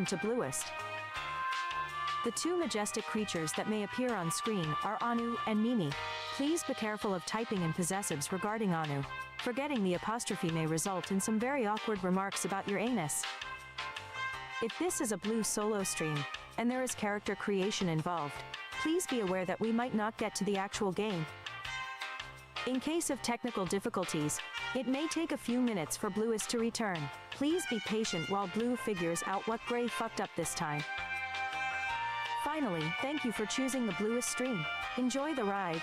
to Bluest. The two majestic creatures that may appear on screen are Anu and Mimi. Please be careful of typing in possessives regarding Anu. Forgetting the apostrophe may result in some very awkward remarks about your anus. If this is a blue solo stream, and there is character creation involved, please be aware that we might not get to the actual game. In case of technical difficulties, it may take a few minutes for Bluest to return. Please be patient while Blue figures out what Gray fucked up this time. Finally, thank you for choosing the Bluest stream. Enjoy the ride.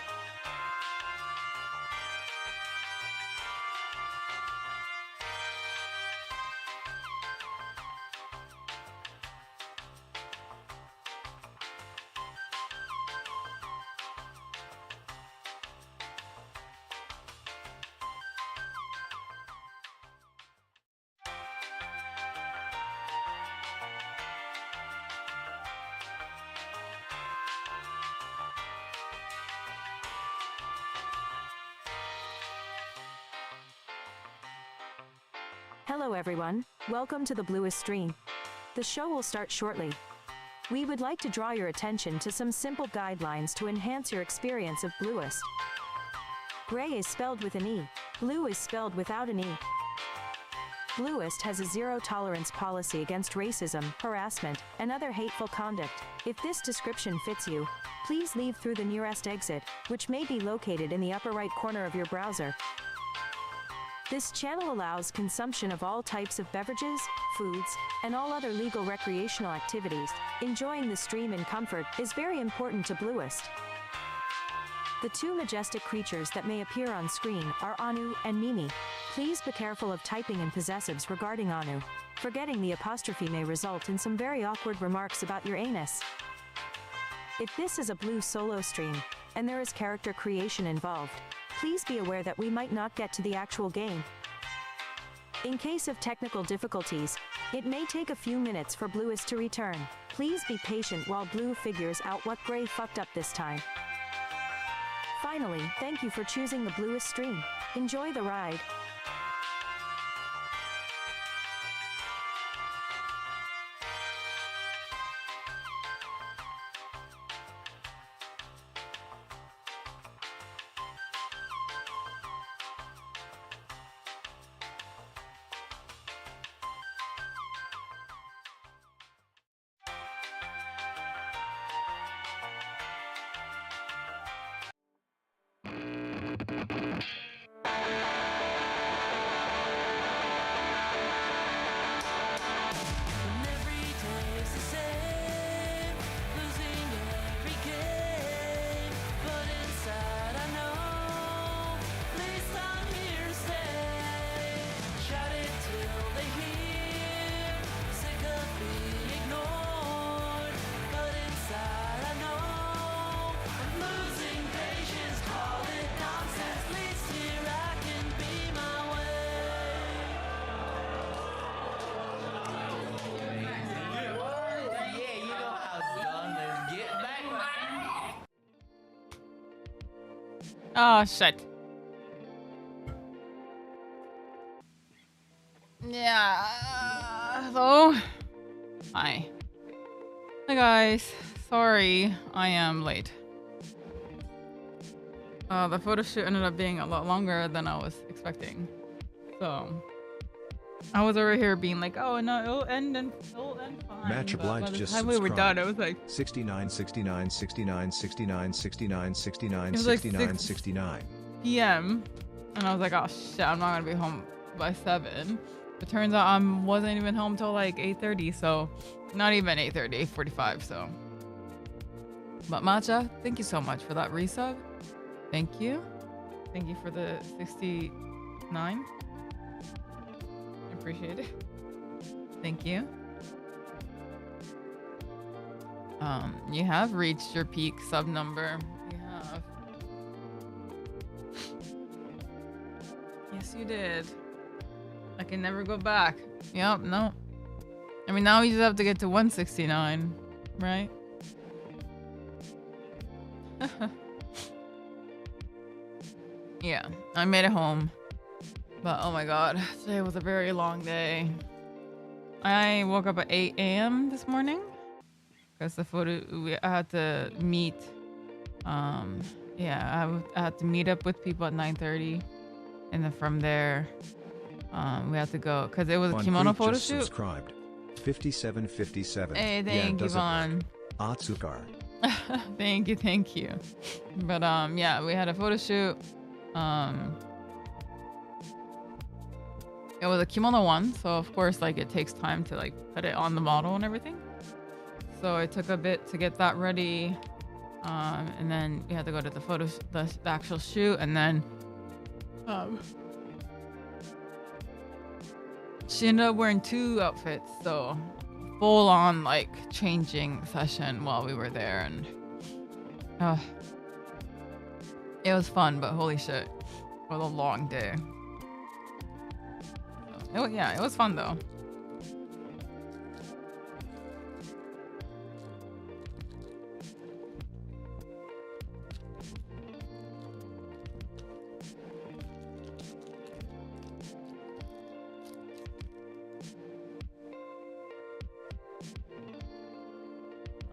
Hello everyone, welcome to the Bluest stream. The show will start shortly. We would like to draw your attention to some simple guidelines to enhance your experience of Bluest. Gray is spelled with an E. Blue is spelled without an E. Bluest has a zero-tolerance policy against racism, harassment, and other hateful conduct. If this description fits you, please leave through the nearest exit, which may be located in the upper right corner of your browser. This channel allows consumption of all types of beverages, foods, and all other legal recreational activities. Enjoying the stream in comfort is very important to Bluest. The two majestic creatures that may appear on screen are Anu and Mimi. Please be careful of typing in possessives regarding Anu. Forgetting the apostrophe may result in some very awkward remarks about your anus. If this is a blue solo stream, and there is character creation involved, please be aware that we might not get to the actual game. In case of technical difficulties, it may take a few minutes for Bluest to return. Please be patient while Blue figures out what Gray fucked up this time. Finally, thank you for choosing the Bluest stream. Enjoy the ride. Oh, shit. Yeah. Hello? Hi. Hi, guys. Sorry, I am late. The photo shoot ended up being a lot longer than I was expecting. So, I was over here being like, oh, no, it'll end fine. Match obliged just by the time we were done, it was like 69, 69, 69, 69, 69, 69, It was like 69, 69. PM, and I was like, oh shit, I'm not gonna be home by 7. It turns out I wasn't even home till like 8:30, so not even 8:30, 8:45. So, but Matcha, thank you so much for that resub. Thank you for the 69. I appreciate it. Thank you. You have reached your peak sub number. You have. Yes, you did. I can never go back. Yep, no. I mean, now we just have to get to 169, right? Yeah, I made it home. But oh my god, today was a very long day. I woke up at 8 a.m. this morning because I had to meet. I had to meet up with people at 9:30, and then from there, we had to go because it was a kimono Manpreet photo just shoot. subscribed. 5757. Hey, thank you, Vaughn. Atsukar. Thank you. But yeah, we had a photo shoot. It was a kimono one, so of course, like it takes time to like put it on the model and everything. So it took a bit to get that ready, and then we had to go to the actual shoot, and then she ended up wearing 2 outfits, so full on like changing session while we were there, and it was fun, but holy shit, it was a long day. It was fun though.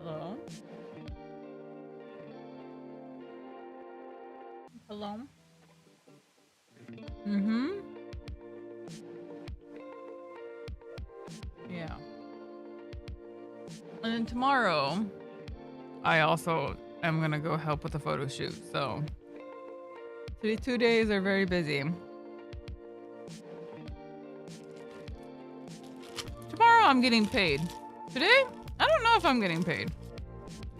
Hello? Hello? Mm-hmm. Yeah. And then tomorrow, I also am gonna go help with the photo shoot. So, these 2 days are very busy. Tomorrow, I'm getting paid. Today, I don't know if I'm getting paid.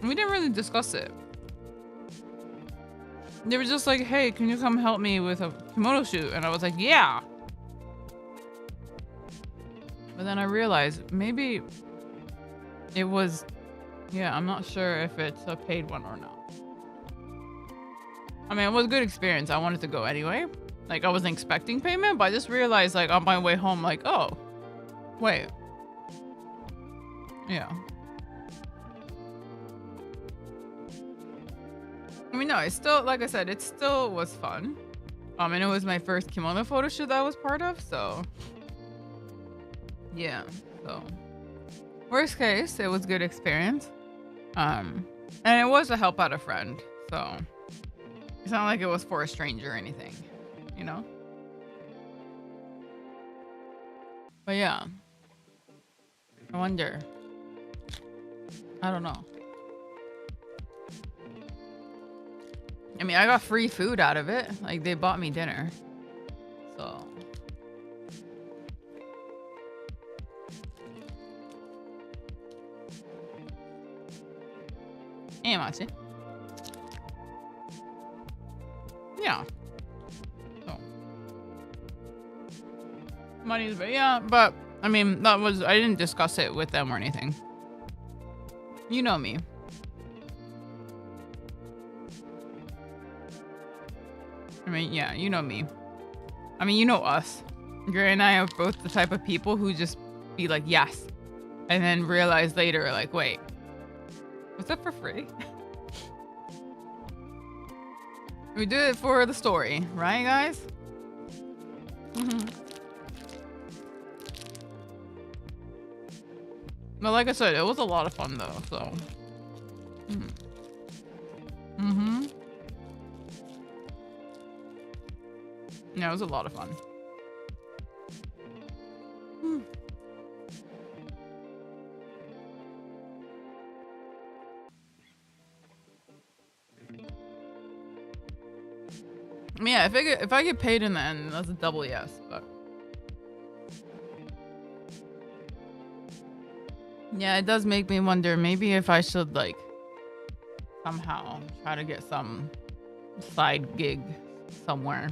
We didn't really discuss it. They were just like, hey, can you come help me with a kimono shoot? And I was like, yeah. But then I realized maybe it was, I'm not sure if it's a paid one or not. I mean, it was a good experience. I wanted to go anyway. Like, I wasn't expecting payment, but I just realized, like, on my way home, like, oh, wait. Yeah. I mean, no, it's still, like I said, it still was fun. And it was my first kimono photo shoot that I was part of, so. Yeah, so. Worst case, it was good experience. And it was to help out a friend, so. It's not like it was for a stranger or anything, you know? But yeah. I wonder. I don't know. I mean, I got free food out of it. Like, they bought me dinner. So. Hey, Machi. Yeah. So. Money's, but yeah, but I mean, I didn't discuss it with them or anything. You know me. I mean, yeah, you know me. I mean, you know us. Gray and I are both the type of people who just be like, yes. And then realize later, like, wait. Was that for free? We do it for the story, right, guys? But like I said, it was a lot of fun, though, so. Yeah, it was a lot of fun. I mean, yeah, if I get paid in the end, that's a double yes, but. Yeah, it does make me wonder, maybe if I should, like, somehow try to get some side gig somewhere.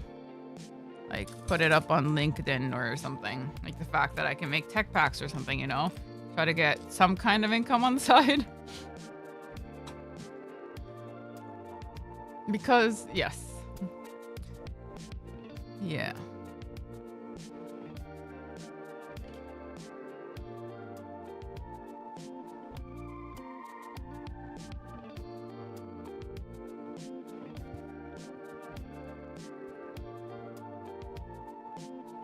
Like, put it up on LinkedIn or something. Like the fact that I can make tech packs or something, you know? Try to get some kind of income on the side. Because, yes. Yeah.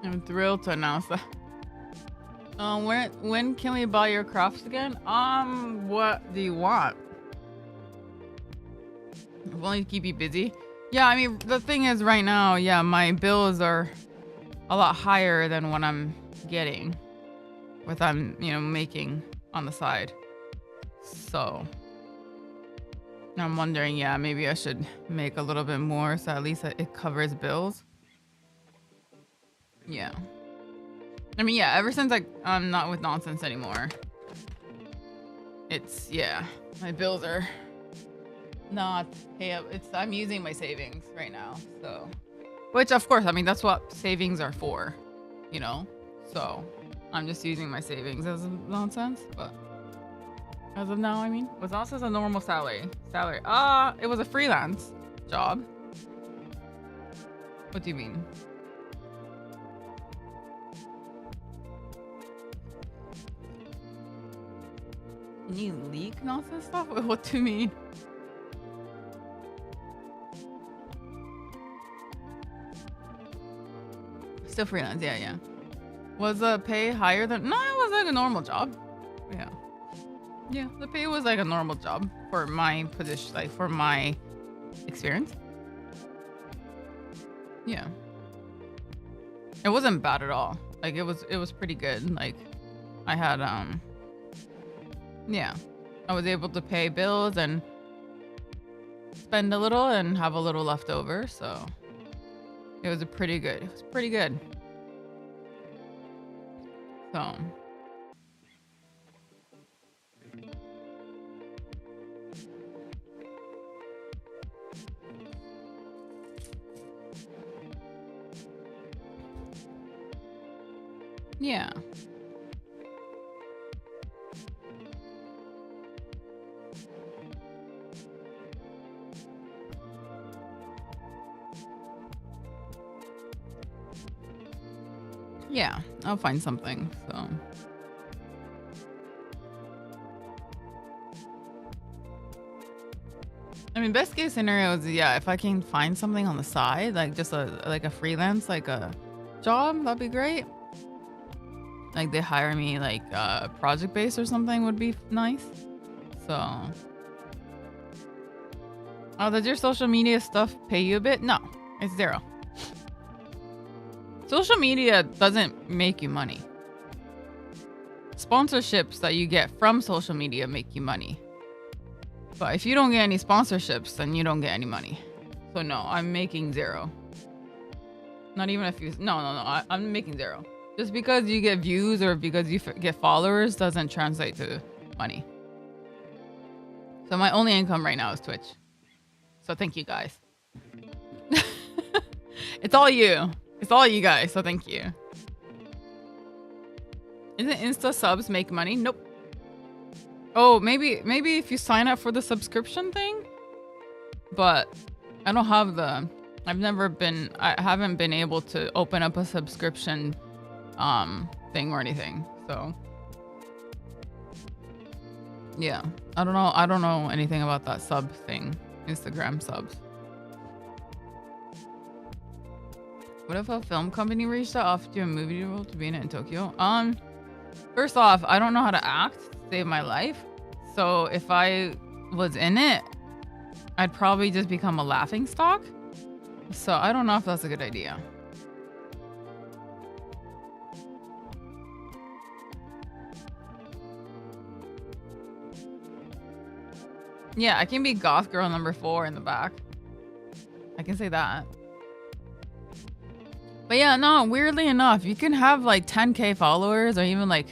I'm thrilled to announce that. When can we buy your crafts again? What do you want? If only to keep you busy. Yeah, I mean, the thing is right now, yeah, my bills are a lot higher than what I'm getting with I'm, making on the side. So I'm wondering, yeah, maybe I should make a little bit more so at least it covers bills. Yeah. I mean, yeah, ever since I'm not with nonsense anymore, it's, yeah, my bills are not pay up. I'm using my savings right now, so, which of course, I mean, that's what savings are for, so I'm just using my savings as nonsense, but as of now, I mean, was nonsense a normal salary? It was a freelance job. What do you mean? You leak nonsense stuff? What do you mean? Still freelance, yeah. Was the pay higher than? No, it was like a normal job. Yeah, the pay was like a normal job for my position, like for my experience. Yeah, it wasn't bad at all. Like it was pretty good. Like I had yeah, I was able to pay bills and spend a little and have a little left over, so it was pretty good. So yeah. Yeah, I'll find something, so. I mean, best case scenario is, yeah, if I can find something on the side, like just a freelance, like a job, that'd be great. Like they hire me like project based or something would be nice. So. Oh, does your social media stuff pay you a bit? No, it's zero. Social media doesn't make you money. Sponsorships that you get from social media make you money. But if you don't get any sponsorships, then you don't get any money. So no, I'm making zero. Not even a few. No. I'm making zero. Just because you get views or because you get followers doesn't translate to money. So my only income right now is Twitch. So thank you guys. It's all you. It's all you guys, so thank you. Isn't Insta subs make money? Nope. Oh, maybe if you sign up for the subscription thing, but I don't have the. I haven't been able to open up a subscription thing or anything. So yeah, I don't know anything about that sub thing, Instagram subs. What if a film company reached out, offered you a movie role to be in it in Tokyo? First off, I don't know how to act to save my life. So if I was in it, I'd probably just become a laughing stock. So I don't know if that's a good idea. Yeah, I can be goth girl number 4 in the back. I can say that. But yeah, no, weirdly enough, you can have like 10K followers or even like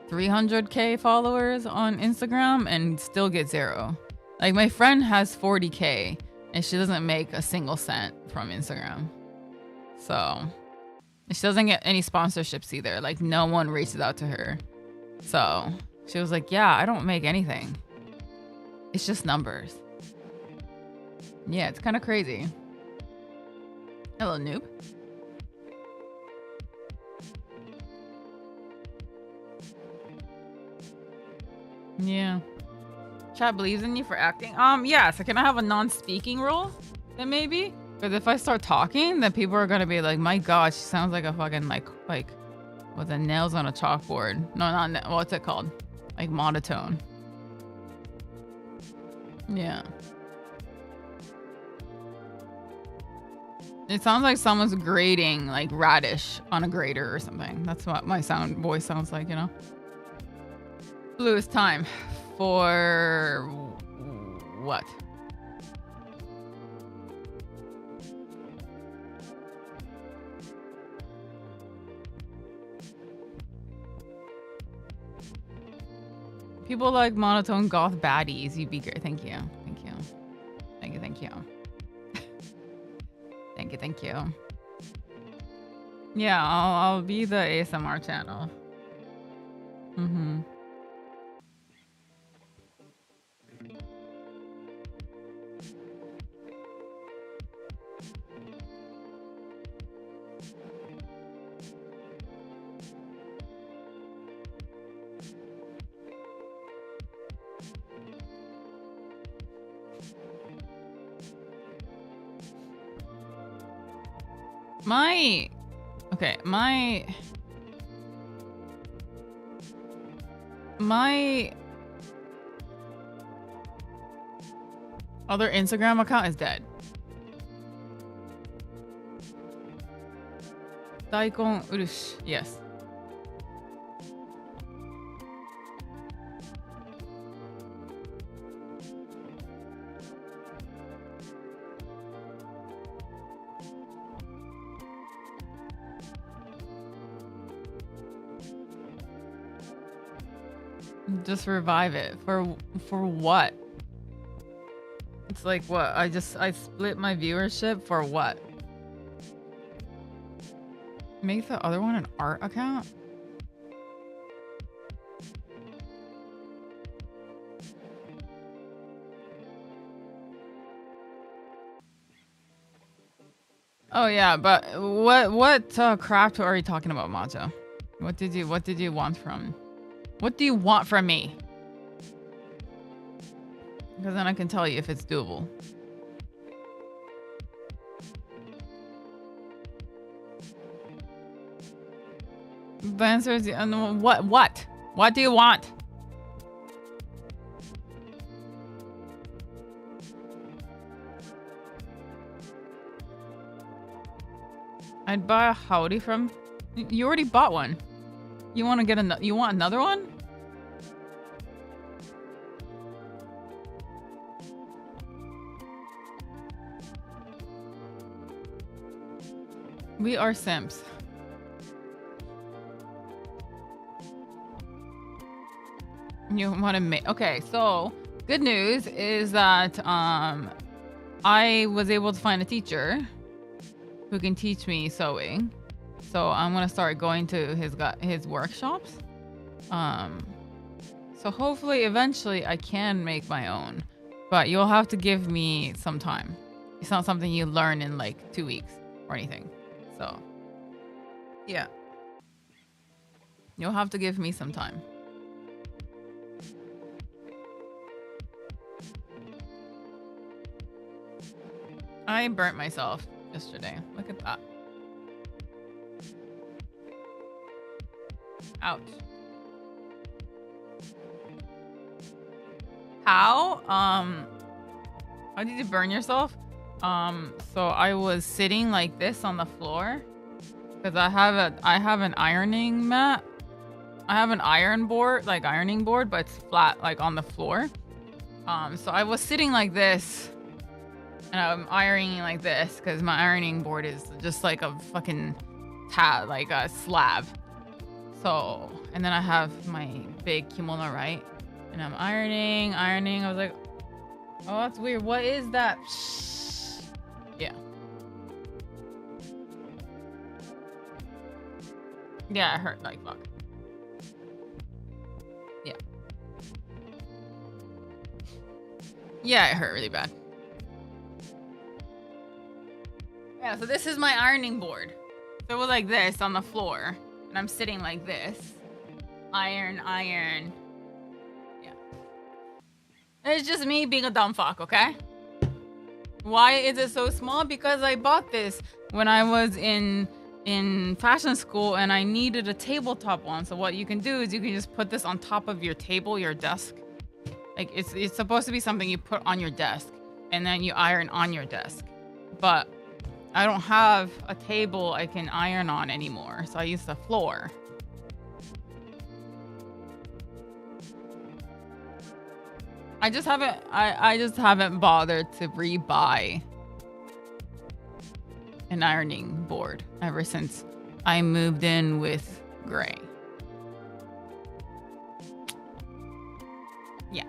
300K followers on Instagram and still get zero. Like my friend has 40K and she doesn't make a single cent from Instagram. So she doesn't get any sponsorships either. Like no one reaches out to her. So she was like, yeah, I don't make anything. It's just numbers. Yeah, it's kind of crazy. Hello, noob. Yeah. Chat believes in you for acting. Yeah, so can I have a non-speaking role? Then maybe? Because if I start talking, then people are gonna be like, my god, she sounds like a fucking like with the nails on a chalkboard. No, not what's it called? Like monotone. Yeah. It sounds like someone's grating like radish on a grater or something. That's what my voice sounds like, you know? Blue, it's time for what? People like monotone goth baddies. You'd be great. Thank you. Thank you. Thank you. Thank you. Thank you. Thank you. Yeah, I'll be the ASMR channel. Mm-hmm. My other Instagram account is dead. Daikon Urush, yes. Just revive it for what? It's like what? I split my viewership for what? Make the other one an art account? Oh yeah, but what craft are you talking about, Macho? What did you want from? What do you want from me? Because then I can tell you if it's doable. The answer is what? What do you want? I'd buy a howdy from. You already bought one. You want to get you want another one? We are simps. You want to make okay? So good news is that I was able to find a teacher who can teach me sewing. So I'm gonna start going to his workshops. So hopefully eventually I can make my own, but you'll have to give me some time. It's not something you learn in like 2 weeks or anything. So yeah, you'll have to give me some time. I burnt myself yesterday. Look at that. Ouch. How? How did you burn yourself? So I was sitting like this on the floor because I have an ironing mat. I have an ironing board, but it's flat, like on the floor. So I was sitting like this and I'm ironing like this because my ironing board is just like a fucking like a slab. So, and then I have my big kimono, right? And I'm ironing. I was like, oh, that's weird. What is that? Yeah. Yeah, it hurt like fuck. Yeah. Yeah, it hurt really bad. Yeah, so this is my ironing board. So it was like this on the floor. And I'm sitting like this. Iron. Yeah. It's just me being a dumb fuck, okay? Why is it so small? Because I bought this when I was in in fashion school and I needed a tabletop one. So what you can do is you can just put this on top of your table, your desk. Like it's supposed to be something you put on your desk and then you iron on your desk. But I don't have a table I can iron on anymore. So I use the floor. I just haven't bothered to rebuy an ironing board ever since I moved in with Gray. Yeah.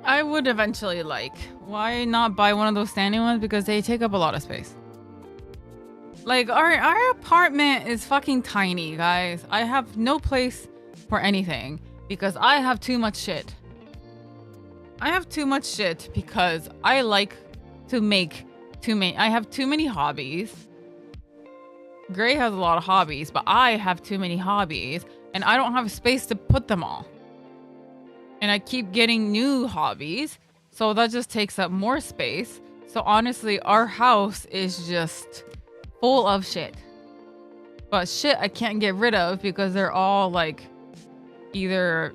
I would eventually why not buy one of those standing ones? Because they take up a lot of space. Like our apartment is fucking tiny, guys. I have no place for anything because I have too much shit. I have too much shit because I like to make I have too many hobbies. Gray has a lot of hobbies, but I have too many hobbies and I don't have space to put them all. And I keep getting new hobbies, so that just takes up more space. So honestly, our house is just full of shit. But shit I can't get rid of because they're all either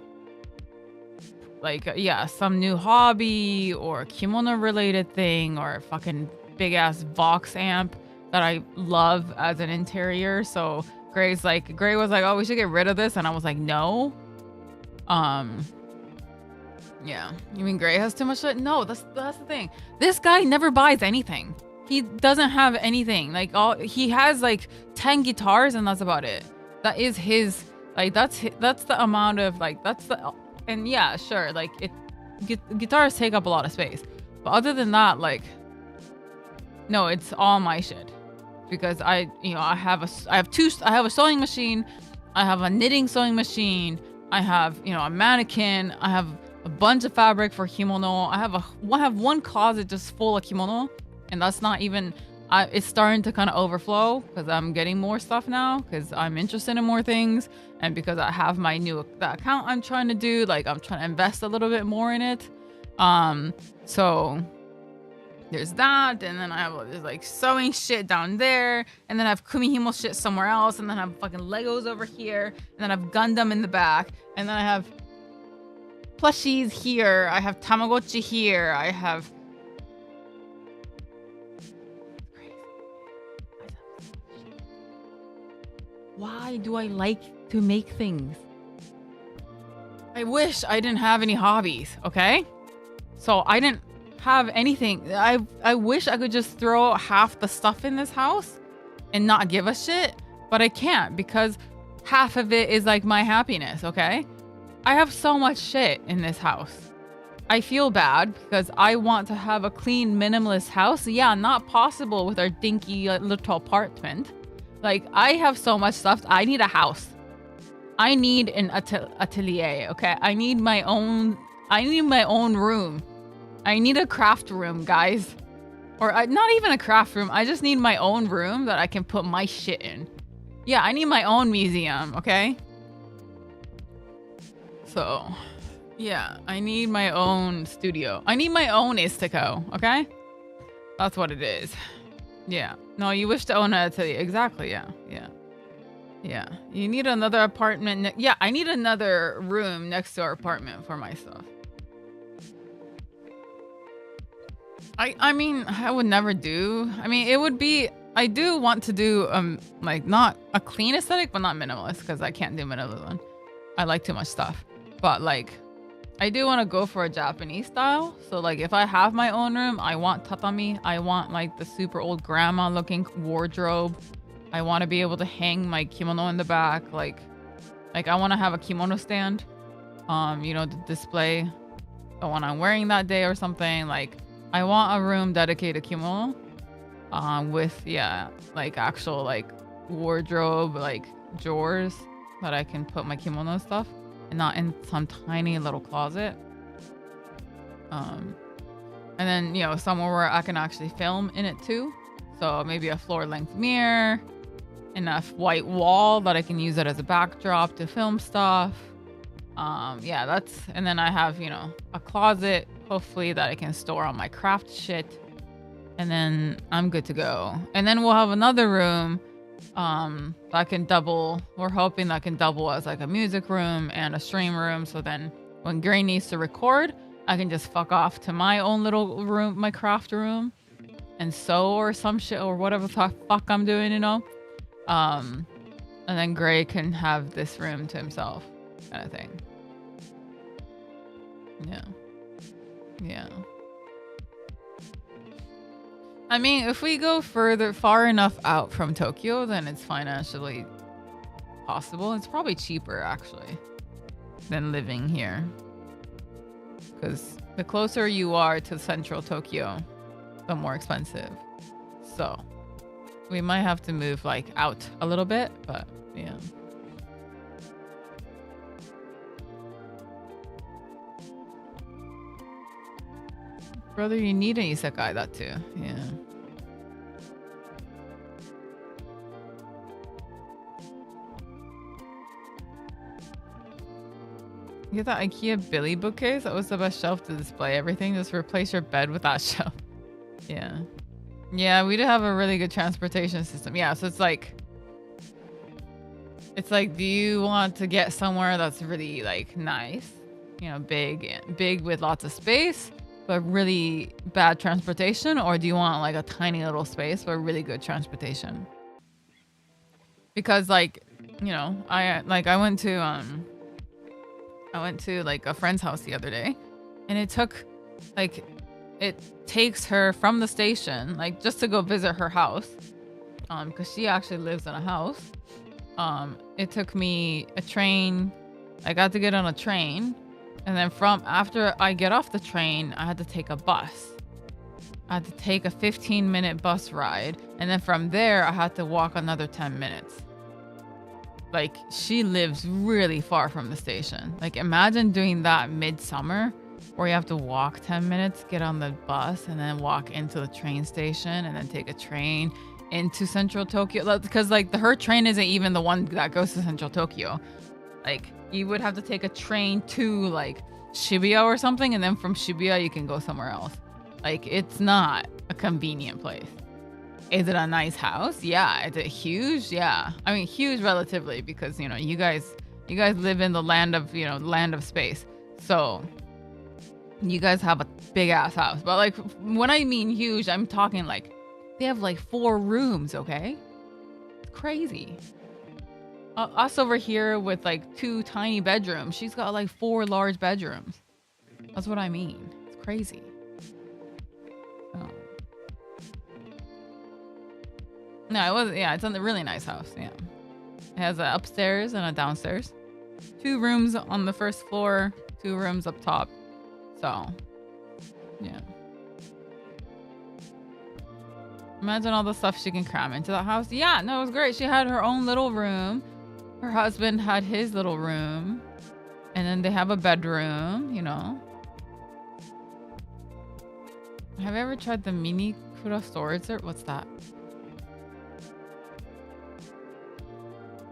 some new hobby or kimono related thing or a fucking big ass Vox amp that I love as an interior. So Gray was like, oh, we should get rid of this. And I was like, no. Yeah. You mean Gray has too much shit? No, that's the thing. This guy never buys anything. He doesn't have anything. He has 10 guitars and that's about it. That is his, that's the amount of and yeah, sure. Guitars take up a lot of space. But other than that, no, it's all my shit. Because I have a sewing machine. I have a knitting sewing machine. I have, a mannequin. I have a bunch of fabric for kimono. I have one closet just full of kimono. And that's not even, it's starting to kind of overflow because I'm getting more stuff now because I'm interested in more things. And because I have my new account I'm trying to do, I'm trying to invest a little bit more in it. So there's that. And then I have sewing shit down there. And then I have kumihimo shit somewhere else. And then I have fucking Legos over here. And then I have Gundam in the back. And then I have plushies here. I have Tamagotchi here. I have why do I like to make things? I wish I didn't have any hobbies, okay? So I didn't have anything. I wish I could just throw half the stuff in this house and not give a shit, but I can't because half of it is my happiness, okay? I have so much shit in this house. I feel bad because I want to have a clean, minimalist house. Yeah, not possible with our dinky little apartment. I have so much stuff. I need a house. I need an atelier, okay? I need my own room. I need a craft room, guys. Or not even a craft room. I just need my own room that I can put my shit in. Yeah, I need my own museum, okay? So, yeah, I need my own studio. I need my own Istico, okay? That's what it is. Yeah. No, you wish to own an atelier. Exactly, yeah. Yeah. You need another apartment. Yeah, I need another room next to our apartment for my stuff. I mean, I would never do. I mean, it would be, I do want to do, not a clean aesthetic, but not minimalist, because I can't do minimalism. I like too much stuff. But, I do want to go for a Japanese style. So, if I have my own room, I want tatami. I want, the super old grandma looking wardrobe. I want to be able to hang my kimono in the back. I want to have a kimono stand, to display the one I'm wearing that day or something. I want a room dedicated to kimono, with, actual, wardrobe, drawers that I can put my kimono stuff. And not in some tiny little closet. And then, somewhere where I can actually film in it too. So maybe a floor length mirror, enough white wall that I can use it as a backdrop to film stuff. Yeah, that's, and then I have, you know, a closet, hopefully, that I can store all my craft shit. And then I'm good to go. And then we'll have another room that can double. We're hoping that can double as like a music room and a stream room. So then when Gray needs to record, I can just fuck off to my own little room, my craft room, and sew or some shit or whatever the fuck I'm doing, you know? And then Gray can have this room to himself, kind of thing. Yeah. Yeah. I mean, if we go far enough out from Tokyo, then it's financially possible. It's probably cheaper, actually, than living here. Because the closer you are to central Tokyo, the more expensive. So we might have to move like out a little bit, but yeah. Brother, you need an isekai, that too. Yeah. You get that IKEA Billy bookcase? That was the best shelf to display everything. Just replace your bed with that shelf. Yeah. Yeah, we do have a really good transportation system. Yeah, so it's like, do you want to get somewhere that's really like nice, you know, big with lots of space, but really bad transportation, or do you want like a tiny little space but really good transportation? Because like, you know, I went to like a friend's house the other day, and it takes her from the station, like just to go visit her house, because she actually lives in a house. It took me a train. I got to get on a train, and then after I get off the train, I had to take a bus. I had to take a 15-minute bus ride, and then from there I had to walk another 10 minutes. Like, she lives really far from the station. Like, imagine doing that midsummer, where you have to walk 10 minutes, get on the bus, and then walk into the train station, and then take a train into central Tokyo. Because like her train isn't even the one that goes to central Tokyo. Like, you would have to take a train to like Shibuya or something, and then from Shibuya you can go somewhere else. Like, it's not a convenient place. Is it a nice house? Yeah. Is it huge? Yeah. I mean, huge relatively, because, you know, you guys live in the land of space. So you guys have a big ass house. But like, when I mean huge, I'm talking like they have like 4 rooms, okay? It's crazy. Us over here with like 2 tiny bedrooms, she's got like 4 large bedrooms. That's what I mean. It's crazy. So. No, it was, yeah, it's a really nice house. Yeah. It has an upstairs and a downstairs. 2 rooms on the first floor, 2 rooms up top. So, yeah. Imagine all the stuff she can cram into that house. Yeah, no, it was great. She had her own little room. Her husband had his little room. And then they have a bedroom, you know. Have you ever tried the mini Kura storage? What's that?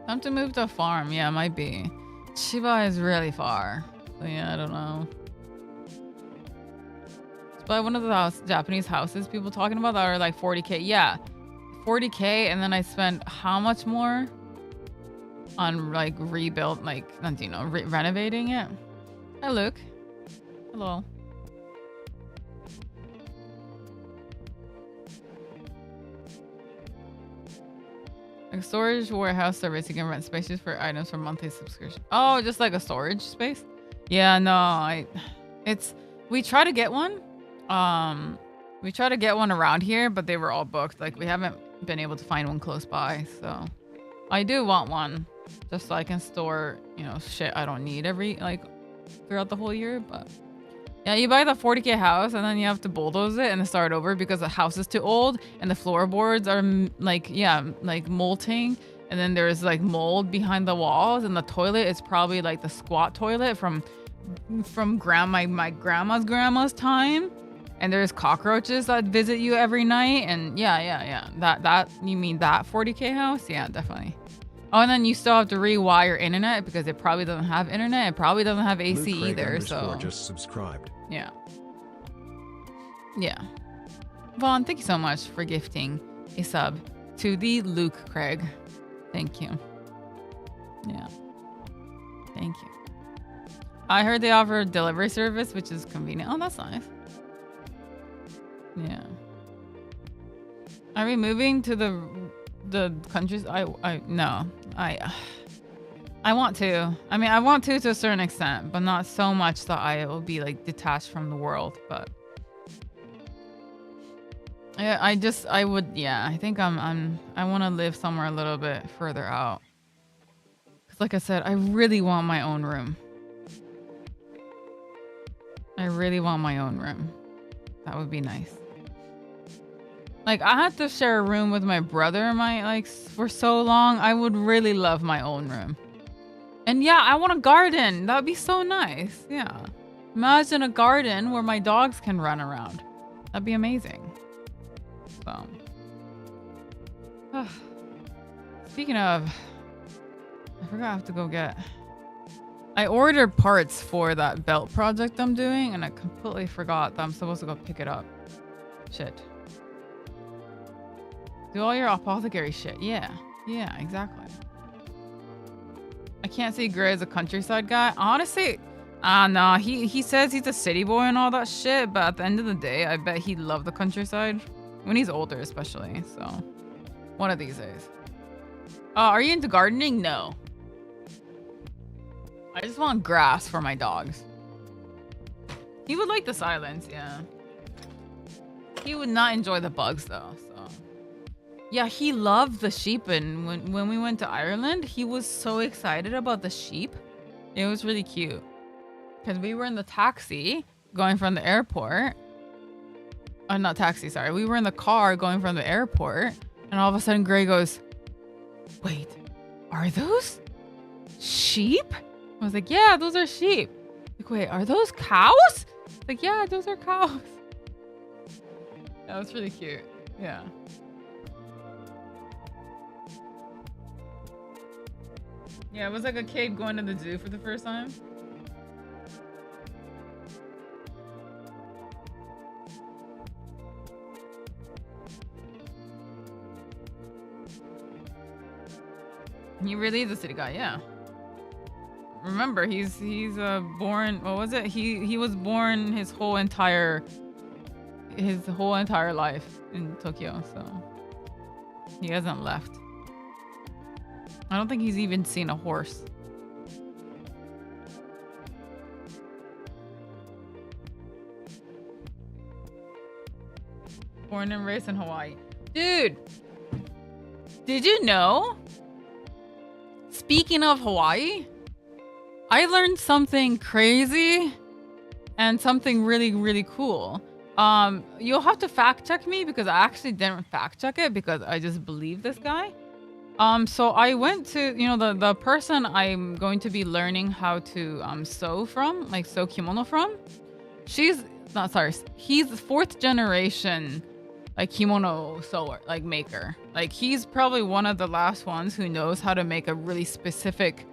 Time to move to a farm. Yeah, it might be. Chiba is really far. So yeah, I don't know. It's probably one of the Japanese houses people talking about that are like 40K. Yeah, 40K, and then I spent how much more on like rebuild, like, you know, renovating it. Hi, Luke. Hello. Like storage warehouse service, you can rent spaces for items for monthly subscription. Oh, just like a storage space? Yeah, no, we try to get one. We try to get one around here, but they were all booked. Like, we haven't been able to find one close by. So I do want one, just so I can store, you know, shit I don't need throughout the whole year. But yeah, you buy the 40K house and then you have to bulldoze it and start over because the house is too old and the floorboards are like molting, and then there's like mold behind the walls, and the toilet is probably like the squat toilet from my grandma's time, and there's cockroaches that visit you every night. And yeah, that you mean that 40K house? Yeah, definitely. Oh, and then you still have to rewire internet because it probably doesn't have internet. It probably doesn't have AC Luke Craig either. So just subscribed. yeah. Yeah. Vaughn, thank you so much for gifting a sub to the Luke Craig. Thank you. Yeah. Thank you. I heard they offer delivery service, which is convenient. Oh, that's nice. Yeah. Are we moving to the countries? No. I want to. I mean, I want to a certain extent, but not so much that I will be like detached from the world, but yeah, I think I want to live somewhere a little bit further out. Cuz like I said, I really want my own room. I really want my own room. That would be nice. Like, I had to share a room with my brother for so long. I would really love my own room. And yeah, I want a garden. That would be so nice. Yeah. Imagine a garden where my dogs can run around. That'd be amazing. So. Speaking of, I forgot I have to go get. I ordered parts for that belt project I'm doing, and I completely forgot that I'm supposed to go pick it up. Shit. Do all your apothecary shit. Yeah. Yeah, exactly. I can't say Gray is a countryside guy. Honestly, no, he says he's a city boy and all that shit, but at the end of the day, I bet he'd love the countryside. When he's older, especially. So, one of these days. Are you into gardening? No. I just want grass for my dogs. He would like the silence, yeah. He would not enjoy the bugs, though. So, yeah, he loved the sheep, and when we went to Ireland, he was so excited about the sheep. It was really cute. Because we were in the taxi going from the airport. Not taxi, sorry. We were in the car going from the airport, and all of a sudden Gray goes, "Wait, are those sheep?" I was like, "Yeah, those are sheep." Like, "Wait, are those cows?" Like, "Yeah, those are cows." That was really cute. Yeah. Yeah, it was like a kid going to the zoo for the first time. He really is a city guy, yeah. Remember, he's born. What was it? He was born his whole entire life in Tokyo, so he hasn't left. I don't think he's even seen a horse. Born and raised in Hawaii, dude. Did you know? Speaking of Hawaii, I learned something crazy and something really, really cool. You'll have to fact check me because I actually didn't fact check it because I just believe this guy. So I went to, the person I'm going to be learning how to sew from, like sew kimono from. He's 4th generation like kimono sewer, like maker. Like he's probably one of the last ones who knows how to make a really specific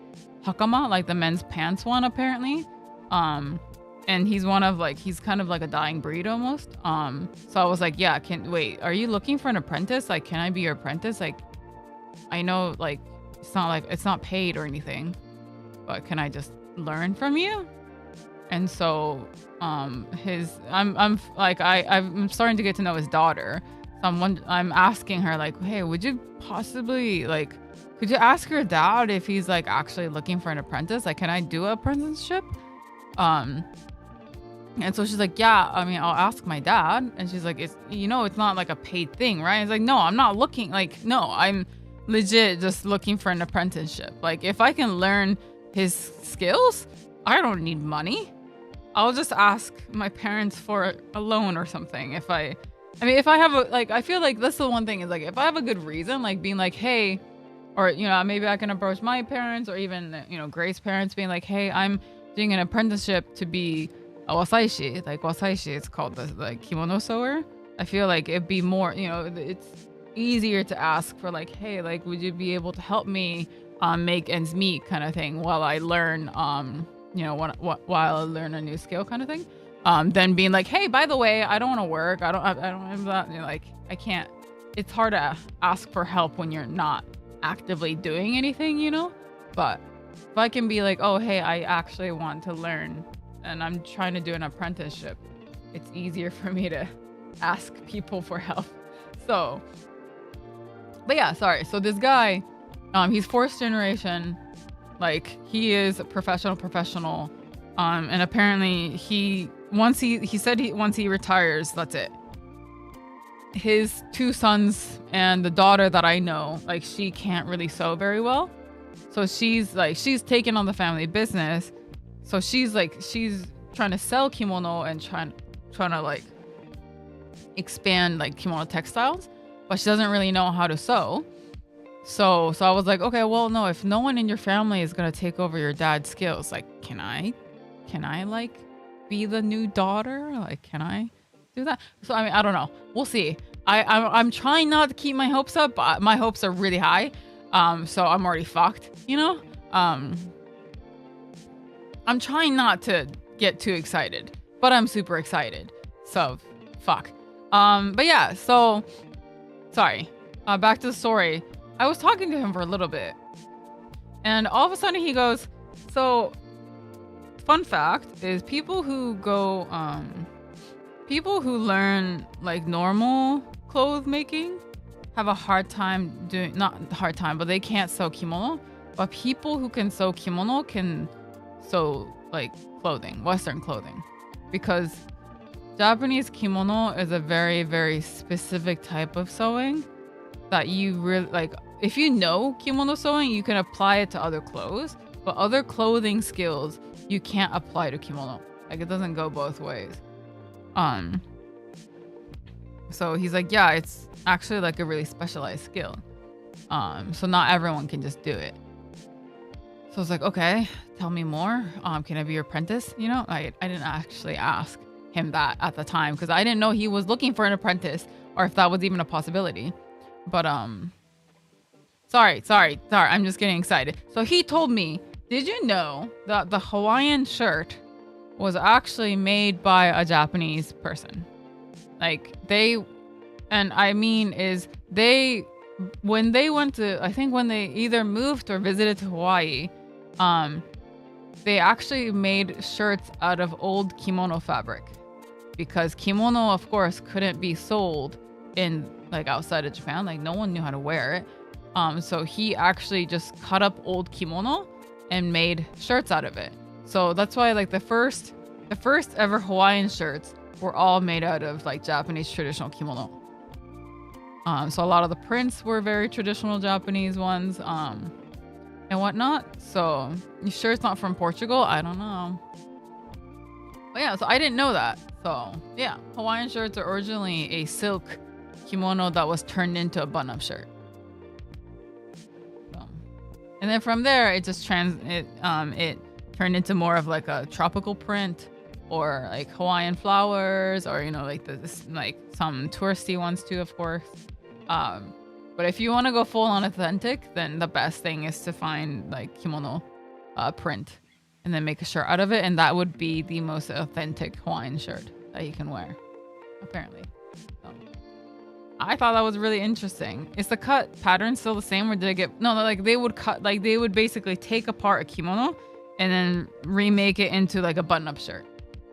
hakama, like the men's pants one apparently. And he's kind of like a dying breed almost. So I was like, yeah, are you looking for an apprentice? Like, can I be your apprentice? Like, I know like it's not paid or anything, but can I just learn from you? And so I'm starting to get to know his daughter. So I'm asking her like, hey, would you possibly could you ask your dad if he's like actually looking for an apprentice? Like, can I do an apprenticeship? And so she's like, yeah, I mean, I'll ask my dad. And she's like, it's not like a paid thing, right? It's like, no, I'm not looking I'm legit just looking for an apprenticeship. Like, if I can learn his skills, I don't need money. I'll just ask my parents for a loan or something. If I have I feel like that's the one thing is like, if I have a good reason, like being like, hey, or, maybe I can approach my parents or even, Grace's parents being like, hey, I'm doing an apprenticeship to be a wasaishi. Like wasaishi, it's called the kimono sewer. I feel like it'd be more, it's easier to ask for like, hey, like, would you be able to help me make ends meet kind of thing while I learn, while I learn a new skill kind of thing. Then being like, hey, by the way, I don't want to work. I don't have that. Like, I can't. It's hard to ask for help when you're not actively doing anything, But if I can be like, oh, hey, I actually want to learn and I'm trying to do an apprenticeship, it's easier for me to ask people for help. So, but yeah, sorry. So this guy, he's fourth generation. Like, he is a professional. And apparently once he retires, that's it. His two sons and the daughter that I know, like, she can't really sew very well. So she's taken on the family business. So she's trying to sell kimono and trying to like expand like kimono textiles, but she doesn't really know how to sew. So I was like, okay, well, no, if no one in your family is going to take over your dad's skills, like, can I like be the new daughter? Like, can I do that? So, I mean, I don't know. We'll see. I'm trying not to keep my hopes up, but my hopes are really high. So I'm already fucked, I'm trying not to get too excited, but I'm super excited. So fuck. But yeah, so sorry. Back to the story. I was talking to him for a little bit and all of a sudden he goes, so fun fact is people who learn like normal clothes making have a hard time but they can't sew kimono. But people who can sew kimono can sew like clothing, Western clothing, because Japanese kimono is a very, very specific type of sewing that you really like. If you know kimono sewing, you can apply it to other clothes, but other clothing skills you can't apply to kimono. Like, it doesn't go both ways. So he's like, yeah, it's actually like a really specialized skill. So not everyone can just do it. So I was like, okay, tell me more. Can I be your apprentice? I didn't actually ask him that at the time because I didn't know he was looking for an apprentice or if that was even a possibility. But sorry. I'm just getting excited. So he told me, did you know that the Hawaiian shirt was actually made by a Japanese person? Like, when they went to, I think when they either moved or visited to Hawaii, they actually made shirts out of old kimono fabric because kimono, of course, couldn't be sold in like outside of Japan. Like, no one knew how to wear it. So he actually just cut up old kimono and made shirts out of it. So that's why like the first ever Hawaiian shirts were all made out of like Japanese traditional kimono. So a lot of the prints were very traditional Japanese ones, and whatnot. So you sure it's not from Portugal? I don't know. But yeah, so I didn't know that. So yeah, Hawaiian shirts are originally a silk kimono that was turned into a button-up shirt. So, and then from there, it just it turned into more of like a tropical print, or like Hawaiian flowers, or like like some touristy ones too, of course. But if you want to go full on authentic, then the best thing is to find like kimono print and then make a shirt out of it, and that would be the most authentic Hawaiian shirt that you can wear, apparently. So, I thought that was really interesting. Is the cut pattern still the same, or did it get like they would basically take apart a kimono and then remake it into like a button-up shirt,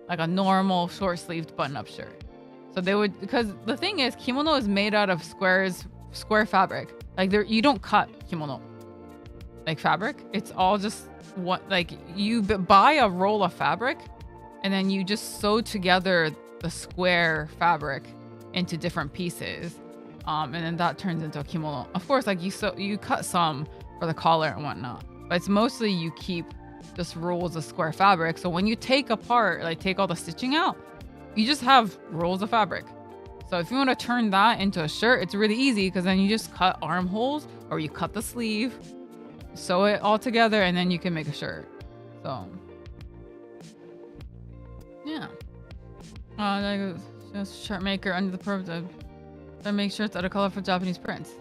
like a normal short-sleeved button-up shirt. So they would, because the thing is, kimono is made out of square fabric. Like, you don't cut kimono like fabric. It's all just you buy a roll of fabric and then you just sew together the square fabric into different pieces, and then that turns into a kimono. Of course, like you cut some for the collar and whatnot, but it's mostly you keep just rolls of square fabric. So when you take apart, like take all the stitching out, you just have rolls of fabric. So if you want to turn that into a shirt, it's really easy because then you just cut armholes or you cut the sleeve, sew it all together, and then you can make a shirt. So yeah, just shirt maker under the purpose to make shirts out of colorful Japanese prints,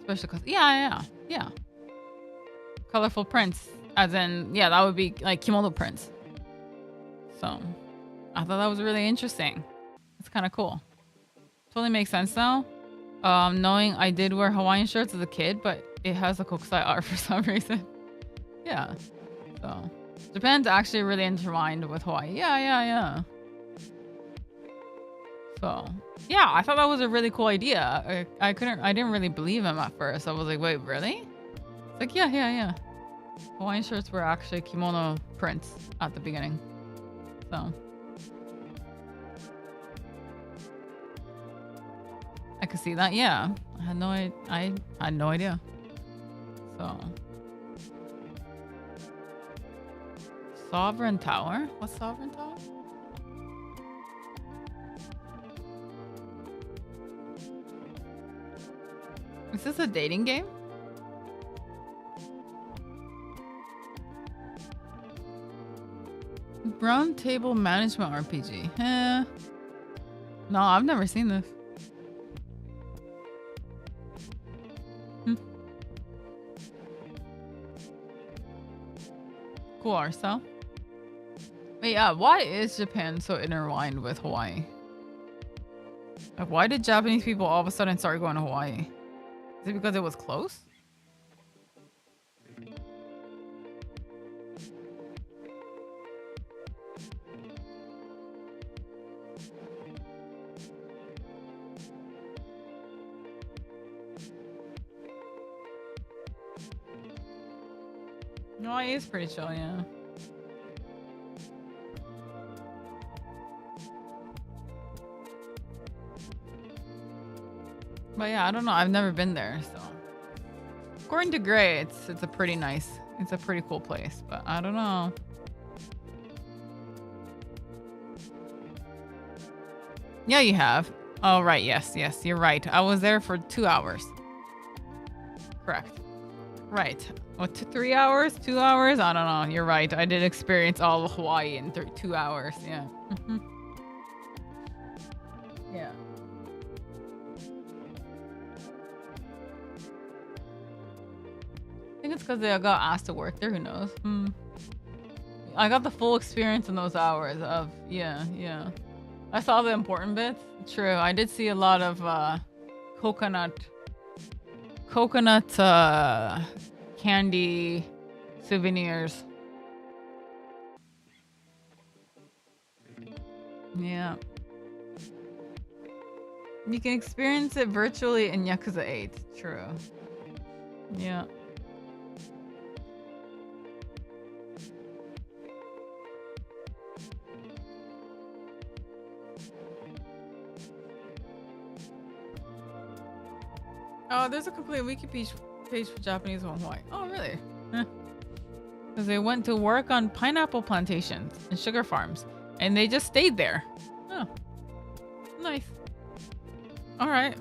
special cause. Yeah. colorful prints, as in, yeah, that would be like kimono prints. So I thought that was really interesting. It's kind of cool. Totally makes sense now. Knowing I did wear Hawaiian shirts as a kid, but it has a kokusai art for some reason. Yeah. So Japan's actually really intertwined with Hawaii. Yeah. So yeah, I thought that was a really cool idea. I didn't really believe him at first. I was like, wait, really? It's like, yeah. Hawaiian shirts were actually kimono prints at the beginning. So I could see that. Yeah, I had no idea. So Sovereign Tower. What's Sovereign Tower? Is this a dating game? Round table management RPG. No, I've never seen this. Cool art style. But yeah, why is Japan so intertwined with Hawaii? Like, why did Japanese people all of a sudden start going to Hawaii? Is it because it was close? No, it is pretty chill, yeah. But yeah, I don't know. I've never been there, so according to Gray, it's a pretty nice, it's a pretty cool place. But I don't know. Yeah, you have. Oh right, yes, you're right. I was there for 2 hours. Correct. Right. What, 3 hours? 2 hours? I don't know. You're right. I did experience all of Hawaii in 2 hours. Yeah. Yeah. I think it's because I got asked to work there. Who knows? I got the full experience in those hours of, yeah. I saw the important bits. True. I did see a lot of coconut candy souvenirs. Yeah. You can experience it virtually in Yakuza 8. True. Yeah. Oh, there's a complete wiki page for Japanese on Hawaii. Oh, really? Because they went to work on pineapple plantations and sugar farms, and they just stayed there. Oh, nice. All right.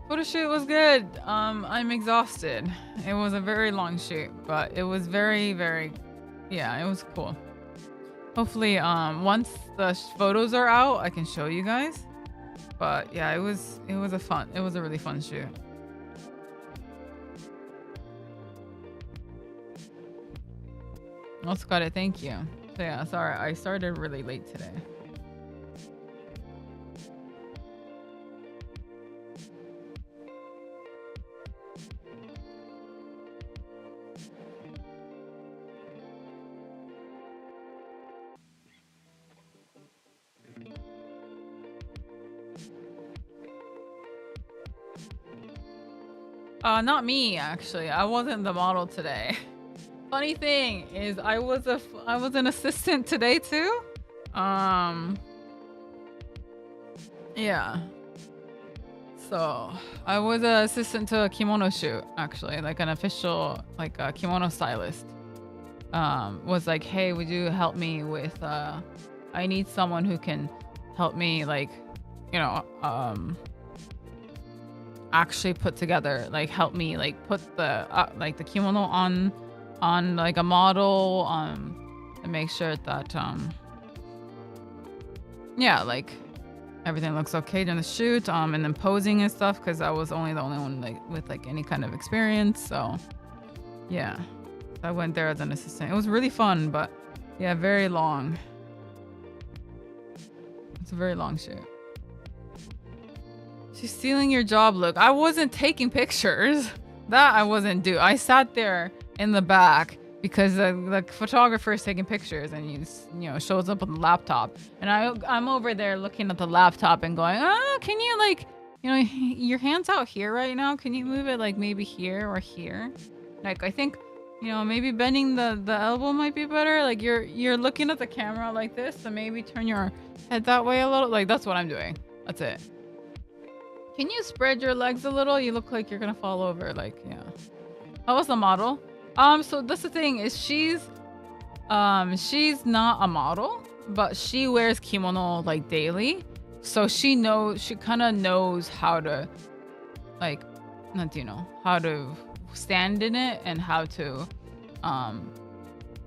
Photo shoot was good. I'm exhausted. It was a very long shoot, but it was very, very, yeah, it was cool. Hopefully, once the photos are out, I can show you guys. But yeah, it was a really fun shoot. Also got it. Thank you. So yeah, sorry, I started really late today. Not me, actually. I wasn't the model today. Funny thing is, I was an assistant today too. Yeah. So I was an assistant to a kimono shoot, actually, like an official, like a kimono stylist. Was like, hey, would you help me with? I need someone who can help me, like, you know, actually put together, like, help me, like, put the like the kimono on like a model, and make sure that yeah, like everything looks okay during the shoot. And then posing and stuff, because I was only the only one like with like any kind of experience. So yeah, I went there as an assistant. It was really fun, but yeah, very long. It's a very long shoot. She's stealing your job, look. I wasn't taking pictures. That I wasn't doing. I sat there in the back because the photographer is taking pictures and he's, you know, shows up on the laptop. And I'm over there looking at the laptop and going, oh, can you like, you know, your hand's out here right now. Can you move it like maybe here or here? Like, I think, you know, maybe bending the elbow might be better. Like you're looking at the camera like this, so maybe turn your head that way a little. Like that's what I'm doing. That's it. Can you spread your legs a little? You look like you're gonna fall over. Like, yeah. How was the model? So that's the thing is she's not a model, but she wears kimono like daily. So she kind of knows how to like, not, you know, how to stand in it and how to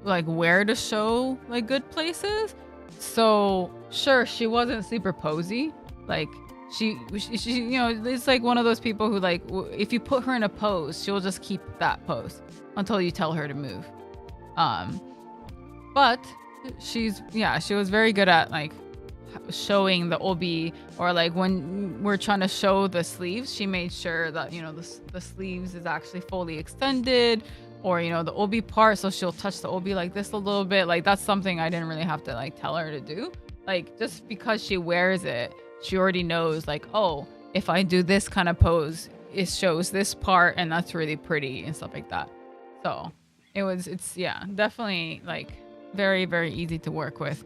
like where to show like good places. So sure, she wasn't super posy. Like she you know, it's like one of those people who like if you put her in a pose, she'll just keep that pose until you tell her to move. But she was very good at like showing the obi, or like when we're trying to show the sleeves, she made sure that, you know, the sleeves is actually fully extended, or, you know, the obi part, so she'll touch the obi like this a little bit. Like that's something I didn't really have to like tell her to do. Like just because she wears it, she already knows like, oh, if I do this kind of pose, it shows this part and that's really pretty and stuff like that. So it's yeah, definitely like very, very easy to work with.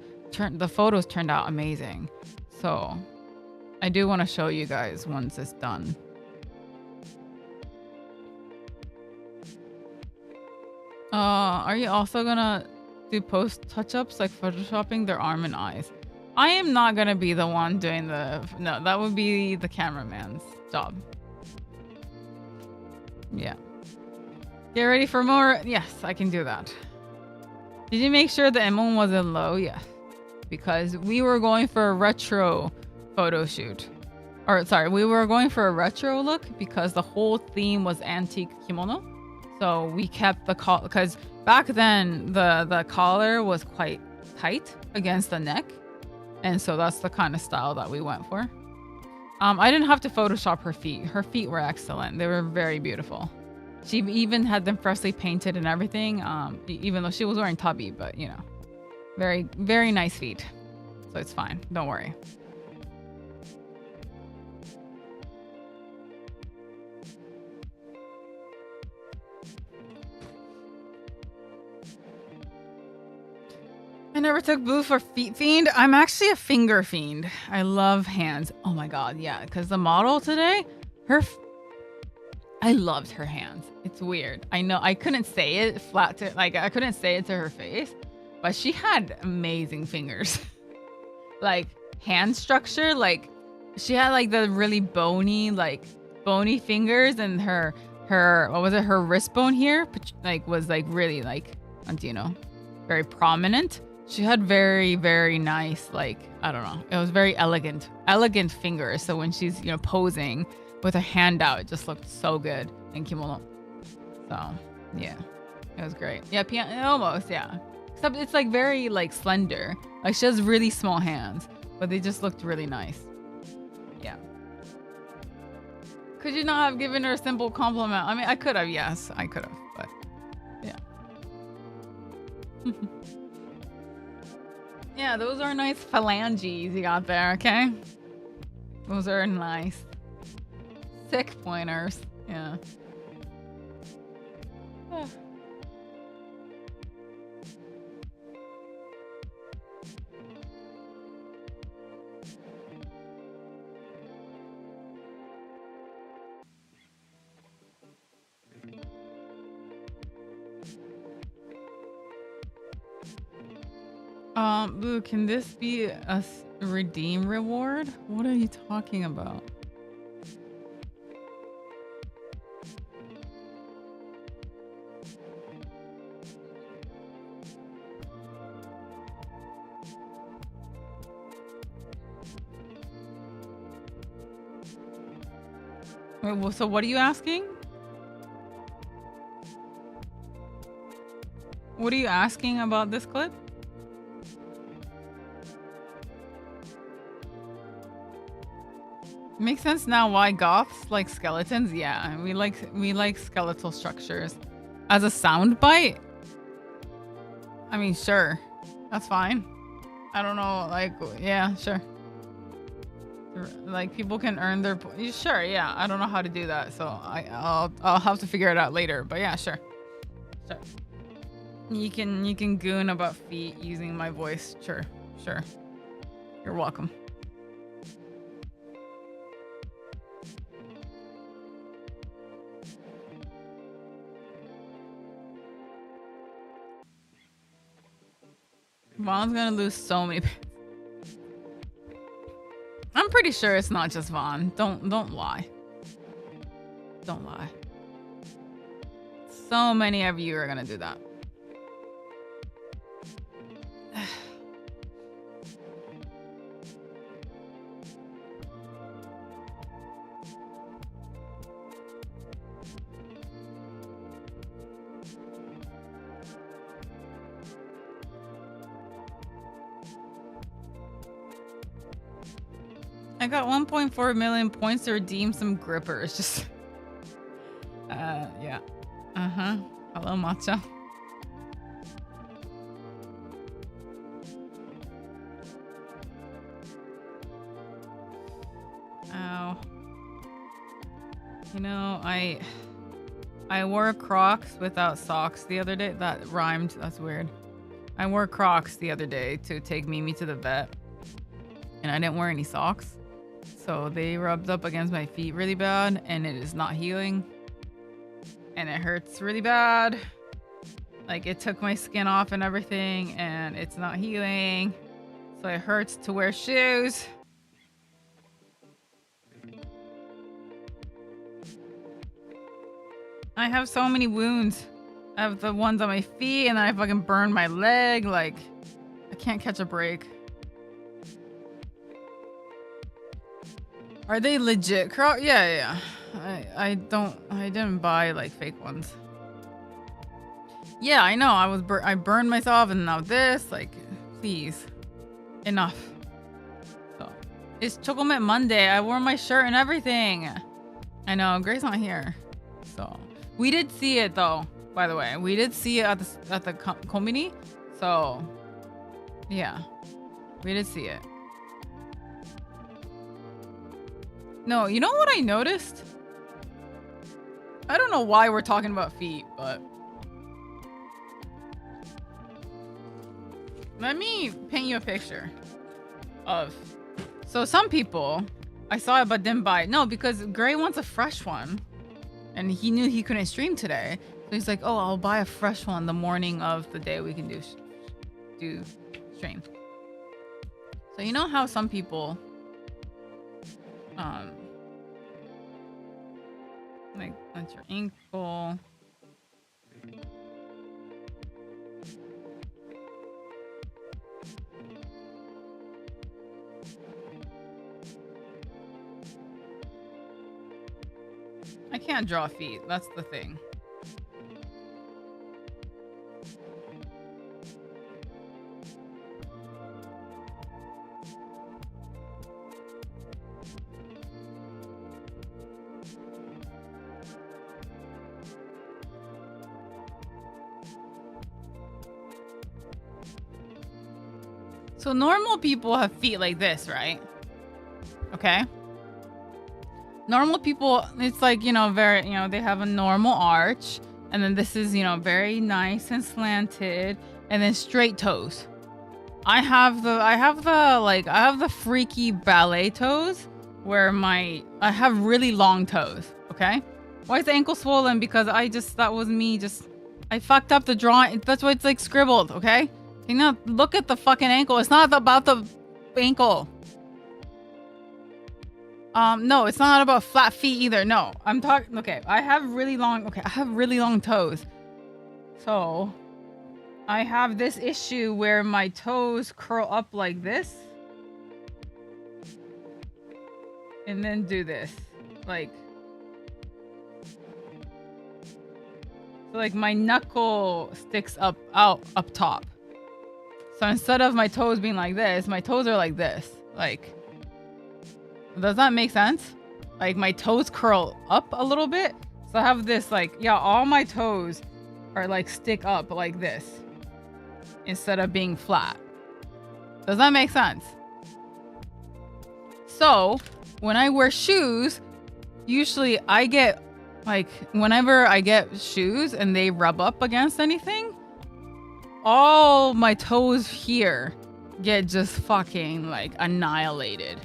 The photos turned out amazing. So I do want to show you guys once it's done. Are you also gonna do post touch-ups like photoshopping their arm and eyes? I am not gonna be the one doing no, that would be the cameraman's job. Yeah. Get ready for more. Yes, I can do that. Did you make sure the M1 wasn't low? Yeah. Because we were going for a retro photo shoot. Or sorry, we were going for a retro look because the whole theme was antique kimono. So we kept the collar, because back then the collar was quite tight against the neck. And so that's the kind of style that we went for. I didn't have to Photoshop her feet. Her feet were excellent. They were very beautiful. She even had them freshly painted and everything, even though she was wearing tabi, but you know, very, very nice feet. So it's fine. Don't worry. I never took blue for feet fiend. I'm actually a finger fiend. I love hands. Oh my god, yeah. Because the model today, I loved her hands. It's weird. I know I couldn't say it I couldn't say it to her face, but she had amazing fingers. Like hand structure, like she had like the really bony fingers, and her what was it? Her wrist bone here, like was like really like, you know, very prominent. She had very, very nice, like, I don't know. It was very elegant fingers. So when she's, you know, posing with her hand out, it just looked so good in kimono. So yeah, it was great. Yeah, almost, yeah. Except it's like very like slender. Like she has really small hands, but they just looked really nice. Yeah. Could you not have given her a simple compliment? I mean, I could have, yes, I could have, but yeah. Yeah, those are nice phalanges you got there, okay? Those are nice. Sick pointers, yeah. Boo, can this be a redeem reward? What are you talking about? Wait, well, so what are you asking? What are you asking about this clip? Makes sense now why goths like skeletons. Yeah, we like skeletal structures. As a sound bite? I mean, sure. That's fine. I don't know, like, yeah, sure. Like, people can earn their sure, yeah. I don't know how to do that, so I'll have to figure it out later. But yeah, sure. Sure. You can goon about feet using my voice. Sure. Sure. You're welcome. Vaughn's gonna lose so many. I'm pretty sure it's not just Vaughn. Don't lie. Don't lie. So many of you are gonna do that. I got 1.4 million points to redeem some grippers. Just, yeah. Hello, Matcha. Ow. You know, I wore Crocs without socks the other day. That rhymed. That's weird. I wore Crocs the other day to take Mimi to the vet, and I didn't wear any socks. So they rubbed up against my feet really bad, and it is not healing. And it hurts really bad. Like, it took my skin off and everything, and it's not healing. So it hurts to wear shoes. I have so many wounds. I have the ones on my feet, and then I fucking burned my leg. Like, I can't catch a break. Are they legit Crocs? Yeah. I didn't buy like fake ones. Yeah, I know. I burned myself, and now this. Like, please, enough. So, it's Chocolate Monday. I wore my shirt and everything. I know. Grace's not here, so we did see it though. By the way, we did see it at the company. So, yeah, we did see it. No, you know what I noticed? I don't know why we're talking about feet, but let me paint you a picture of. So some people, I saw it but didn't buy it. No, because Gray wants a fresh one, and he knew he couldn't stream today. So he's like, oh, I'll buy a fresh one the morning of the day we can do stream. So you know how some people like, that's your ankle. I can't draw feet. That's the thing. So normal people have feet like this, right? Okay. Normal people, it's like, you know, very, you know, they have a normal arch, and then this is, you know, very nice and slanted, and then straight toes. I have the freaky ballet toes where I have really long toes. Okay. Why is the ankle swollen? Because that was me. I fucked up the drawing. That's why it's like scribbled. Okay. You know, look at the fucking ankle. It's not about the ankle. No, it's not about flat feet either. No, I'm talking. Okay, I have really long toes. So, I have this issue where my toes curl up like this, and then do this, like So like my knuckle sticks up out up top. So instead of my toes being like this, my toes are like this. Like, does that make sense? Like my toes curl up a little bit. So I have this like, yeah, all my toes are like stick up like this instead of being flat. Does that make sense? So when I wear shoes, usually I get like, whenever I get shoes and they rub up against anything, all my toes here get just fucking like annihilated.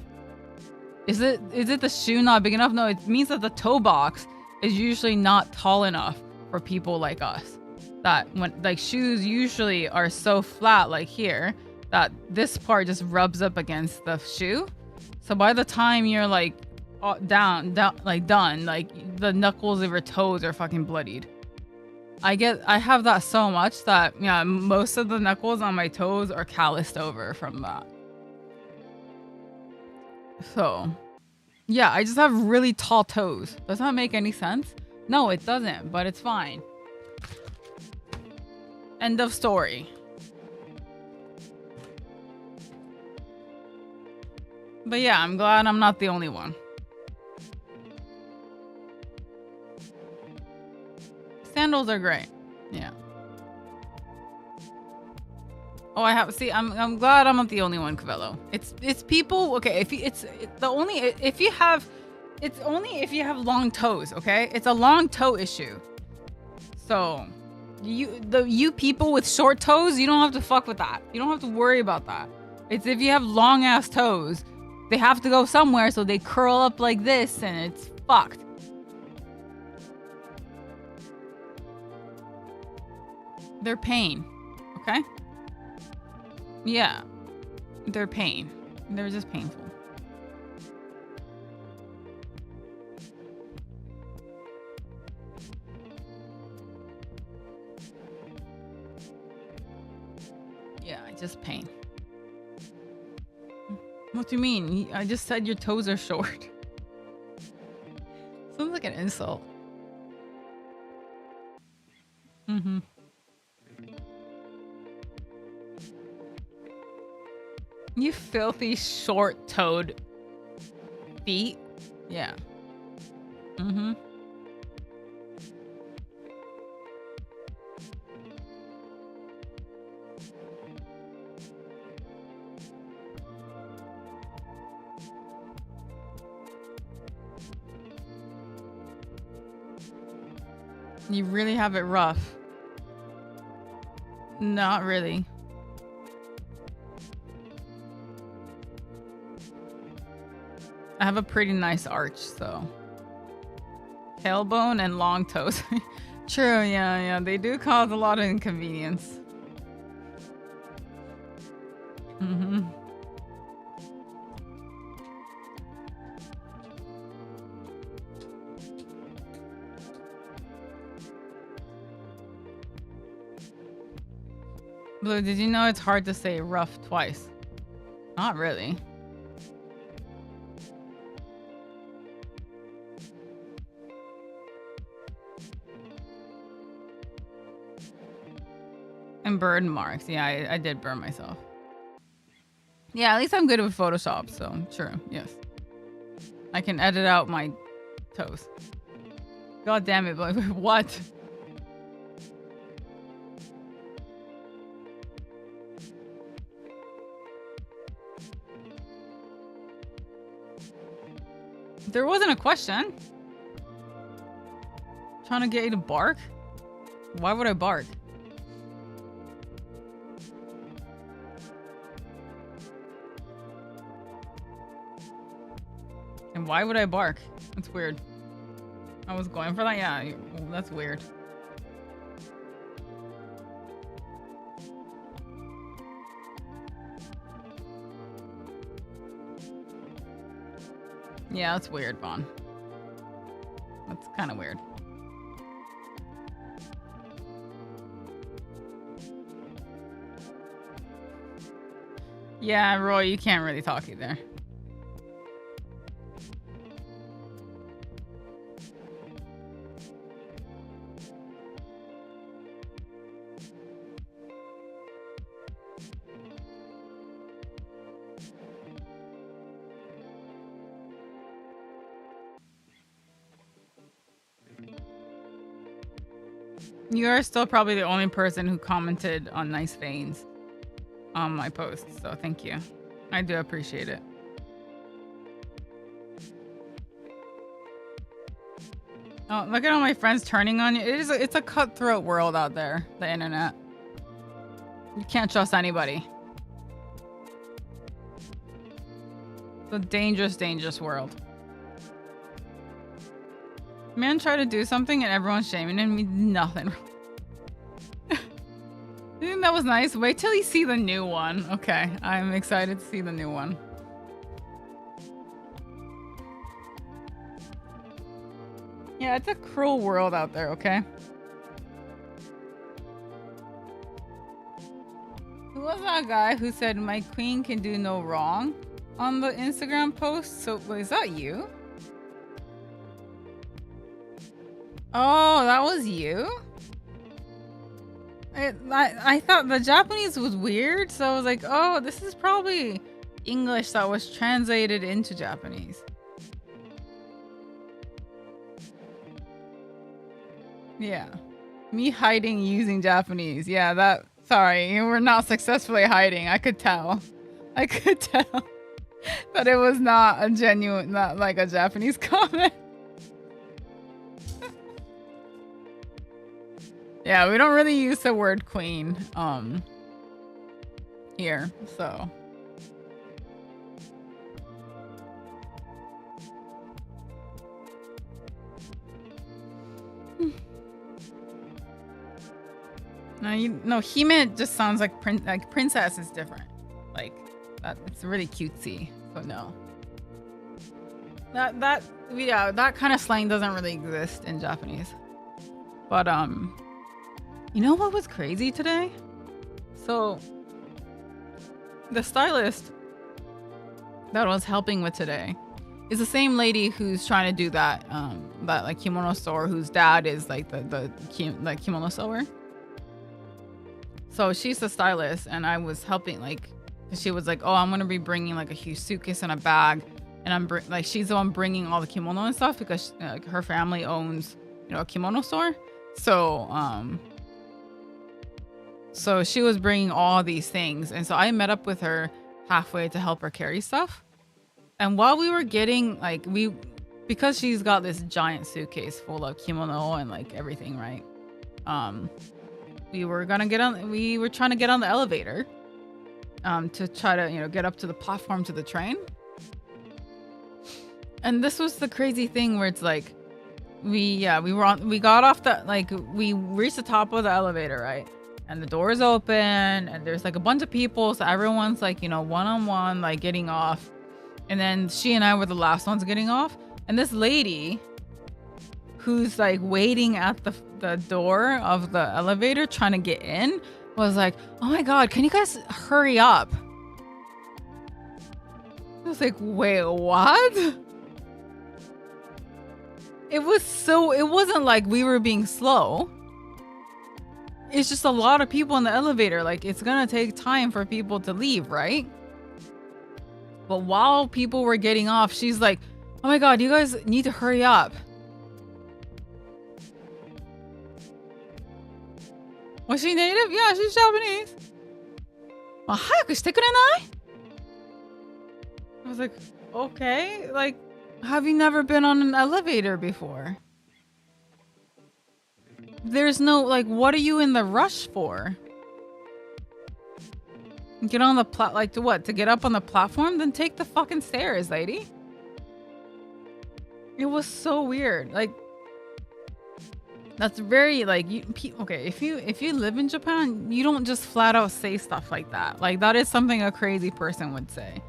Is it the shoe not big enough? No, it means that the toe box is usually not tall enough for people like us. That when like shoes usually are so flat like here that this part just rubs up against the shoe. So by the time you're like down like done, like the knuckles of your toes are fucking bloodied. I have that so much that yeah, most of the knuckles on my toes are calloused over from that. So, yeah, I just have really tall toes. Does that make any sense? No, it doesn't, but it's fine. End of story. But yeah, I'm glad I'm not the only one. Sandals are great. Yeah. Oh, I have. See, I'm glad I'm not the only one, Cavello. It's people. Okay, it's only if you have long toes. Okay, it's a long toe issue. So, you people with short toes, you don't have to fuck with that. You don't have to worry about that. It's if you have long ass toes, they have to go somewhere, so they curl up like this, and it's fucked. They're pain. Okay? Yeah. They're pain. They're just painful. Yeah, just pain. What do you mean? I just said your toes are short. Sounds like an insult. Mm-hmm. You filthy short-toed feet. Yeah. Mm-hmm. You really have it rough. Not really. I have a pretty nice arch, so. Tailbone and long toes. True, yeah. They do cause a lot of inconvenience. Mm-hmm. Blue, did you know it's hard to say rough twice? Not really. And burn marks. Yeah, I did burn myself. Yeah, at least I'm good with Photoshop, so true. Yes. I can edit out my toes. God damn it, but what? There wasn't a question. Trying to get you to bark? Why would I bark? And why would I bark? That's weird. I was going for that? Yeah, that's weird. Yeah, that's weird, Vaughn. That's kind of weird. Yeah, Roy, you can't really talk either. You are still probably the only person who commented on nice veins on my post, so thank you. I do appreciate it. Oh, look at all my friends turning on you. It's a cutthroat world out there, the internet. You can't trust anybody. It's a dangerous, dangerous world. Man tried to do something and everyone's shaming him. He did nothing. You think that was nice? Wait till you see the new one. Okay, I'm excited to see the new one. Yeah, it's a cruel world out there, okay? Who was that guy who said my queen can do no wrong on the Instagram post? So, is that you? Oh, that was you? I thought the Japanese was weird, so I was like, oh, this is probably English that was translated into Japanese. Yeah. Me hiding using Japanese. Yeah, that... Sorry, you were not successfully hiding. I could tell. I could tell that it was not a genuine... Not like a Japanese comment. Yeah, we don't really use the word queen here, so... No, Hime just sounds like princess is different. Like that, it's really cutesy. So no. That kind of slang doesn't really exist in Japanese. But you know what was crazy today? So the stylist that I was helping with today is the same lady who's trying to do that like kimono store, whose dad is like the kimono sewer. So she's the stylist, and I was helping, like, she was like, oh, I'm gonna be bringing like a huge suitcase and a bag, and like she's the one bringing all the kimono and stuff because her family owns, you know, a kimono store. So so she was bringing all these things, and so I met up with her halfway to help her carry stuff. And while we were getting like because she's got this giant suitcase full of kimono and like everything, right? We were trying to get on the elevator to try to, you know, get up to the platform to the train. And this was the crazy thing where it's like we got off the, like, we reached the top of the elevator, right? And the door is open and there's like a bunch of people, so everyone's like, you know, one-on-one, like getting off. And then she and I were the last ones getting off. And this lady who's like waiting at the door of the elevator trying to get in was like, oh my god, can you guys hurry up? I was like, wait, what? It wasn't like we were being slow. It's just a lot of people in the elevator. Like, it's gonna take time for people to leave, right? But while people were getting off, she's like, oh my god, you guys need to hurry up. Was she native? Yeah, she's Japanese. Well, 早くしてくれない? I was like, okay, like, have you never been on an elevator before? There's no, like, what are you in the rush for? Get on the like, to what? To get up on the platform? Then take the fucking stairs, lady. It was so weird. Like, that's very, like, okay, if you live in Japan, you don't just flat out say stuff like that. Like, that is something a crazy person would say.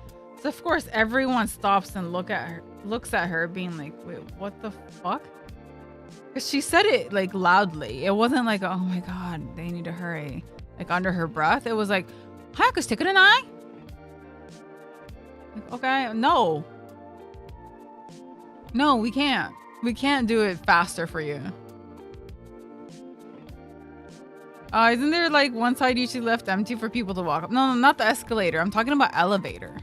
So of course everyone stops and looks at her being like, wait, what the fuck? Because she said it like loudly. It wasn't like, oh my god, they need to hurry, like under her breath. It was like, 早くしてくれない? Like, okay, no, we can't do it faster for you. Isn't there like one side usually left empty for people to walk up? No, not the escalator. I'm talking about elevator.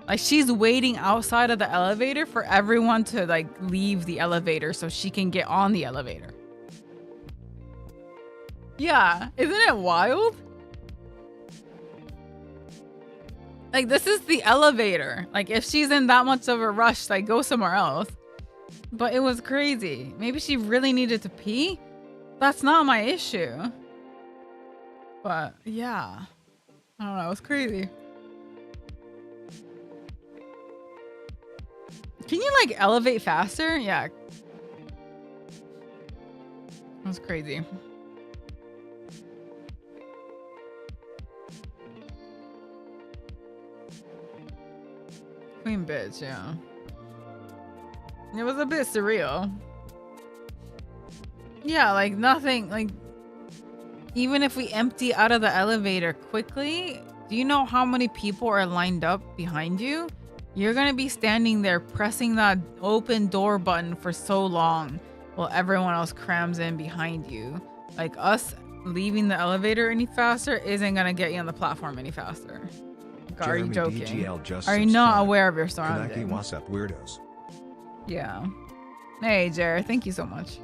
Like, she's waiting outside of the elevator for everyone to like leave the elevator so she can get on the elevator. Yeah, isn't it wild? Like, this is the elevator. Like, if she's in that much of a rush, like, go somewhere else. But it was crazy. Maybe she really needed to pee? That's not my issue. But, yeah. I don't know, it was crazy. Can you, like, elevate faster? Yeah. It was crazy. Queen bitch, yeah. It was a bit surreal. Yeah, like nothing, like even if we empty out of the elevator quickly, do you know how many people are lined up behind you? You're gonna be standing there pressing that open door button for so long while everyone else crams in behind you. Like, us leaving the elevator any faster isn't gonna get you on the platform any faster. Like, are you joking? Are you not aware of your surroundings? What's up, weirdos? Yeah. Hey, Jared, thank you so much.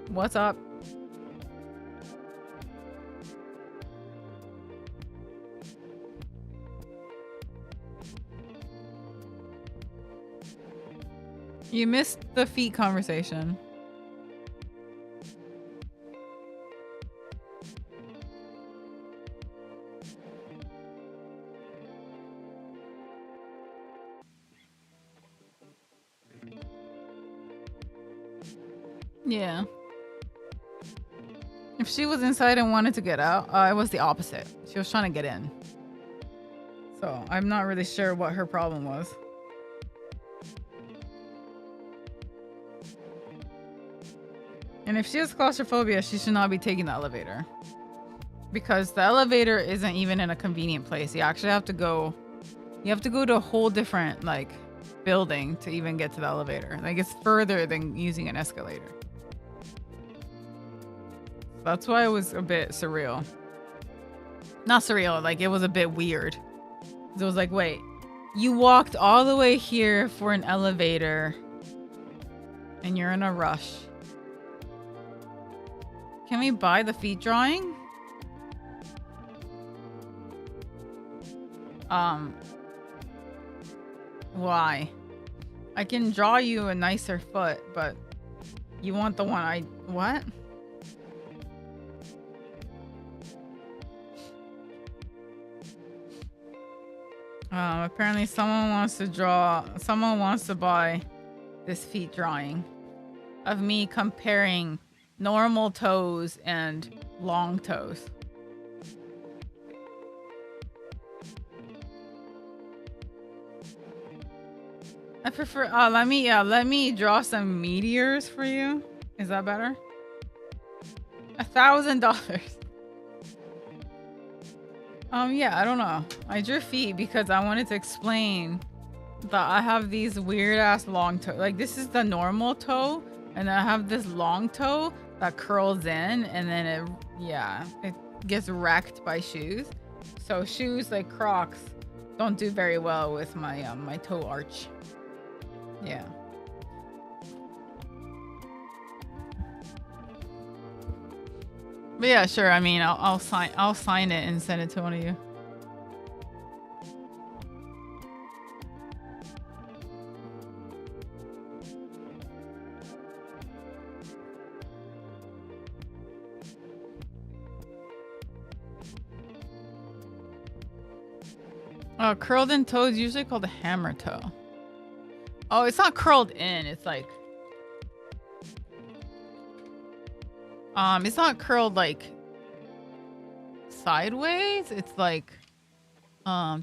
What's up? You missed the feet conversation. Yeah. If she was inside and wanted to get out, it was the opposite. She was trying to get in. So I'm not really sure what her problem was. And if she has claustrophobia, she should not be taking the elevator. Because the elevator isn't even in a convenient place. You actually have to go... You have to go to a whole different, like, building to even get to the elevator. Like, it's further than using an escalator. That's why it was a bit surreal. Not surreal, like, it was a bit weird. It was like, wait, you walked all the way here for an elevator and you're in a rush. Can we buy the feet drawing? Why? I can draw you a nicer foot, but you want the one I... What? Apparently someone wants to buy this feet drawing of me comparing normal toes and long toes. I prefer, let me draw some meteors for you. Is that better? $1,000. Yeah, I don't know. I drew feet because I wanted to explain that I have these weird ass long toe. Like, this is the normal toe, and I have this long toe that curls in, and then it gets wrecked by shoes. So shoes like Crocs don't do very well with my my toe arch. Yeah. But yeah, sure. I mean, I'll sign it and send it to one of you. Curled in toe is usually called a hammer toe. Oh, it's not curled in. It's like, it's not curled like sideways. It's like, oh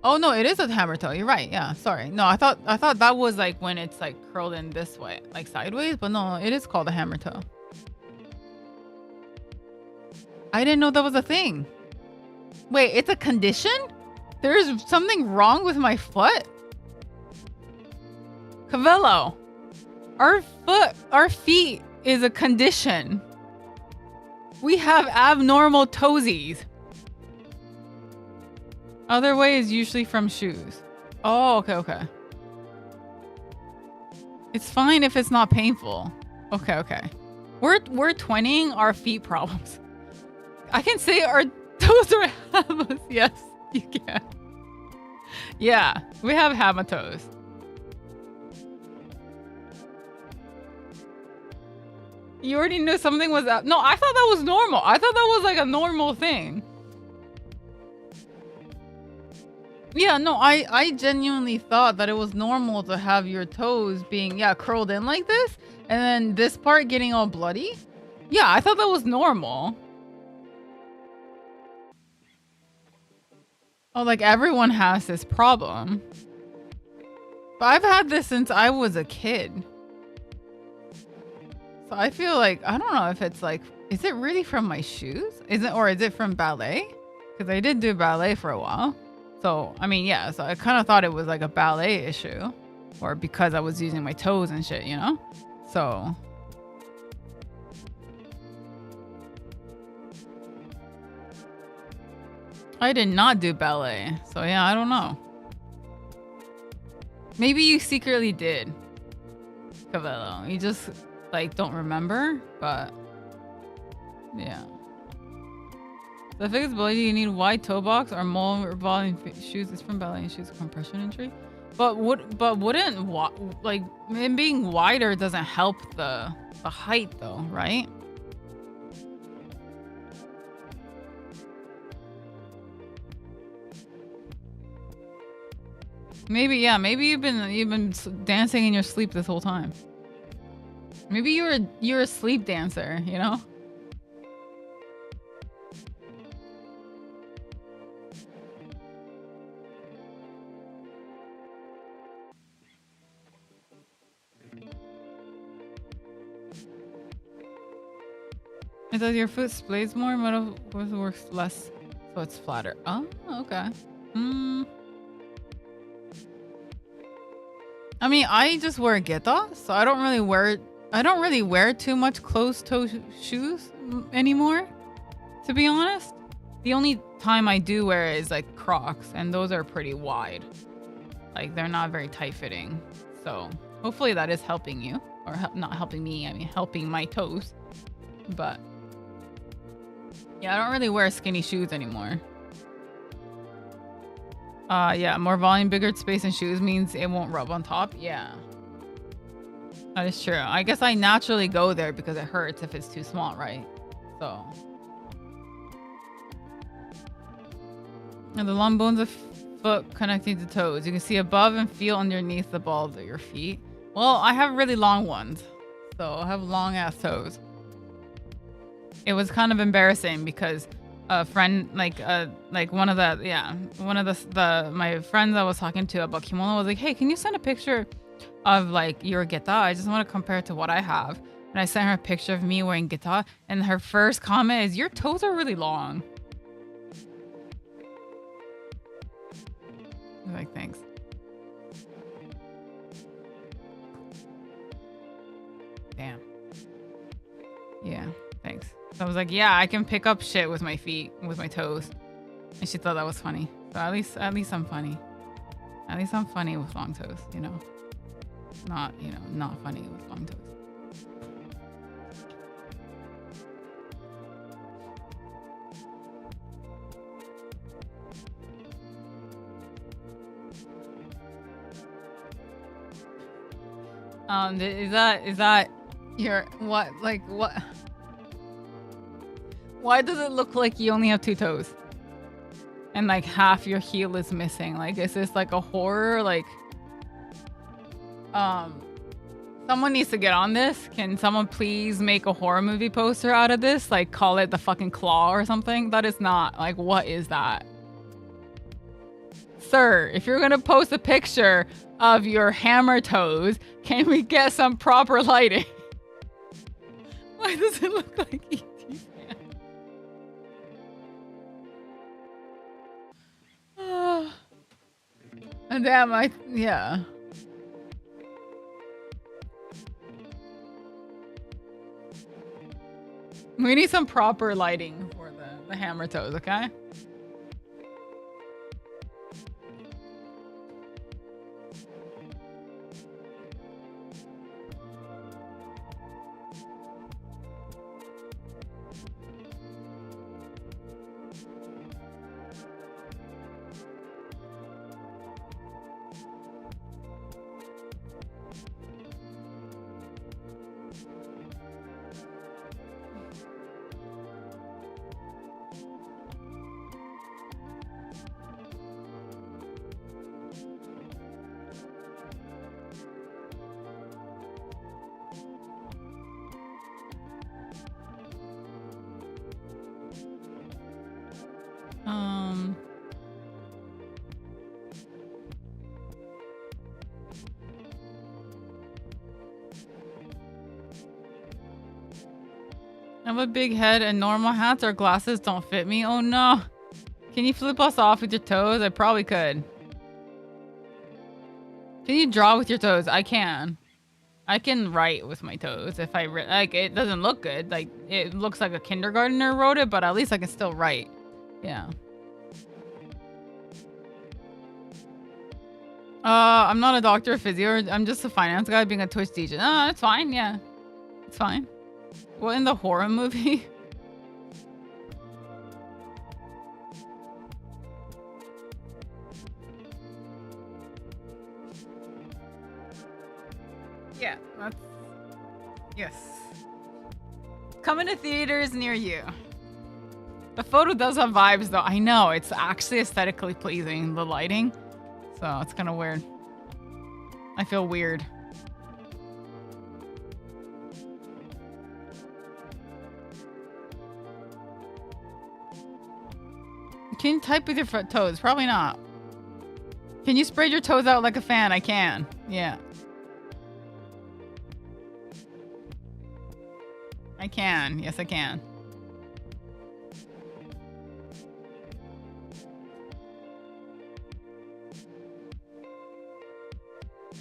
no, it is a hammer toe. You're right. Yeah, sorry. No, I thought that was like when it's like curled in this way, like sideways. But no, it is called a hammer toe. I didn't know that was a thing. Wait, it's a condition? There's something wrong with my foot? Cavello, our feet is a condition. We have abnormal toesies. Other way is usually from shoes. Oh, okay. It's fine if it's not painful. Okay, okay. We're 20ing our feet problems. I can say our toes are hammer. Yes, you can. Yeah, we have hammer toes. You already knew something was up. No, I thought that was normal. I thought that was like a normal thing. Yeah, no, I genuinely thought that it was normal to have your toes being, yeah, curled in like this. And then this part getting all bloody. Yeah, I thought that was normal. Oh, like everyone has this problem. But I've had this since I was a kid. So I feel like, I don't know if it's like, is it really from my shoes? Or is it from ballet? Because I did do ballet for a while. So, I mean, yeah, so I kind of thought it was like a ballet issue. Or because I was using my toes and shit, you know? So. I did not do ballet. So, yeah, I don't know. Maybe you secretly did. Cavello. You just, like, don't remember, but. Yeah. The fixability, you need wide toe box or more volume shoes. It's from ballet and shoes compression injury. But wouldn't like it being wider doesn't help the height though, right? Maybe, yeah, maybe you've been dancing in your sleep this whole time. Maybe you're a sleep dancer, you know? It does your foot splays more, metal works less, so it's flatter. Oh, okay. I mean, I just wear geta, so I don't really wear too much closed toe shoes anymore, to be honest. The only time I do wear is like Crocs, and those are pretty wide. Like they're not very tight fitting. So hopefully that is helping you, or not helping me. I mean, helping my toes. But yeah, I don't really wear skinny shoes anymore. Yeah, more volume, bigger space in shoes means it won't rub on top. Yeah, that is true. I guess I naturally go there because it hurts if it's too small, right? So. And the long bones of foot connecting to toes. You can see above and feel underneath the balls of your feet. Well, I have really long ones, so I have long ass toes. It was kind of embarrassing because a friend, like one of my friends I was talking to about kimono was like, hey, can you send a picture of like your geta? I just want to compare it to what I have. And I sent her a picture of me wearing geta, and her first comment is, your toes are really long. I was like, thanks. Damn. Yeah, thanks. So I was like, yeah, I can pick up shit with my feet, with my toes. And she thought that was funny. So at least I'm funny. At least I'm funny with long toes, you know? Not funny with long toes. Is that your what? Like what? Why does it look like you only have two toes? And like half your heel is missing. Like, is this like a horror? Like, someone needs to get on this. Can someone please make a horror movie poster out of this? Like, call it the fucking Claw or something? That is not, like, what is that? Sir, if you're gonna post a picture of your hammer toes, can we get some proper lighting? Why does it look like E.T.'s hand? And damn, yeah. We need some proper lighting for the hammer toes, okay? I have a big head and normal hats or glasses don't fit me. Oh no. Can you flip us off with your toes? I probably could. Can you draw with your toes? I can. I can write with my toes if I like. It doesn't look good. Like it looks like a kindergartner wrote it, but at least I can still write. Yeah. I'm not a doctor or physio. I'm just a finance guy being a Twitch DJ. No, it's fine. Yeah, it's fine. What in the horror movie? Yeah, that's... Yes. Coming to theaters near you. The photo does have vibes though. I know, it's actually aesthetically pleasing, the lighting. So it's kind of weird. I feel weird. Can you type with your toes? Probably not. Can you spread your toes out like a fan? I can. Yeah. I can. Yes, I can.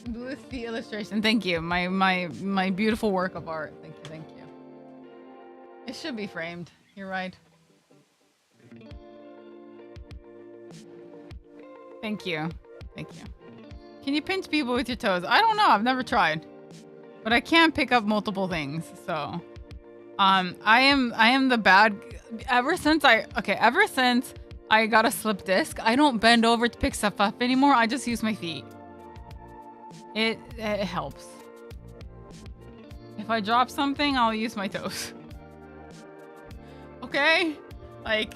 Blue sea illustration. Thank you. My beautiful work of art. Thank you. Thank you. It should be framed. You're right. Thank you. Thank you. Can you pinch people with your toes? I don't know. I've never tried. But I can pick up multiple things. So, I am the bad ever since I got a slip disc, I don't bend over to pick stuff up anymore. I just use my feet. It helps. If I drop something, I'll use my toes. Okay? Like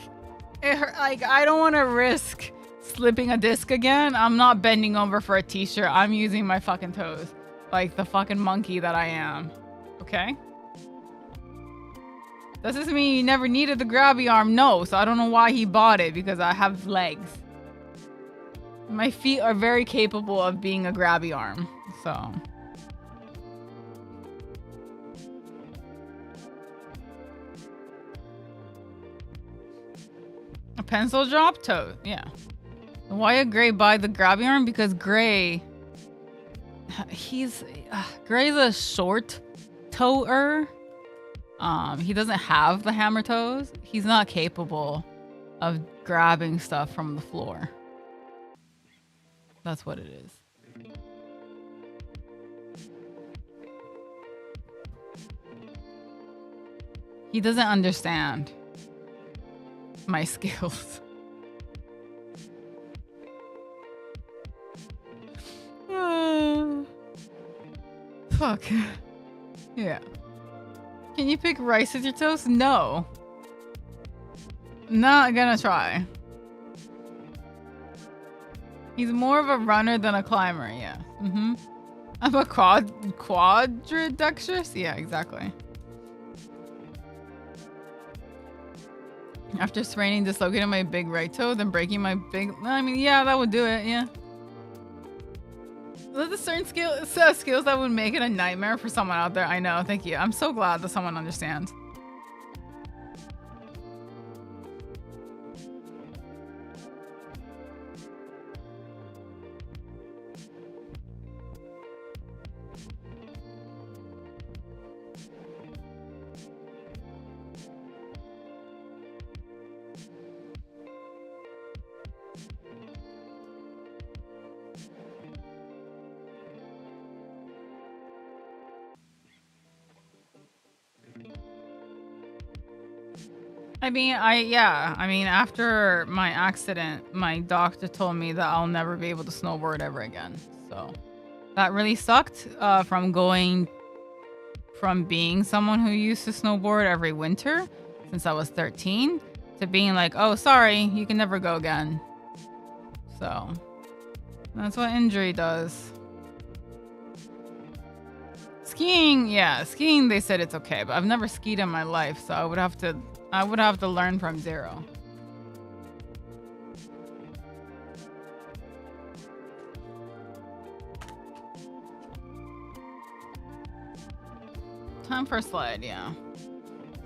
it hurt, like I don't want to risk slipping a disc again. I'm not bending over for a t-shirt. I'm using my fucking toes. Like the fucking monkey that I am. Okay? Does this mean you never needed the grabby arm? No, so I don't know why he bought it because I have legs. My feet are very capable of being a grabby arm, so. A pencil drop toe, yeah. Why a Gray buy the grabby arm? Because Gray, Gray's a short toer. He doesn't have the hammer toes. He's not capable of grabbing stuff from the floor. That's what it is. He doesn't understand my skills. Fuck. Yeah. Can you pick rice with your toes? No. Not gonna try. He's more of a runner than a climber, yeah. Mm-hmm. I'm a quadridextrous? Yeah, exactly. After spraining, dislocating my big right toe, then breaking my big... I mean, yeah, that would do it, yeah. There's a certain skills that would make it a nightmare for someone out there. I know, thank you. I'm so glad that someone understands. I mean, after my accident, my doctor told me that I'll never be able to snowboard ever again. So that really sucked, from being someone who used to snowboard every winter since I was 13 to being like, oh, sorry, you can never go again. So that's what injury does. Skiing, yeah, skiing, they said it's okay, but I've never skied in my life, so I would have to learn from zero. Time for a slide, yeah.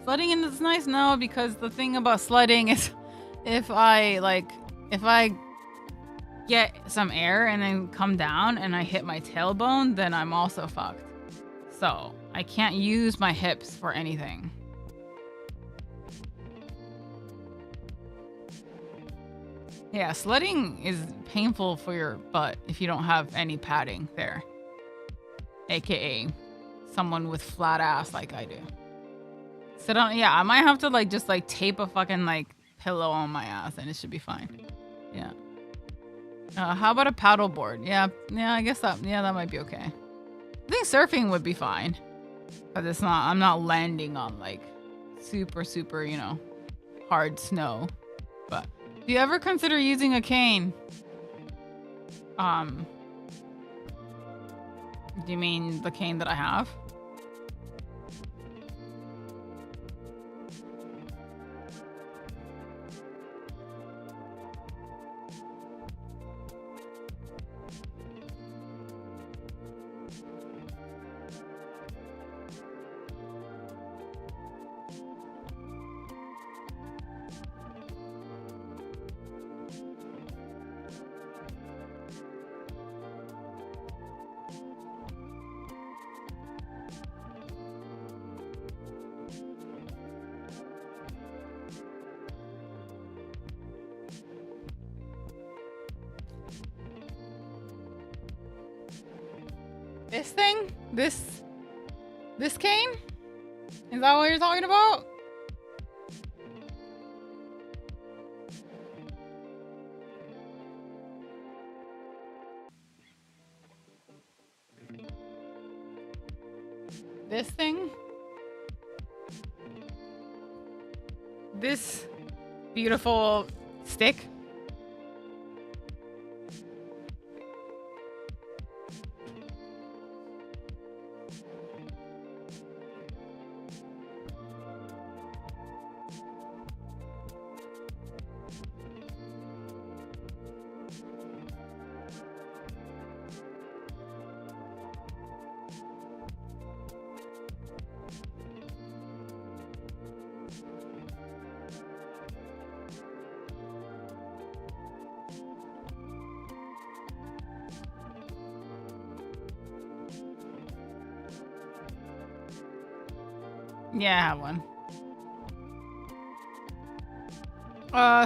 Sledding is nice? No, because the thing about sledding is if I get some air and then come down and I hit my tailbone, then I'm also fucked. So I can't use my hips for anything. Yeah, sledding is painful for your butt if you don't have any padding there. AKA someone with flat ass like I do. Sit on, yeah, I might have to like just like tape a fucking like pillow on my ass and it should be fine. Yeah. How about a paddle board? Yeah, I guess that might be okay. I think surfing would be fine. But it's not, I'm not landing on like super, you know, hard snow. But do you ever consider using a cane? Do you mean the cane that I have? This thing? This cane? Is that what you're talking about? This thing? This beautiful stick? Yeah, I have one.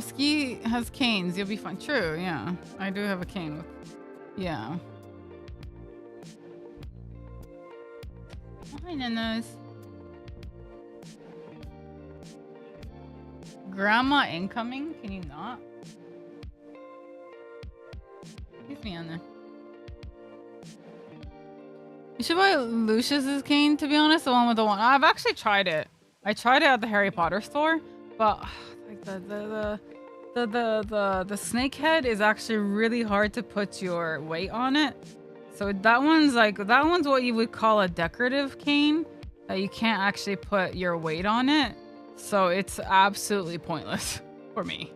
Ski has canes. You'll be fine. True, yeah. I do have a cane with... Yeah. Hi, Nanas. Grandma incoming? Can you not? Leave me on there. You should buy Lucius's cane, to be honest, the one with the one. I've actually tried it. I tried it at the Harry Potter store, but like the snake head is actually really hard to put your weight on it. So that one's what you would call a decorative cane that you can't actually put your weight on it. So it's absolutely pointless for me.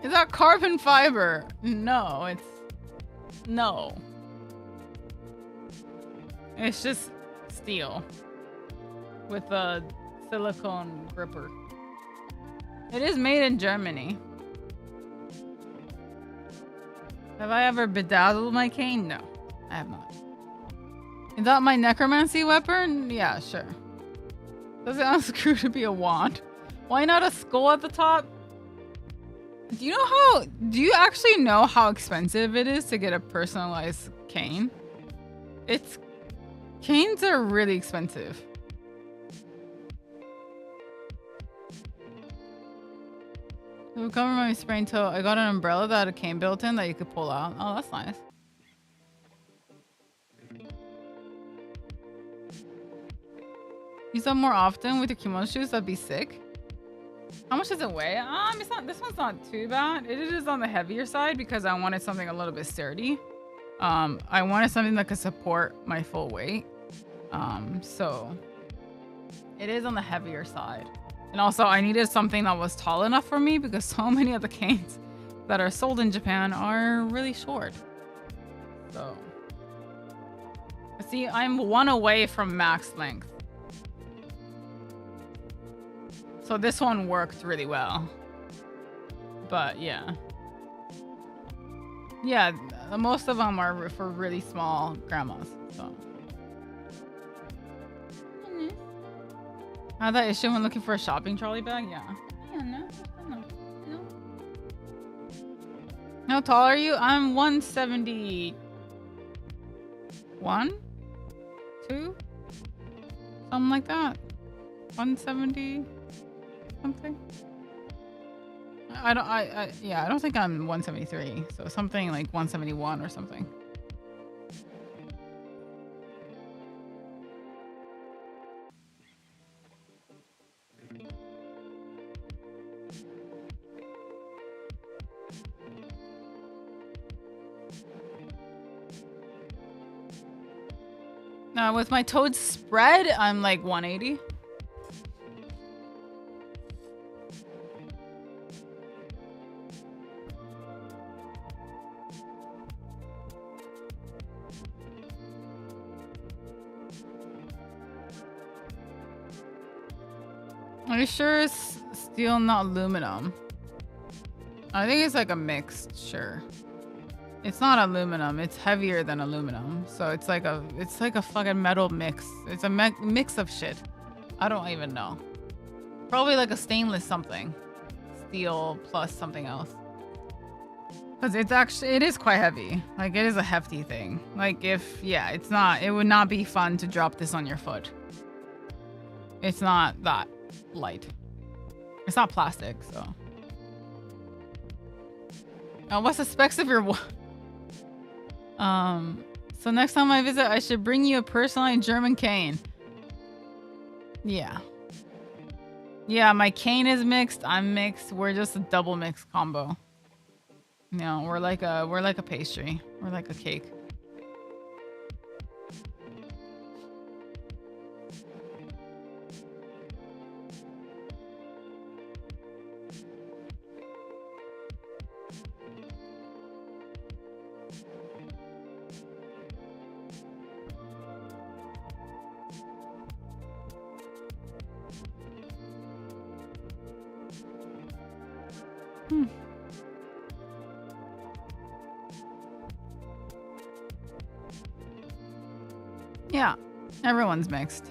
Is that carbon fiber? No, no. It's just steel with a silicone gripper. It is made in Germany. Have I ever bedazzled my cane? No, I have not. Is that my necromancy weapon? Yeah, sure. Does it unscrew to be a wand? Why not a skull at the top? Do you actually know how expensive it is to get a personalized cane? Canes are really expensive. It will cover my sprained toe. I got an umbrella that had a cane built in that you could pull out. Oh, that's nice. Use that more often with your kimono shoes. That'd be sick. How much does it weigh? This one's not too bad. It is on the heavier side because I wanted something a little bit sturdy. I wanted something that could support my full weight. So it is on the heavier side. And also I needed something that was tall enough for me because so many of the canes that are sold in Japan are really short. So, see, I'm 1 away from max length. So this one worked really well. But yeah. Yeah, most of them are for really small grandmas, so. I thought is someone looking for a shopping trolley bag? Yeah. Yeah, no. How tall are you? I'm 171? 2? Something like that. 170 something. I don't think I'm 173. So something like 171 or something. With my toes spread, I'm like 180. Are you sure it's steel, not aluminum? I think it's like a mixture. It's not aluminum. It's heavier than aluminum. So it's like a fucking metal mix. It's a mix of shit. I don't even know. Probably like a stainless something. Steel plus something else. Cause it is quite heavy. Like it is a hefty thing. Like it would not be fun to drop this on your foot. It's not that light. It's not plastic, so. What's the specs of your so next time I visit, I should bring you a personalized German cane. Yeah. Yeah, my cane is mixed. I'm mixed. We're just a double mix combo. No, we're like a pastry. We're like a cake. Yeah, everyone's mixed.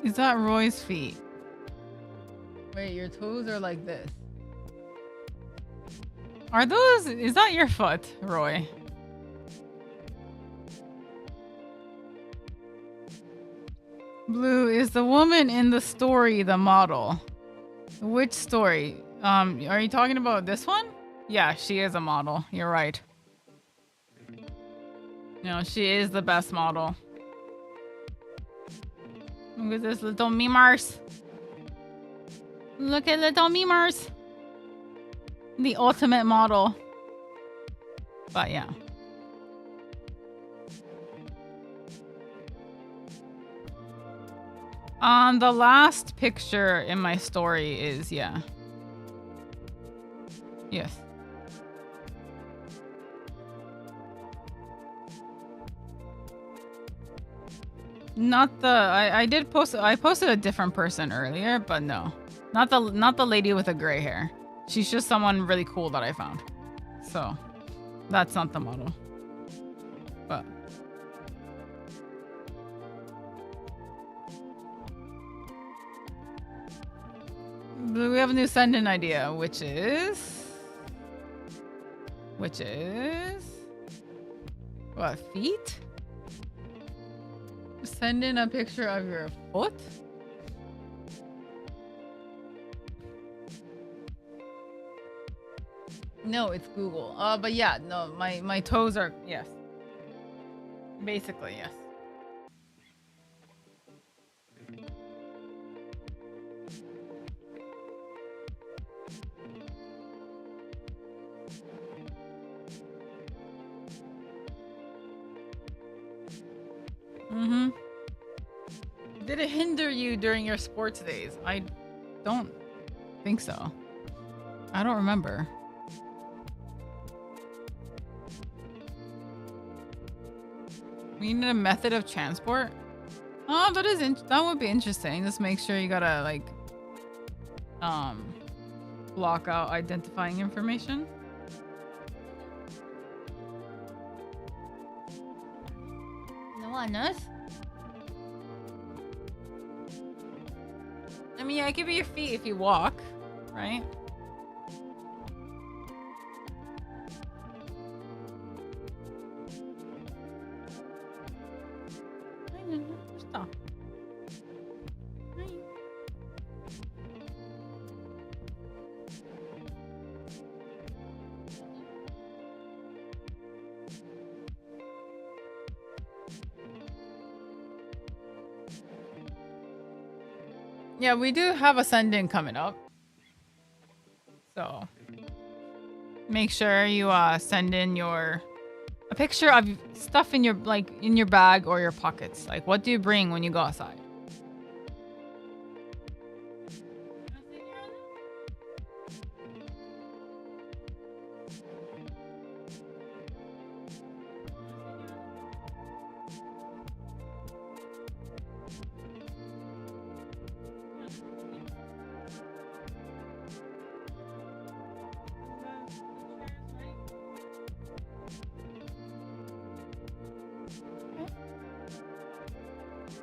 Is that Roy's feet? Wait, your toes are like this. Is that your foot, Roy? Blue, is the woman in the story the model? Which story? Are you talking about this one? Yeah, she is a model. You're right. No, she is the best model. Look at this little memers. Look at little memers. The ultimate model. But yeah. The last picture in my story is, yeah. Yes. Not the I posted a different person earlier, but no. Not the lady with the gray hair. She's just someone really cool that I found. So, that's not the model. But we have a new send-in idea, which is what, feet? Send in a picture of your foot? No, it's Google. But yeah, no, my toes are, yes. Basically, yes. Mm-hmm. Did it hinder you during your sports days? I don't think so. I don't remember. We need a method of transport. Oh, that would be interesting. Just make sure you gotta like block out identifying information. No one knows. I mean, yeah, it could be your feet if you walk, right? Stop. Yeah, we do have a send-in coming up. So make sure you send in a picture of stuff in your bag or your pockets. Like, what do you bring when you go outside?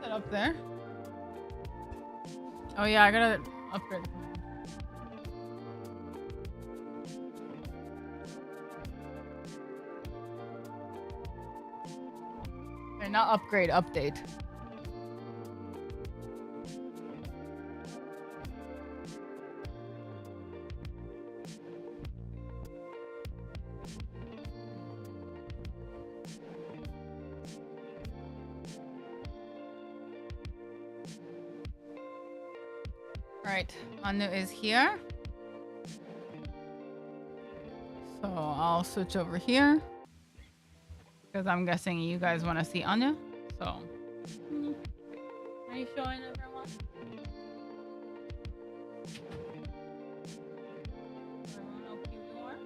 Set up there. Oh yeah, I gotta upgrade. Okay, not upgrade, update. Right, Anu is here. So I'll switch over here because I'm guessing you guys want to see Anu. So, are you showing everyone? Everyone know who you are?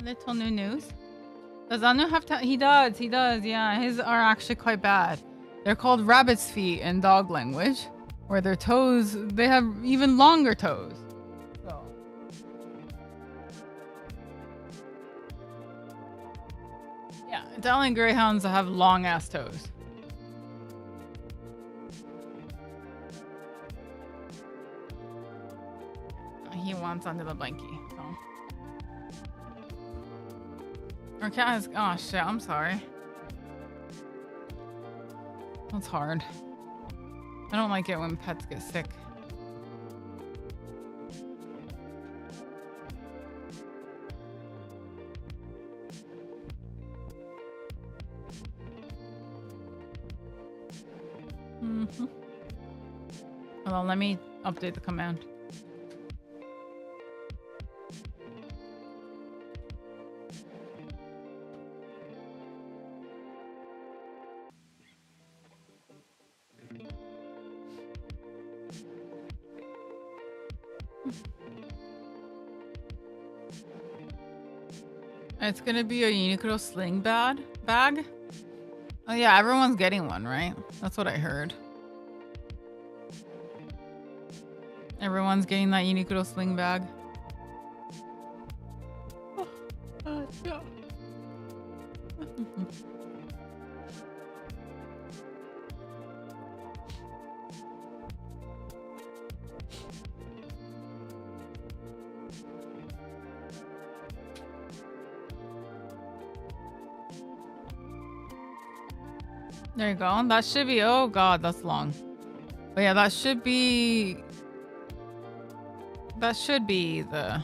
Little new news. Does Anu have to? He does. Yeah, his are actually quite bad. They're called rabbit's feet in dog language, where their toes, they have even longer toes. So. Yeah, Italian Greyhounds have long ass toes. He wants under the blankie, so. Our cat is, oh shit, I'm sorry. That's hard. I don't like it when pets get sick. Hold on, let me update the command. It's gonna be a Uniqlo sling bag. Oh yeah, everyone's getting one, right? That's what I heard. Everyone's getting that Uniqlo sling bag. Yeah. There you go. That should be, oh god, that's long. But yeah, that should be the,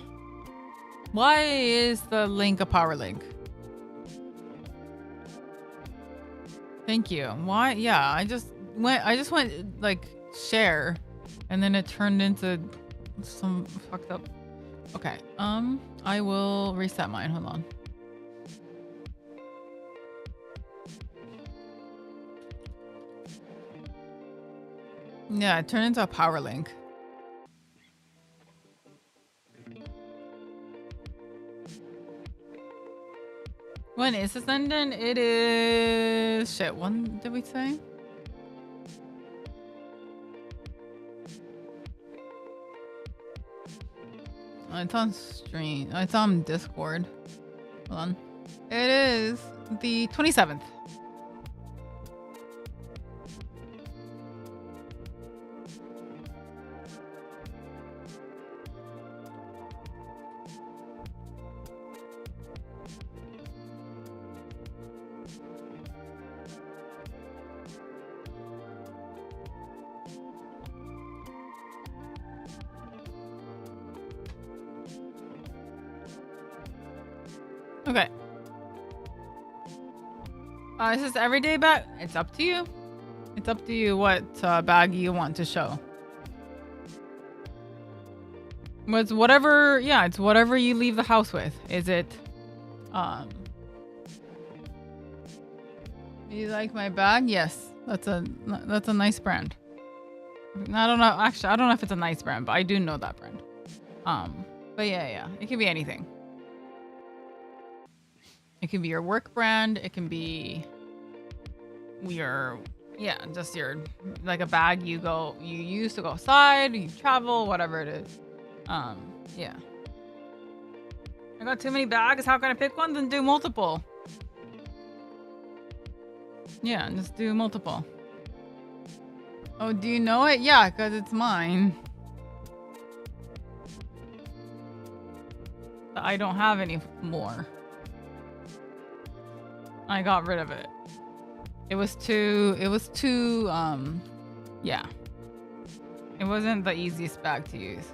why is the link a power link? Thank you. Why? Yeah, I just went like share and then it turned into some fucked up. Okay. I will reset mine. Hold on. Yeah, it turned into a power link. When is this ending? It is... Shit, when did we say? Oh, it's on stream. Oh, it's on Discord. Hold on. It is the 27th. Okay. Is this everyday bag? It's up to you. It's up to you what bag you want to show. It's whatever, yeah, it's whatever you leave the house with. Is it, you like my bag? Yes. That's a nice brand. I don't know. Actually, I don't know if it's a nice brand, but I do know that brand. But yeah. It can be anything. It can be your work brand. It can be just your, like a bag you use to go outside, you travel, whatever it is. Yeah. I got too many bags. How can I pick one? Then do multiple. Yeah, just do multiple. Oh, do you know it? Yeah, because it's mine. But I don't have any more. I got rid of it. It was too, yeah. It wasn't the easiest bag to use.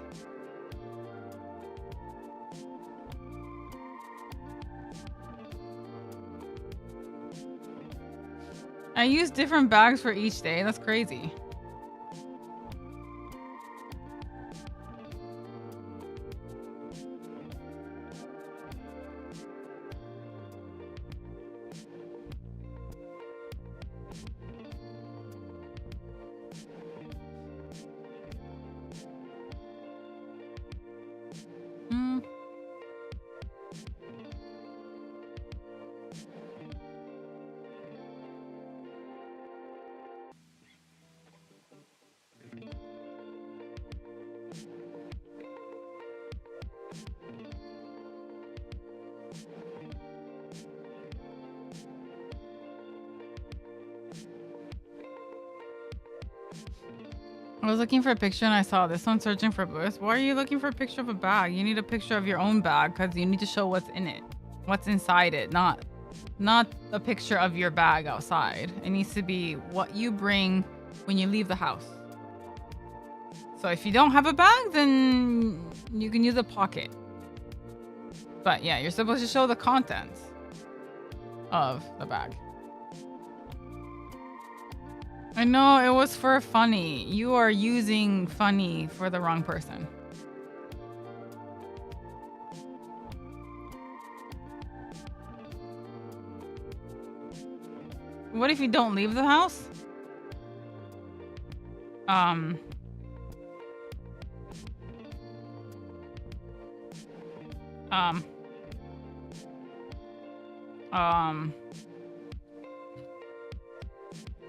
I use different bags for each day. That's crazy. I was looking for a picture and I saw this one searching for books. Why are you looking for a picture of a bag? You need a picture of your own bag because you need to show what's in it, what's inside it, not a picture of your bag outside. It needs to be what you bring when you leave the house. So if you don't have a bag, then you can use a pocket. But yeah, you're supposed to show the contents of the bag. I know, it was for funny. You are using funny for the wrong person. What if you don't leave the house?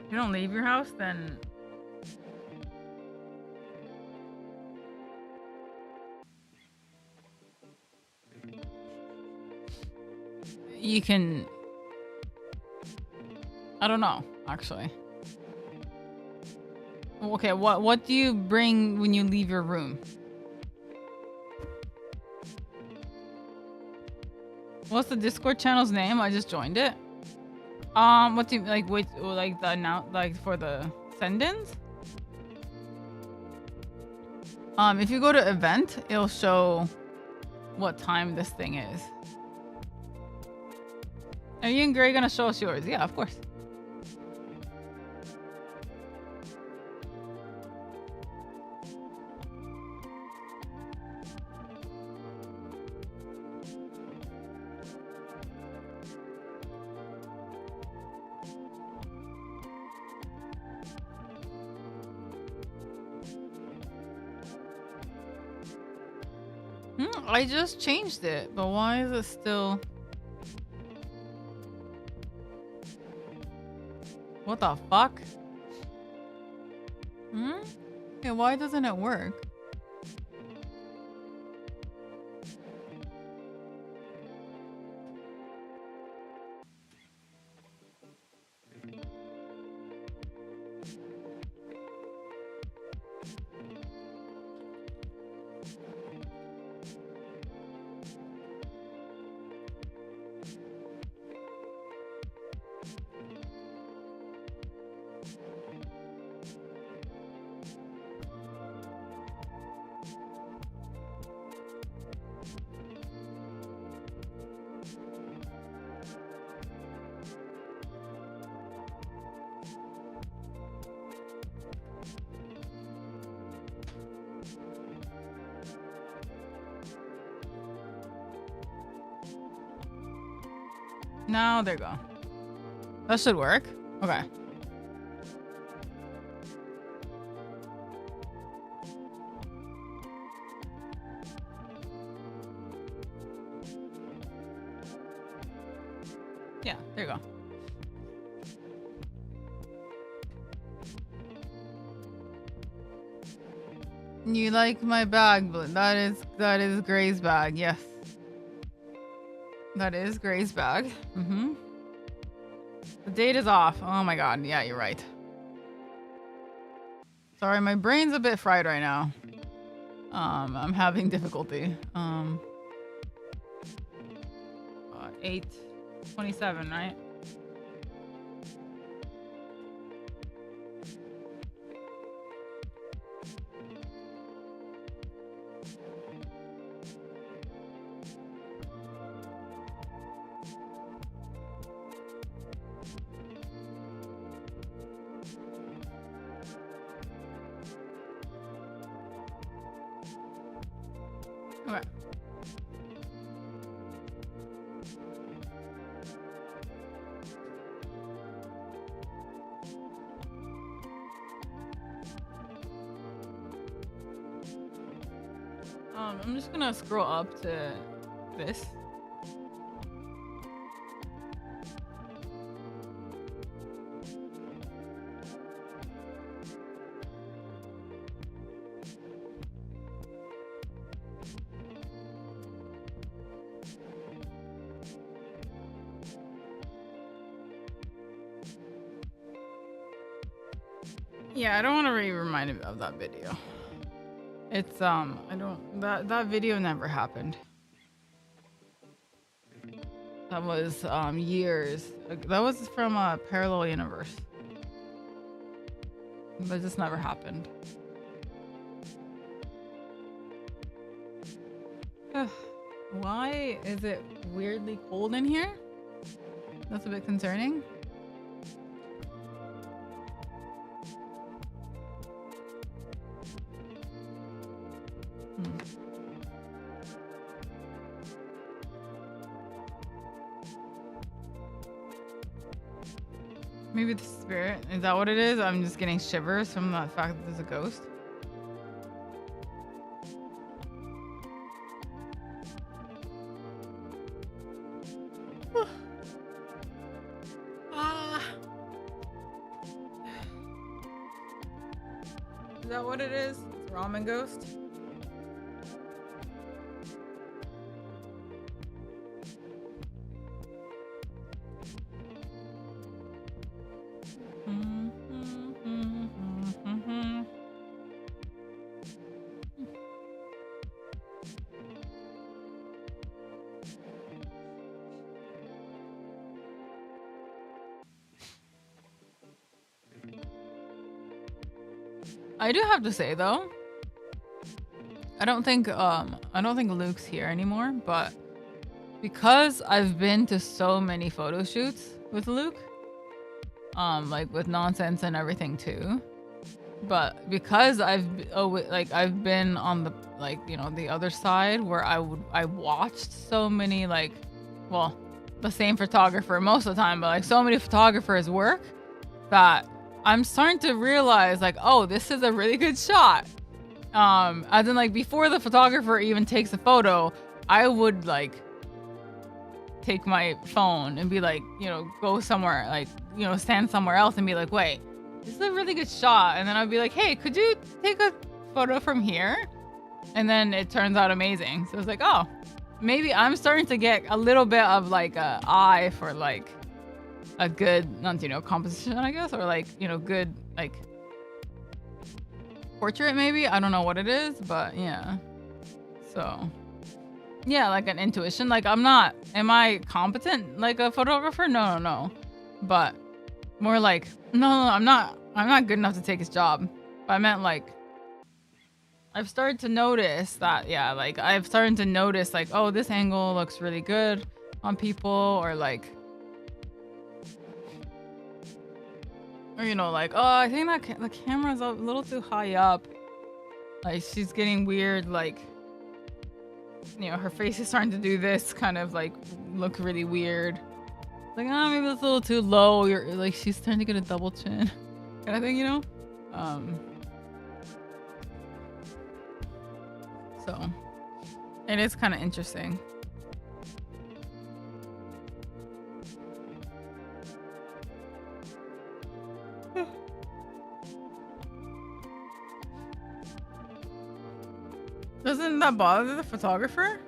If you don't leave your house, then you can, I don't know, actually. Okay, what do you bring when you leave your room? What's the Discord channel's name? I just joined it. What do you like? Wait, like the now, like for the send-ins. If you go to event, it'll show what time this thing is. Are you and Gray gonna show us yours? Yeah, of course. I just changed it, but why is it still... What the fuck? Yeah, why doesn't it work? Now, there you go. That should work. Okay. Yeah, there you go. You like my bag, but that is Gray's bag. Yes. That is Gray's bag. The date is off. Oh my god. Yeah, you're right. Sorry, my brain's a bit fried right now. I'm having difficulty. 8:27, right? Okay. I'm just gonna scroll up to this. Yeah, I don't want to be reminded of that video. It's I don't that video never happened. That was years. That was from a parallel universe. That just never happened. Why is it weirdly cold in here? That's a bit concerning. Maybe the spirit. Is that what it is? I'm just getting shivers from the fact that there's a ghost. Is that what it is? It's a ramen ghost? I do have to say though, I don't think Luke's here anymore, but because I've been to so many photo shoots with Luke, like with nonsense and everything too, but because I've been on the, like, you know, the other side where I watched so many, like, well, the same photographer most of the time, but like so many photographers work that I'm starting to realize, like, oh, this is a really good shot. As in like before the photographer even takes a photo, I would like take my phone and be like, go somewhere, like, stand somewhere else and be like, wait, this is a really good shot. And then I'd be like, hey, could you take a photo from here? And then it turns out amazing. So it's like, oh, maybe I'm starting to get a little bit of like a eye for like a good, composition, I guess, or like, good like portrait maybe. I don't know what it is, but yeah. So yeah, like an intuition. Like am I competent like a photographer? No. But more like, no, I'm not good enough to take his job. But I meant like, I've started to notice that, yeah, like I've started to notice like, oh, this angle looks really good on people, or like, or like, oh, I think that the camera's a little too high up. Like she's getting weird, like, her face is starting to do this kind of like look really weird. Like, maybe it's a little too low. You're like, she's starting to get a double chin kind of thing, So it is kind of interesting. Doesn't that bother the photographer?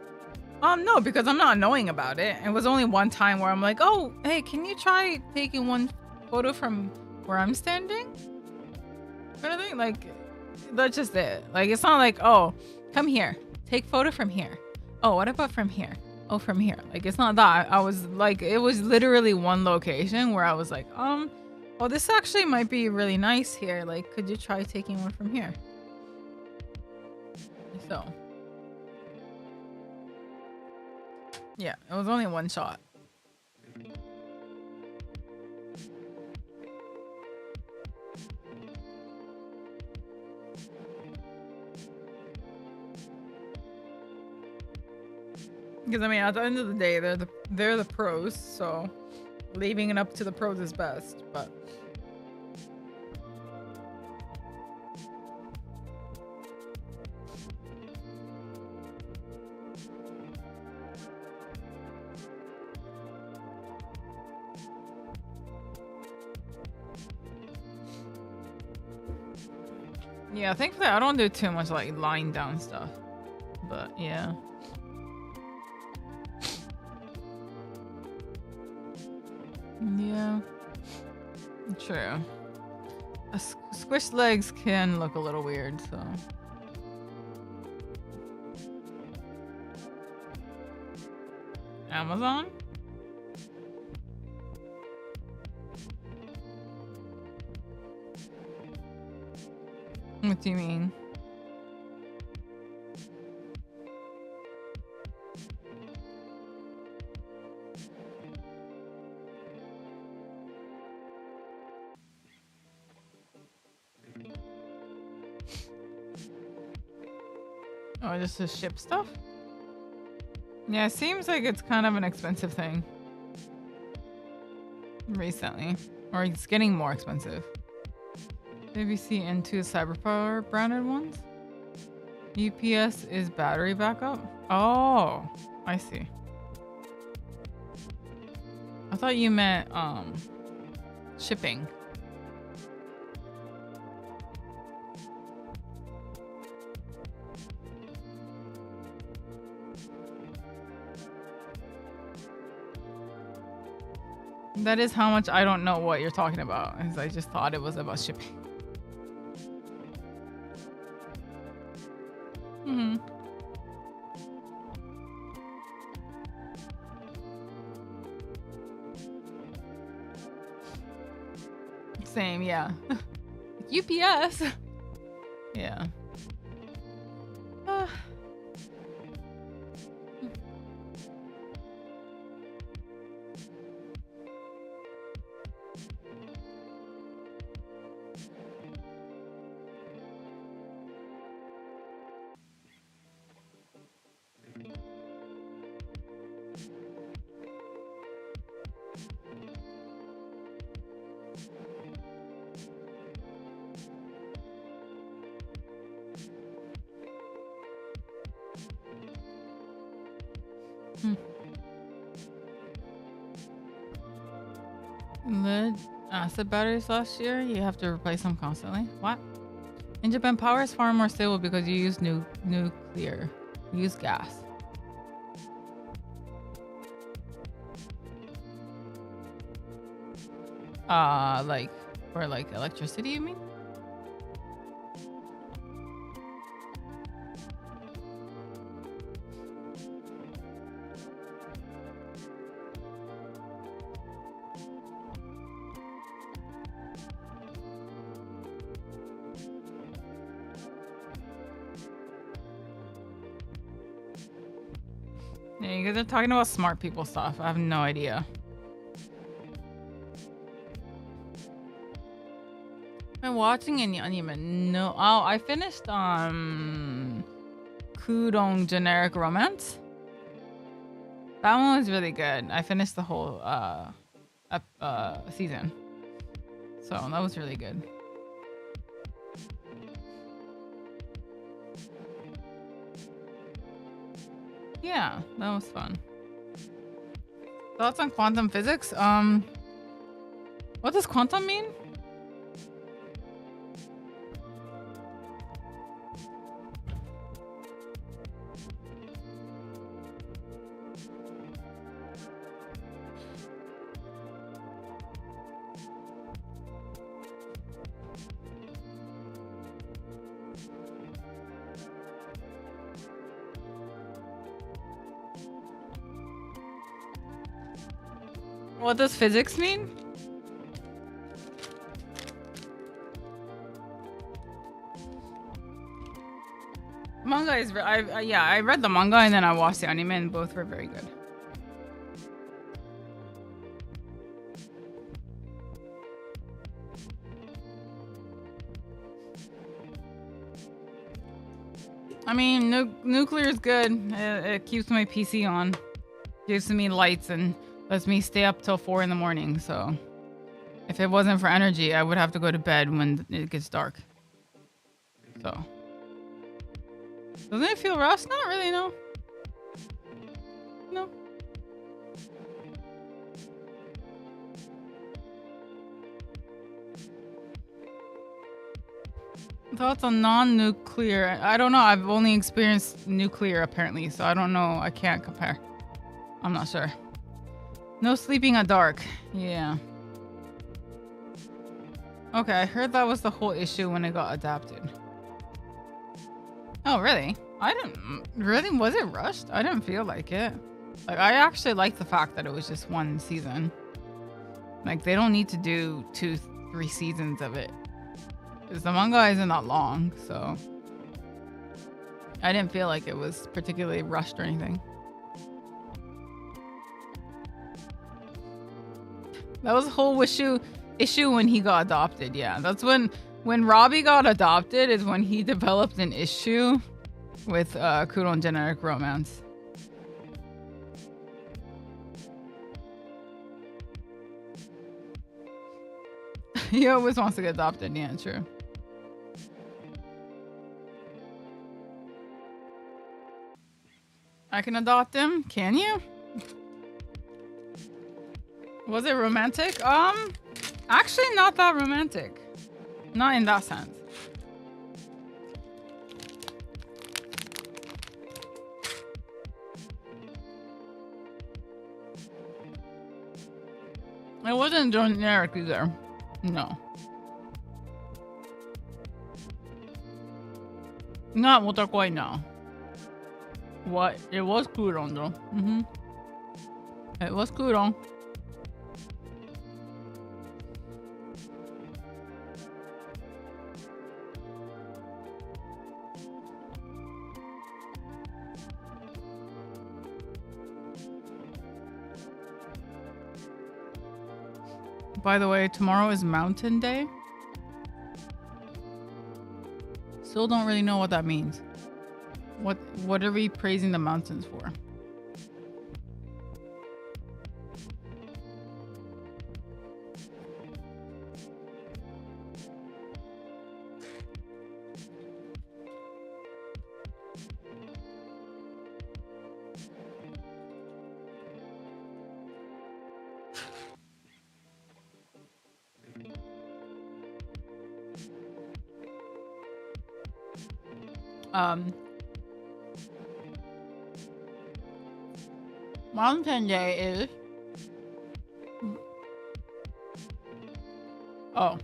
No, because I'm not knowing about it. It was only one time where I'm like, oh, hey, can you try taking one photo from where I'm standing? Kind of thing. Like, that's just it. Like, it's not like, oh, come here, take photo from here. Oh, what about from here? Oh, from here. Like, it's not that. I was like, it was literally one location where I was like, well, this actually might be really nice here. Like, could you try taking one from here? So yeah, it was only one shot. Because I mean, at the end of the day, they're the pros, so leaving it up to the pros is best. But yeah, thankfully I don't do too much like lying down stuff. But yeah. Yeah. True. Squished legs can look a little weird, so. Amazon? What do you mean? Oh, just to ship stuff? Yeah, it seems like it's kind of an expensive thing. Recently. Or it's getting more expensive. ABC into Cyberpower branded ones? UPS is battery backup? Oh, I see. I thought you meant shipping. That is how much I don't know what you're talking about, because I just thought it was about shipping. Mm-hmm. Same, yeah. UPS. Yeah. Hmm. Lead acid batteries last year, you have to replace them constantly. What? In Japan, power is far more stable because you use nuclear. You use gas. Like for like electricity, you mean? Yeah, you guys are talking about smart people stuff. I have no idea. Been watching any anime? No. Oh, I finished Kudong Generic Romance. That one was really good. I finished the whole season. So that was really good. Yeah, that was fun. Thoughts on quantum physics? What does quantum mean? What does physics mean? Manga is yeah, I read the manga and then I watched the anime and both were very good. I mean, nuclear is good. It keeps my PC on, gives me lights and lets me stay up till 4 in the morning. So if it wasn't for energy, I would have to go to bed when it gets dark. So doesn't it feel rushed? Not really, no. No. Thoughts on non-nuclear? I don't know. I've only experienced nuclear apparently, so I don't know. I can't compare. I'm not sure. No sleeping at dark. Yeah. Okay, I heard that was the whole issue when it got adapted. Oh, really? I didn't... Really? Was it rushed? I didn't feel like it. Like, I actually like the fact that it was just one season. Like, they don't need to do 2-3 seasons of it. Because the manga isn't that long, so... I didn't feel like it was particularly rushed or anything. That was a whole issue when he got adopted, yeah. That's when Robbie got adopted is when he developed an issue with Kudon Generic Romance. He always wants to get adopted, yeah, true. I can adopt him? Can you? Was it romantic? Actually not that romantic. Not in that sense. It wasn't generic either. No. Not otakoi now. What? It was Kudon though. Mm-hmm. It was Kudon. By the way, tomorrow is Mountain Day. Still don't really know what that means. What are we praising the mountains for? Um, Mountain Day is... Oh.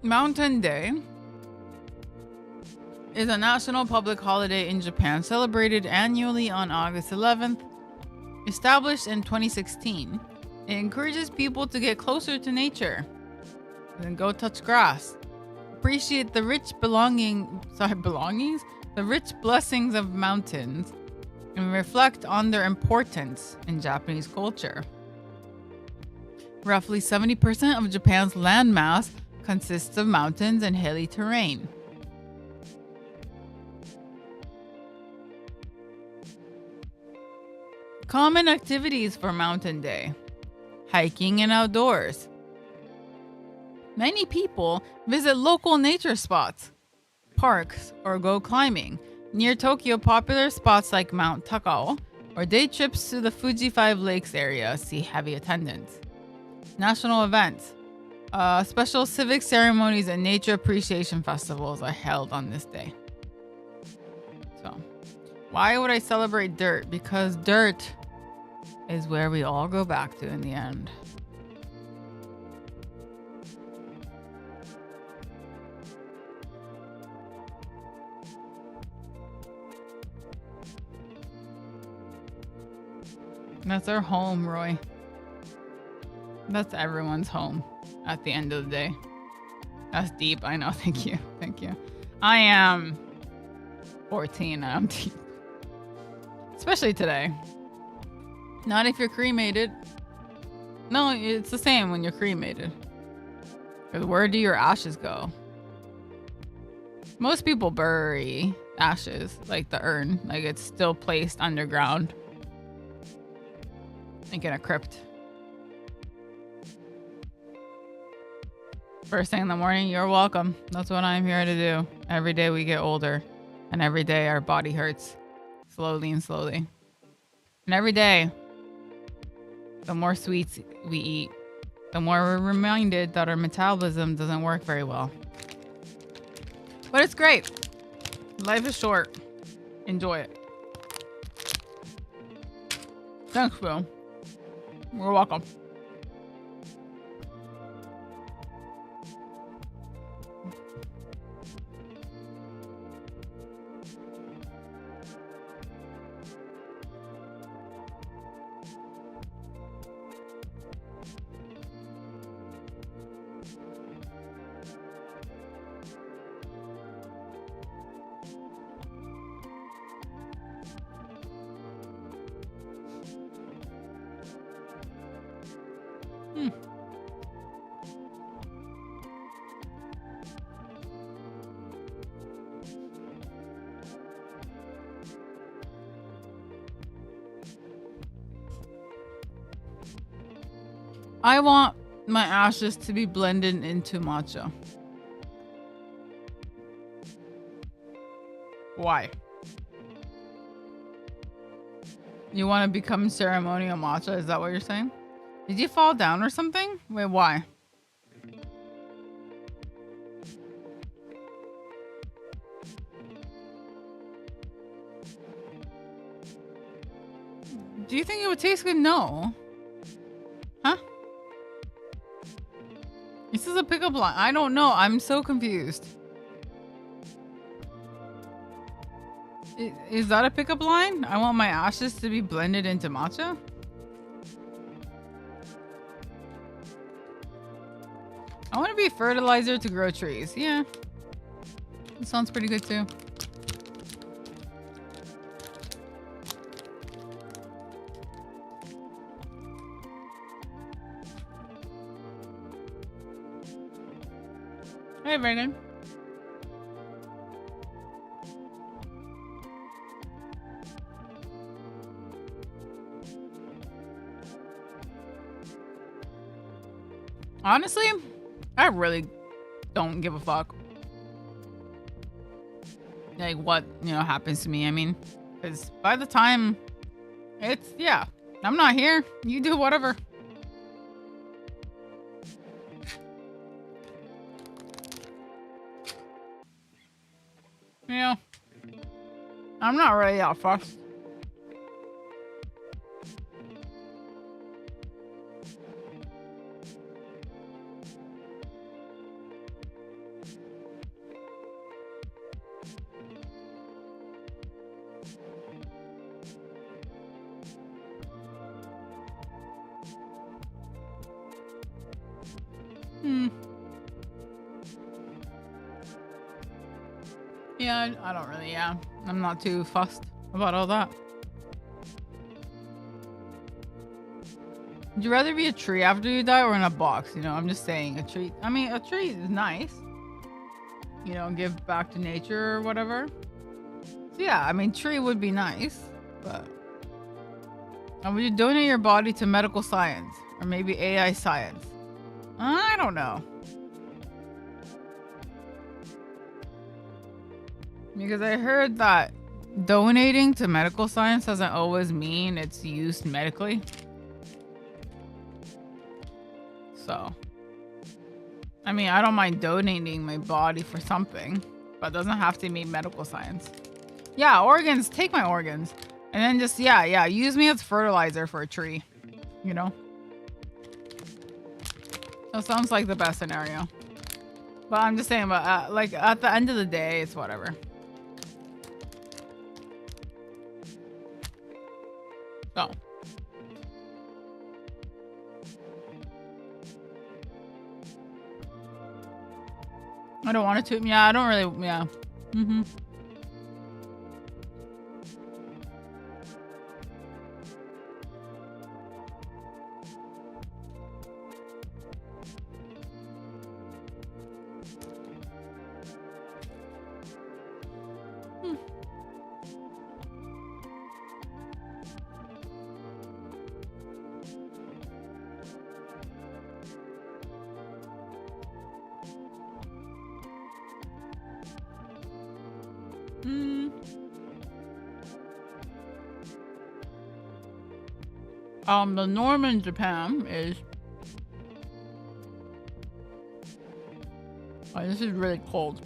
Mountain Day is a national public holiday in Japan celebrated annually on August 11th. Established in 2016, it encourages people to get closer to nature and go touch grass, appreciate the rich the rich blessings of mountains, and reflect on their importance in Japanese culture. Roughly 70% of Japan's landmass consists of mountains and hilly terrain. Common activities for Mountain Day: hiking and outdoors. Many people visit local nature spots, parks, or go climbing. Near Tokyo, popular spots like Mount Takao or day trips to the Fuji 5 Lakes area see heavy attendance. National events. Special civic ceremonies and nature appreciation festivals are held on this day. So, why would I celebrate dirt? Because dirt is where we all go back to in the end. That's our home, Roy. That's everyone's home at the end of the day. That's deep. I know. Thank you. Thank you. I am 14 and I'm deep. Especially today. Not if you're cremated. No, it's the same when you're cremated. Because where do your ashes go? Most people bury ashes, like the urn. Like it's still placed underground. Like in a crypt. First thing in the morning, you're welcome. That's what I'm here to do. Every day we get older. And every day our body hurts. Slowly and slowly. And every day, the more sweets we eat, the more we're reminded that our metabolism doesn't work very well. But it's great. Life is short. Enjoy it. Thanks, Phil. You're welcome. I want my ashes to be blended into matcha. Why? You want to become ceremonial matcha? Is that what you're saying? Did you fall down or something? Wait, why? Do you think it would taste good? No. Huh? This is a pickup line. I don't know. I'm so confused. Is that a pickup line? I want my ashes to be blended into matcha? I want to be fertilizer to grow trees. Yeah. That sounds pretty good too. Hey, Brandon. Honestly, I really don't give a fuck. like what, happens to me. I mean, because by the time I'm not here, you do whatever. I'm not really that fussed. Yeah, I don't really, I'm not too fussed about all that. Would you rather be a tree after you die or in a box? I'm just saying a tree. I mean, a tree is nice. Give back to nature or whatever. So yeah, I mean, tree would be nice, but... And would you donate your body to medical science or maybe AI science? I don't know. Because I heard that donating to medical science doesn't always mean it's used medically. So, I mean, I don't mind donating my body for something, but it doesn't have to mean medical science. Yeah, organs, take my organs. And then just, use me as fertilizer for a tree, That sounds like the best scenario. But I'm just saying, but like at the end of the day, it's whatever. So. I don't want it to. Yeah, I don't really. Yeah. The norm in Japan is... Oh, this is really cold.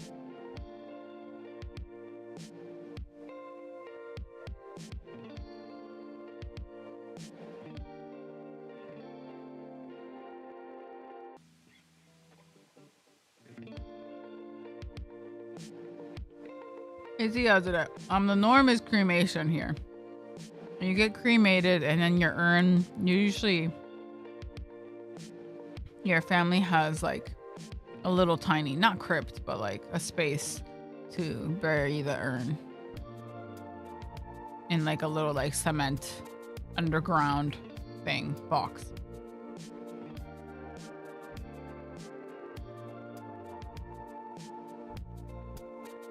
The norm is cremation here. You get cremated and then your urn, usually your family has like a little tiny, not crypt, but like a space to bury the urn in like a little like cement underground thing, box.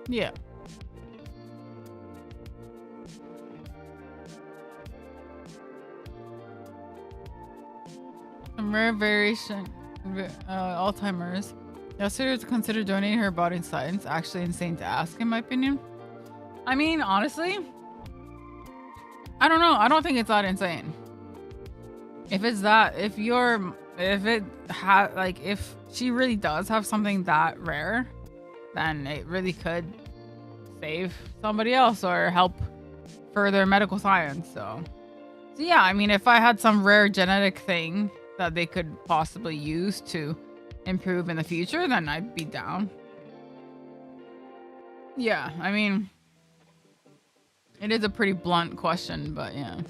Yeah. Rare variation, Alzheimer's. Yesterday to consider donating her body in science. Actually insane to ask, in my opinion. I mean, honestly, I don't know. I don't think it's that insane. If she really does have something that rare, then it really could save somebody else or help further medical science. So yeah, I mean, if I had some rare genetic thing that they could possibly use to improve in the future, then I'd be down. Yeah, I mean, it is a pretty blunt question, but yeah.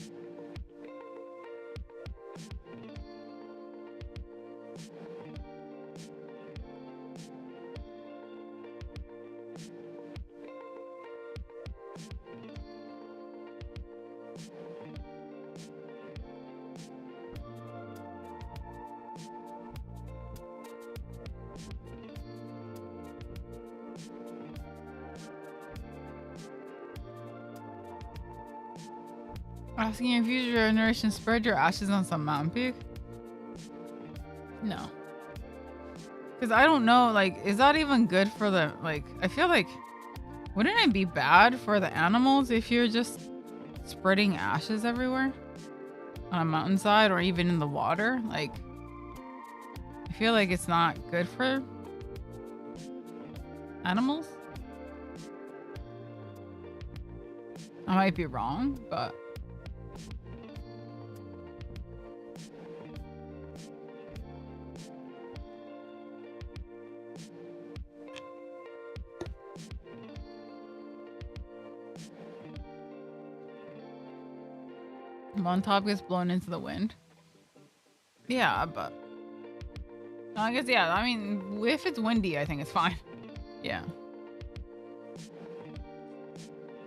Asking if future generation spread your ashes on some mountain peak? No. Because I don't know, like, is that even good for the, like, I feel like Wouldn't it be bad for the animals if you're just spreading ashes everywhere on a mountainside or even in the water? Like, I feel like it's not good for animals. I might be wrong, but one top gets blown into the wind. Yeah, but I guess, yeah, I mean, if it's windy, I think it's fine. Yeah.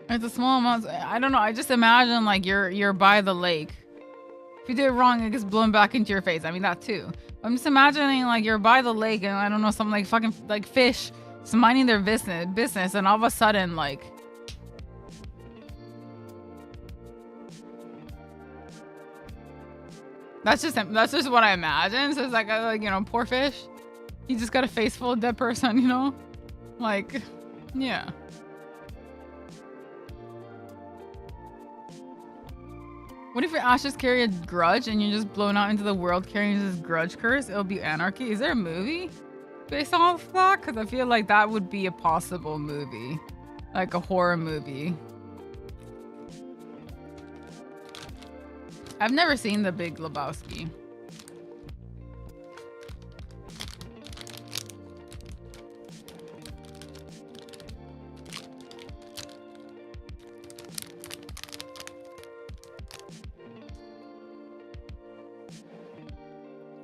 It's a small amount. I don't know. I just imagine like you're by the lake. If you do it wrong, it gets blown back into your face. I mean, that too. I'm just imagining like you're by the lake and I don't know, some like fucking like fish just minding their business and all of a sudden like that's just what I imagine. So it's like you know, poor fish. He just got a face full of dead person, you know? Like, yeah. What if your ashes carry a grudge and you're just blown out into the world carrying this grudge curse? It'll be anarchy. Is there a movie based off that? Because I feel like that would be a possible movie. Like a horror movie. I've never seen The Big Lebowski.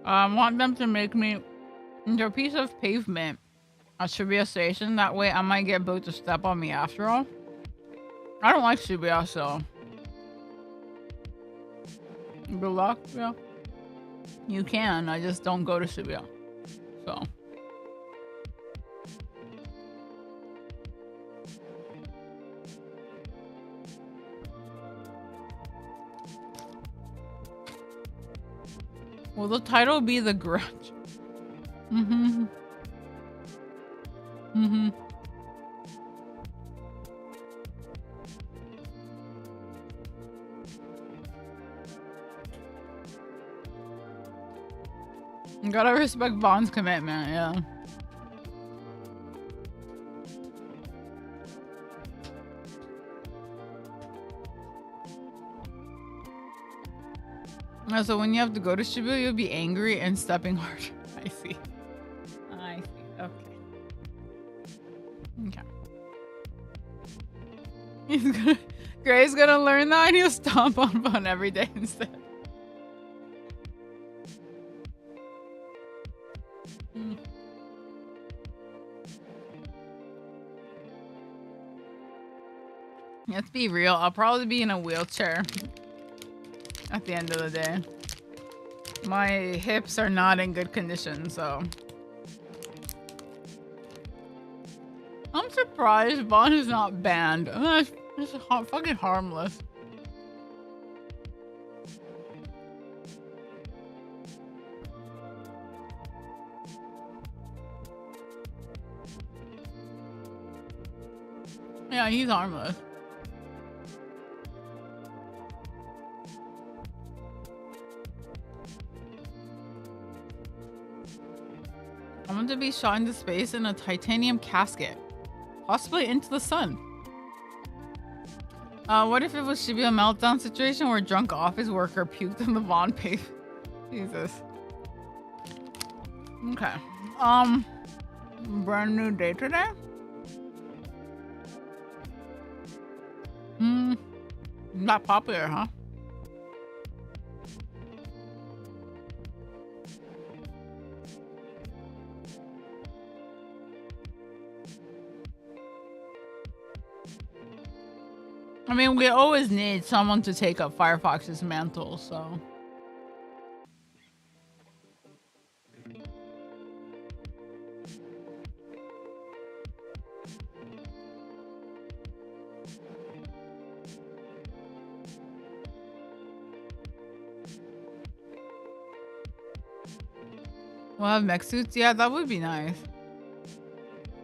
I want them to make me into a piece of pavement at Shibuya Station. That way I might get both to step on me after all. I don't like Shibuya, so good luck. Yeah, you can. I just don't go to Shibuya. So will the title be The Grudge? Mm-hmm. Mm-hmm. You gotta respect Vaughn's commitment, yeah. So when you have to go to Shibuya, you'll be angry and stepping hard. I see. I see. Okay. Okay. Gray's gonna learn that and he'll stomp on Vaughn every day instead. Let's be real. I'll probably be in a wheelchair at the end of the day. My hips are not in good condition, so I'm surprised Vaughn is not banned. It's fucking harmless. Yeah, he's harmless. I want to be shot into space in a titanium casket, possibly into the sun. What if it was Shibuya meltdown situation where a drunk office worker puked in the Vaughn pave? Jesus. Okay. Brand new day today. Not popular, huh? I mean, we always need someone to take up Firefox's mantle, so. We'll have mech suits? Yeah, that would be nice.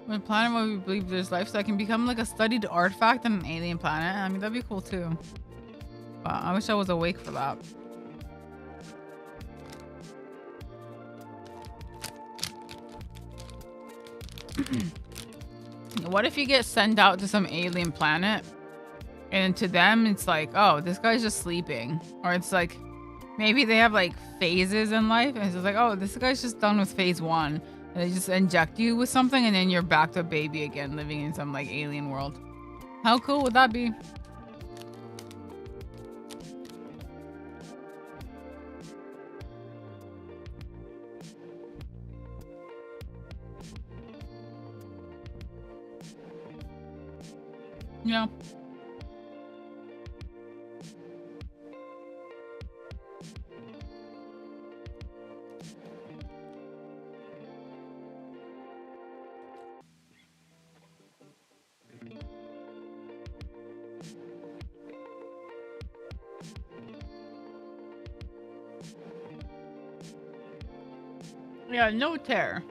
When planet where we believe there's life, so I can become like a studied artifact on an alien planet. I mean, that'd be cool too. But I wish I was awake for that. What if you get sent out to some alien planet and to them it's like, oh, this guy's just sleeping, or it's like maybe they have like phases in life and it's just like, oh, this guy's just done with phase 1 and they just inject you with something and then you're back to a baby again living in some like alien world. How cool would that be? Yeah. Yeah, no tear.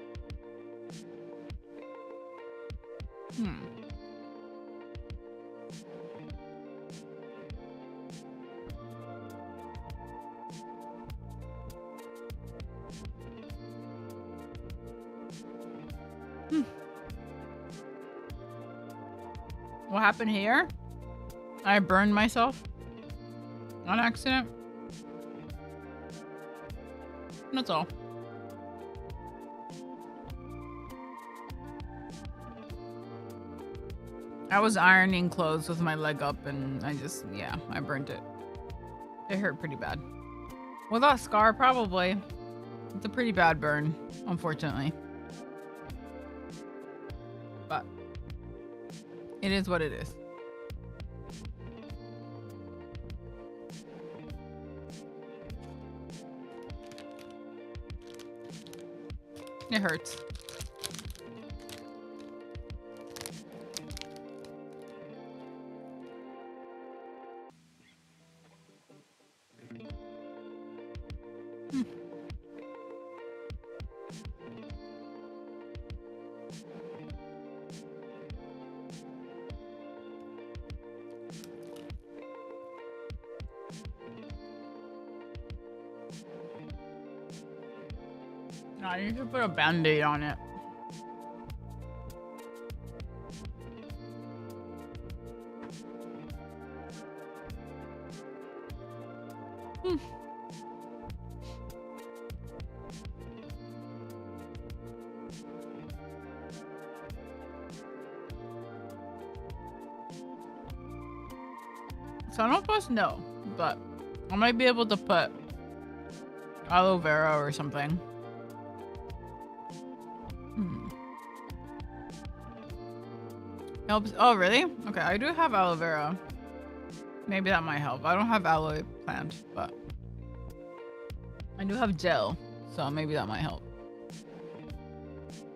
What happened here? I burned myself on accident. That's all. I was ironing clothes with my leg up and I just, yeah, I burnt it. It hurt pretty bad. Without scar, probably. It's a pretty bad burn, unfortunately. But it is what it is. It hurts. I need to put a band-aid on it. So I don't supposed to know, but I might be able to put aloe vera or something. Helps. Oh, really? Okay, I do have aloe vera. Maybe that might help. I don't have aloe plant, but I do have gel, so maybe that might help.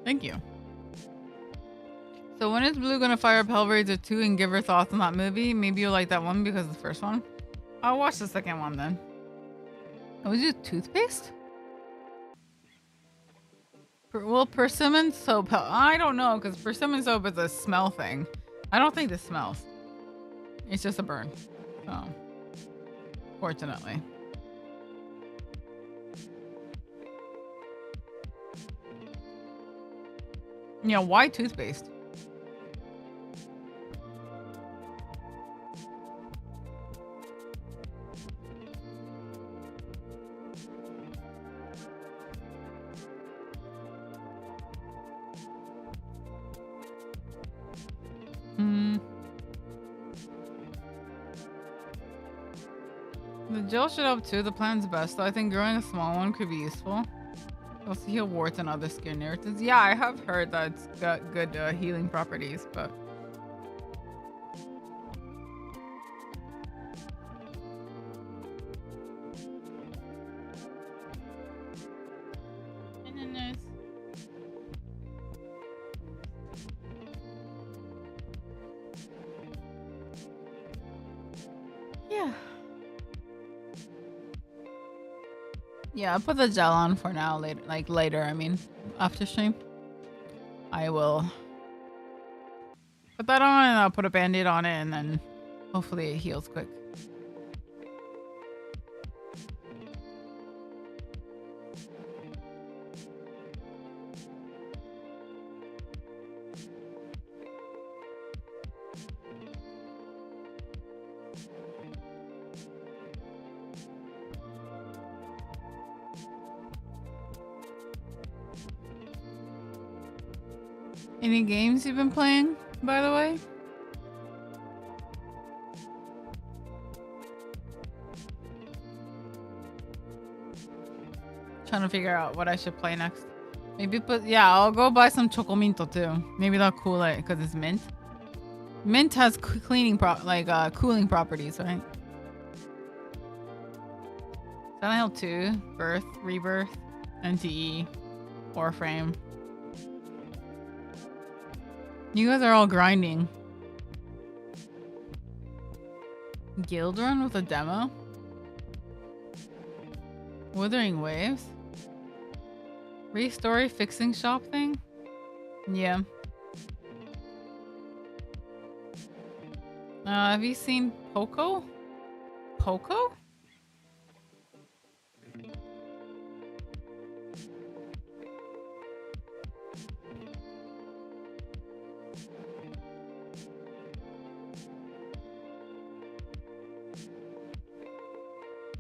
Thank you. So when is Blue gonna fire up Hellraiser 2 and give her thoughts on that movie? Maybe you'll like that one because of the first one. I'll watch the second one then. Oh, is it toothpaste? Will persimmon soap help? I don't know, because persimmon soap is a smell thing. I don't think this smells. It's just a burn. So, fortunately. Yeah, why toothpaste? The gel should help too. The plan's best, though. I think growing a small one could be useful. Also heal warts and other skin irritants. Yeah, I have heard that it's got good healing properties, but... Yeah. Yeah, I'll put the gel on for now. Later, I mean, after stream, I will Put that on and I'll put a band-aid on it and then hopefully it heals quick. Any games you've been playing, by the way? Trying to figure out what I should play next. Maybe I'll go buy some chocominto too. Maybe that'll cool it because it's mint. Mint has cooling properties, right? Silent Hill 2, Birth, Rebirth, NTE, Warframe. You guys are all grinding. Guild Run with a demo? Withering Waves? Restory fixing shop thing? Yeah. Have you seen Poco? Poco?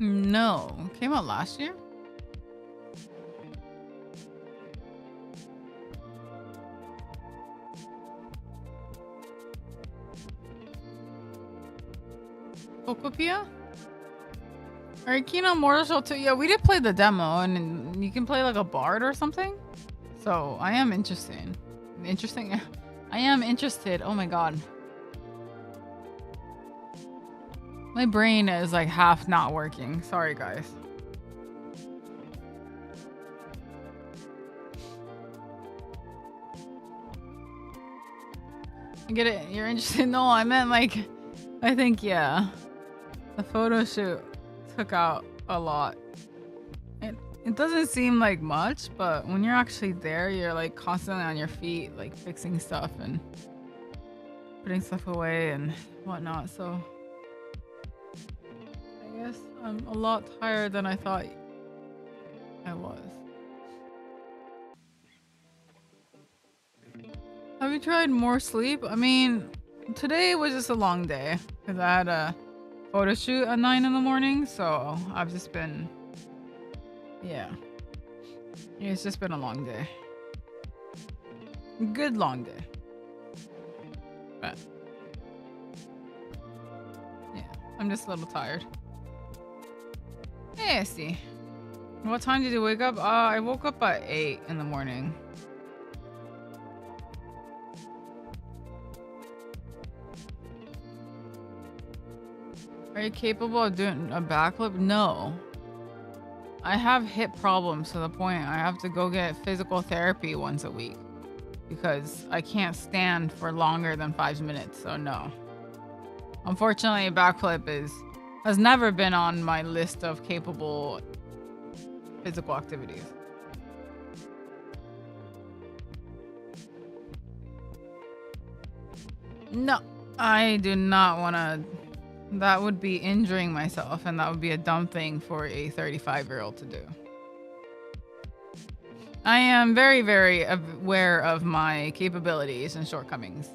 No. Came out last year? Pokopia? Are you keen on Mortal Shell 2? Yeah, we did play the demo and you can play like a bard or something. So I am interested. I am interested. Oh my god. My brain is like half not working. Sorry, guys. I get it. You're interested? No, I meant like, I think, yeah. The photo shoot took out a lot. It doesn't seem like much, but when you're actually there, you're like constantly on your feet, like fixing stuff and putting stuff away and whatnot. So I guess I'm a lot tired than I thought I was. Have you tried more sleep? I mean, today was just a long day because I had a photo shoot at 9 in the morning, so I've just been, yeah, it's just been a long day. Good long day. But yeah, I'm just a little tired. Hey, I see. What time did you wake up? I woke up at 8 in the morning. Are you capable of doing a backflip? No. I have hip problems to the point I have to go get physical therapy once a week because I can't stand for longer than 5 minutes, so no. Unfortunately, a backflip has never been on my list of capable physical activities. No, I do not want to. That would be injuring myself, and that would be a dumb thing for a 35-year-old to do. I am very, very aware of my capabilities and shortcomings.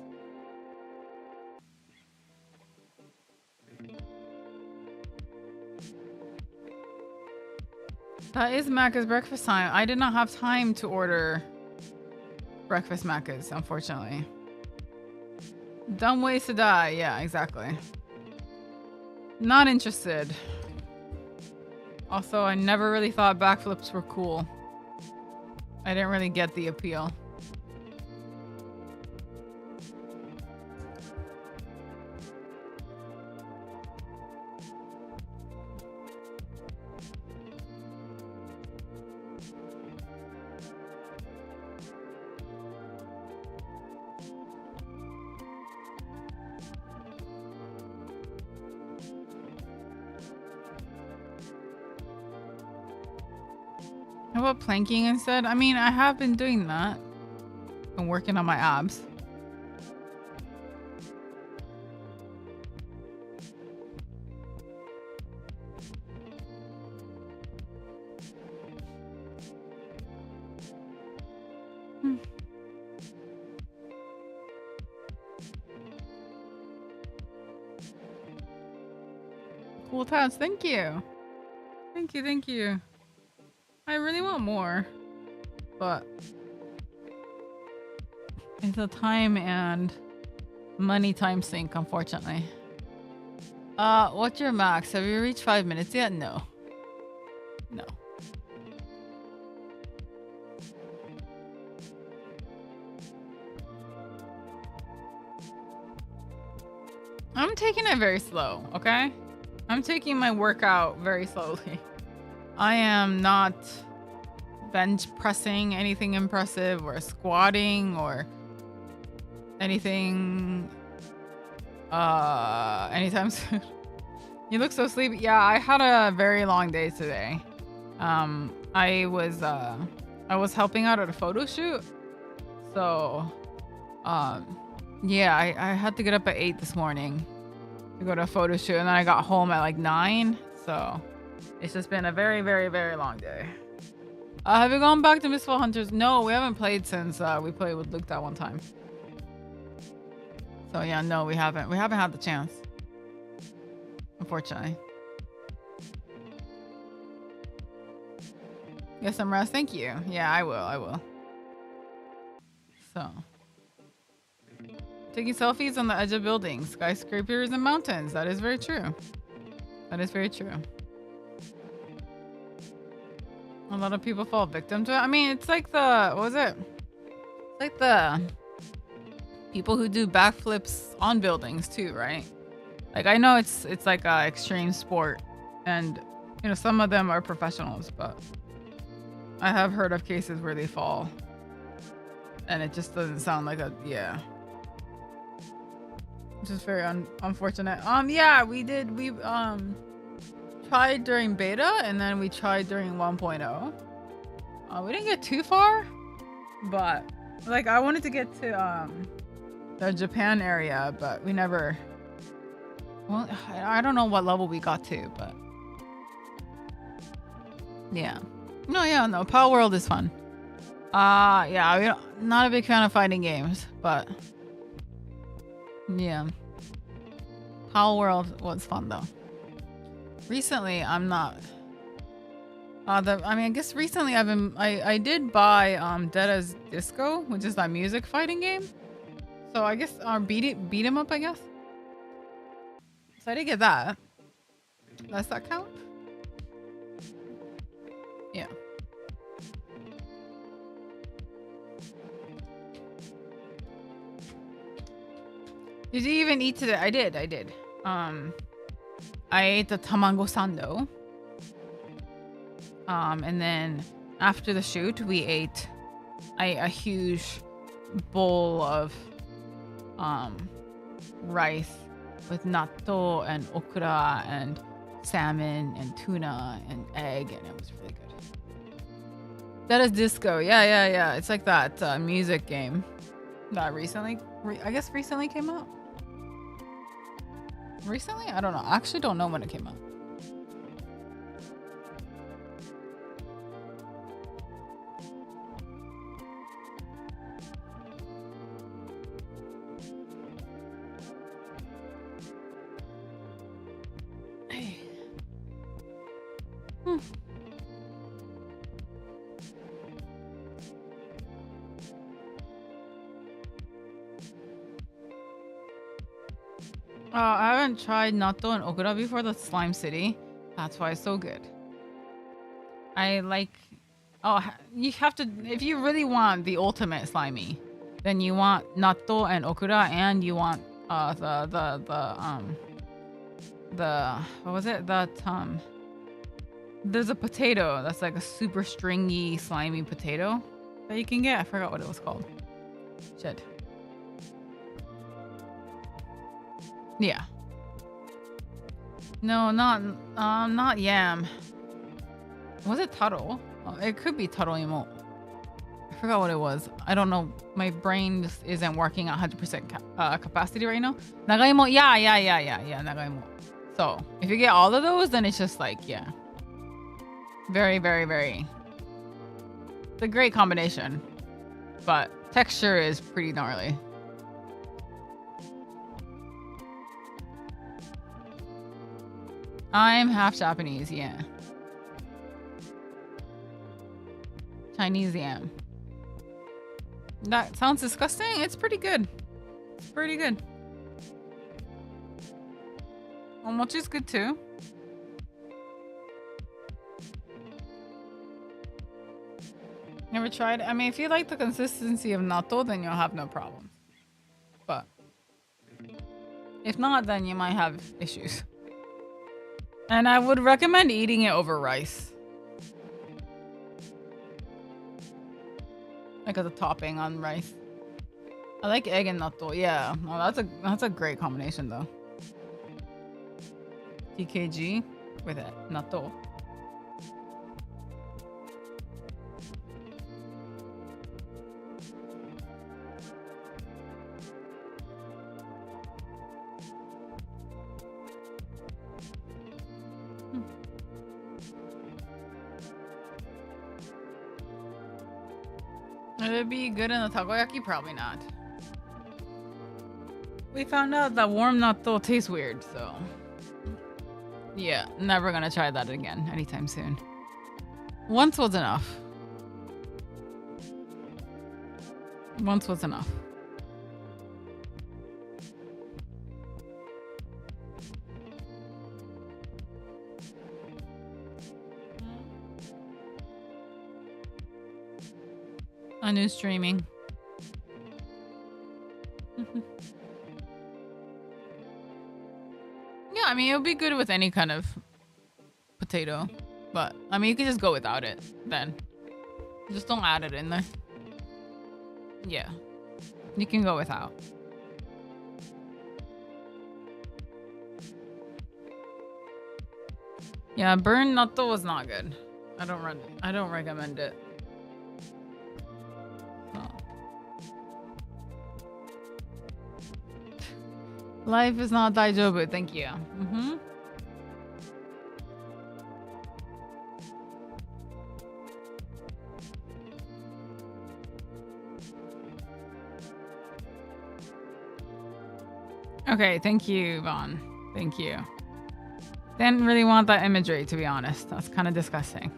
That is Macca's breakfast time. I did not have time to order breakfast Macca's, unfortunately. Dumb ways to die. Yeah, exactly. Not interested. Also, I never really thought backflips were cool. I didn't really get the appeal. How about planking instead? I mean, I have been doing that. I'm working on my abs. Cool tats, thank you. Thank you. I really want more, but it's a time and money time sink, unfortunately. What's your max? Have you reached 5 minutes yet? No. No. I'm taking it very slow, okay? I'm taking my workout very slowly. I am not bench pressing anything impressive or squatting or anything anytime soon. You look so sleepy. Yeah, I had a very long day today. I was helping out at a photo shoot. So yeah, I had to get up at 8 this morning to go to a photo shoot, and then I got home at like 9. So it's just been a very, very, very long day. Have you gone back to Mistfall Hunters? No, we haven't played since we played with Luke that one time. So yeah, no, we haven't. We haven't had the chance, unfortunately. Get some rest. Thank you. Yeah, I will. So, taking selfies on the edge of buildings, skyscrapers, and mountains. That is very true. That is very true. A lot of people fall victim to it. I mean, it's like the, what was it? It's like the people who do backflips on buildings too, right? Like, I know it's like a extreme sport, and you know, some of them are professionals, but I have heard of cases where they fall, and it just doesn't sound like a, yeah. Just very unfortunate. Yeah, we tried during beta, and then we tried during 1.0. We didn't get too far, but like I wanted to get to the Japan area, but we never, well, I don't know what level we got to, but yeah. No, Power World is fun. Yeah, not a big fan of fighting games, but yeah. Power World was fun though. Recently, I'm not. I guess recently I did buy Dead as Disco, which is that music fighting game. So I guess beat 'em up, I guess. So I did get that. Does that count? Yeah. Did you even eat today? I did. I ate the tamago sando. And then after the shoot, we ate a huge bowl of rice with natto and okra and salmon and tuna and egg, and it was really good. That is disco. Yeah. It's like that music game that recently came out. Recently? I don't know. I actually don't know when it came out. Hey. I haven't tried natto and okra before. The Slime City. That's why it's so good. I like. Oh, you have to. If you really want the ultimate slimy, then you want natto and okra, and you want the what was it? That there's a potato that's like a super stringy, slimy potato that you can get. I forgot what it was called. Shit. Yeah. No, not yam. Was it taro? Oh, it could be taro imo. I forgot what it was. I don't know. My brain just isn't working at 100% capacity right now. Nagaimo. Yeah. Nagaimo. So if you get all of those, then it's just like, yeah. Very, very, very. It's a great combination. but texture is pretty gnarly. I'm half Japanese, yeah. Chinese yam. That sounds disgusting. It's pretty good. It's pretty good. Mochi's good too. Never tried. I mean, if you like the consistency of natto, then you'll have no problems. But if not, then you might have issues. And I would recommend eating it over rice. Like as a topping on rice. I like egg and natto. Yeah, well, that's a great combination though. TKG with it, natto. Would it be good in the takoyaki? Probably not. We found out that warm natto tastes weird, so yeah, never gonna try that again anytime soon. Once was enough. Once was enough. A new streaming. Yeah, I mean, it would be good with any kind of potato. But, I mean, you can just go without it then. Just don't add it in there. Yeah. You can go without. Yeah, burned natto was not good. I don't recommend it. Life is not daijoubu, thank you. Okay, thank you, Vaughn. Thank you. Didn't really want that imagery, to be honest. That's kind of disgusting.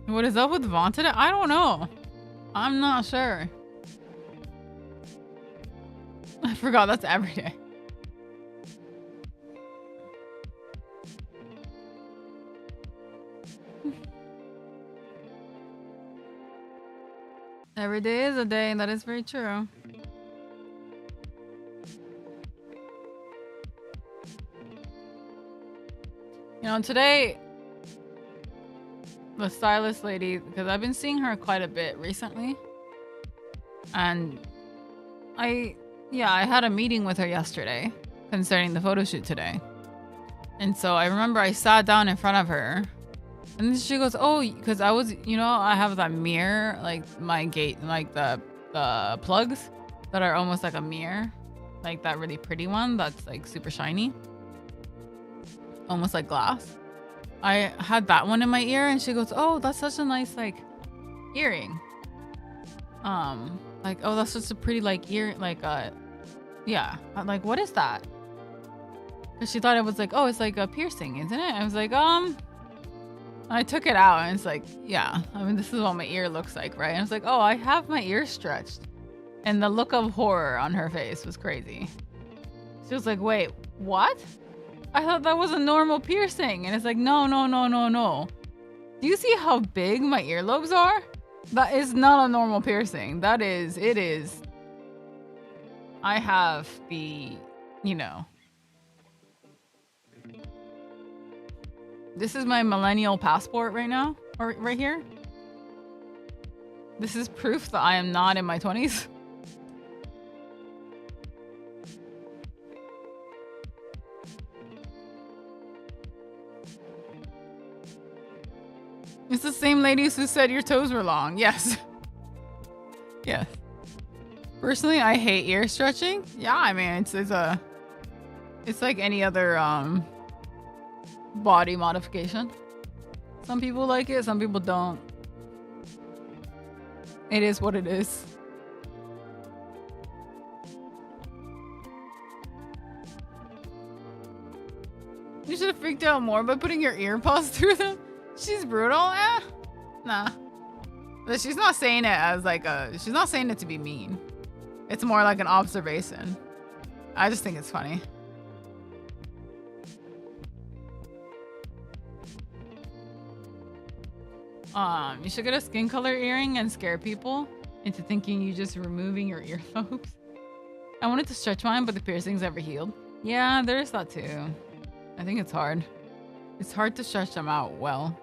What is up with Vaughn today? I don't know. I'm not sure. I forgot that's every day. Every day is a day. That is very true. You know, today, the stylist lady, because I've been seeing her quite a bit recently, and I had a meeting with her yesterday concerning the photo shoot today. And so I remember I sat down in front of her, and then she goes, oh, because I was, you know, I have that mirror, like my gate, like the plugs that are almost like a mirror, like that really pretty one that's like super shiny, almost like glass. I had that one in my ear, and she goes, oh, that's such a nice like earring. Like, oh, that's such a pretty like ear, like yeah. I'm like, what is that? Because she thought it was like, oh, it's like a piercing, isn't it? I was like, I took it out, and it's like, yeah, I mean, this is what my ear looks like, right? And I was like, oh, I have my ear stretched. And the look of horror on her face was crazy. She was like, wait, what? I thought that was a normal piercing. And it's like, no. Do you see how big my earlobes are? That is not a normal piercing. It is. I have the, you know. This is my millennial passport right now, or right here. This is proof that I am not in my 20s. It's the same ladies who said your toes were long. Yes. Yes. Personally, I hate ear stretching. Yeah, I mean, it's like any other body modification. Some people like it, some people don't. It is what it is. You should have freaked out more by putting your ear paws through them. She's brutal, eh? Nah. But she's not saying it as like she's not saying it to be mean. It's more like an observation. I just think it's funny. You should get a skin color earring and scare people into thinking you just removing your earlobes. I wanted to stretch mine, but the piercings ever healed. Yeah, there's that too. I think it's hard. It's hard to stretch them out well.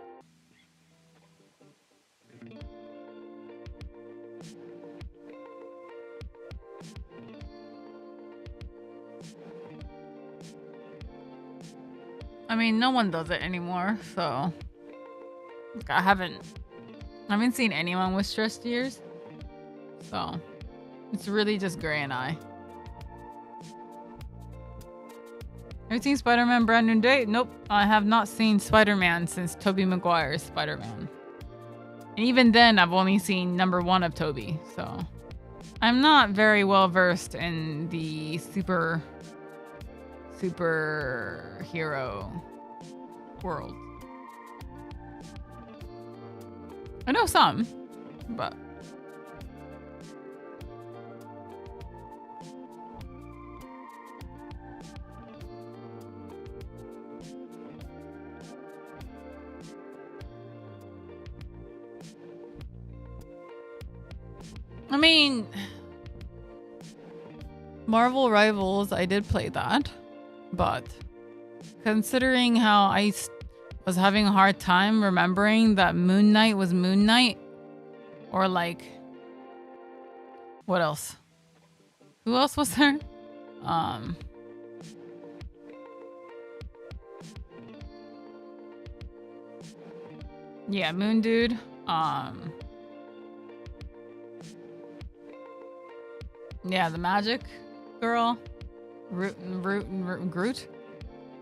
I mean, no one does it anymore, so I haven't seen anyone with stretched ears, so it's really just Gray and I. Have you seen Spider-Man Brand New Day? Nope, I have not seen Spider-Man since Tobey Maguire's Spider-Man. And even then, I've only seen #1 of Tobey, so I'm not very well versed in the superhero world. I know some, but I mean, Marvel Rivals, I did play that, but considering how I was having a hard time remembering that Moon Knight was Moon Knight, or like, what else? Who else was there? Yeah, Moon Dude. Yeah, the Magic Girl. Groot.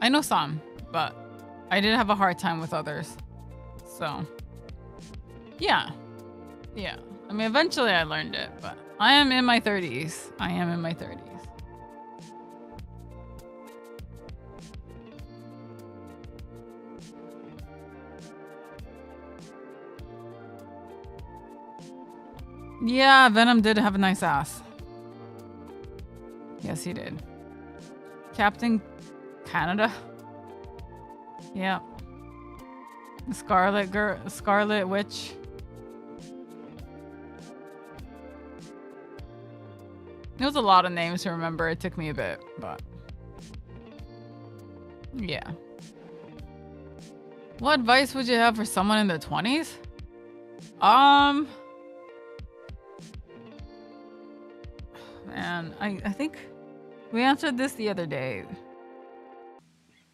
I know some, but I did have a hard time with others. So, yeah. Yeah. I mean, eventually I learned it, but I am in my 30s. Yeah, Venom did have a nice ass. Yes, he did. Captain Canada. Yeah. The Scarlet Witch. There was a lot of names to remember. It took me a bit, but yeah. What advice would you have for someone in their 20s? Man, I think we answered this the other day.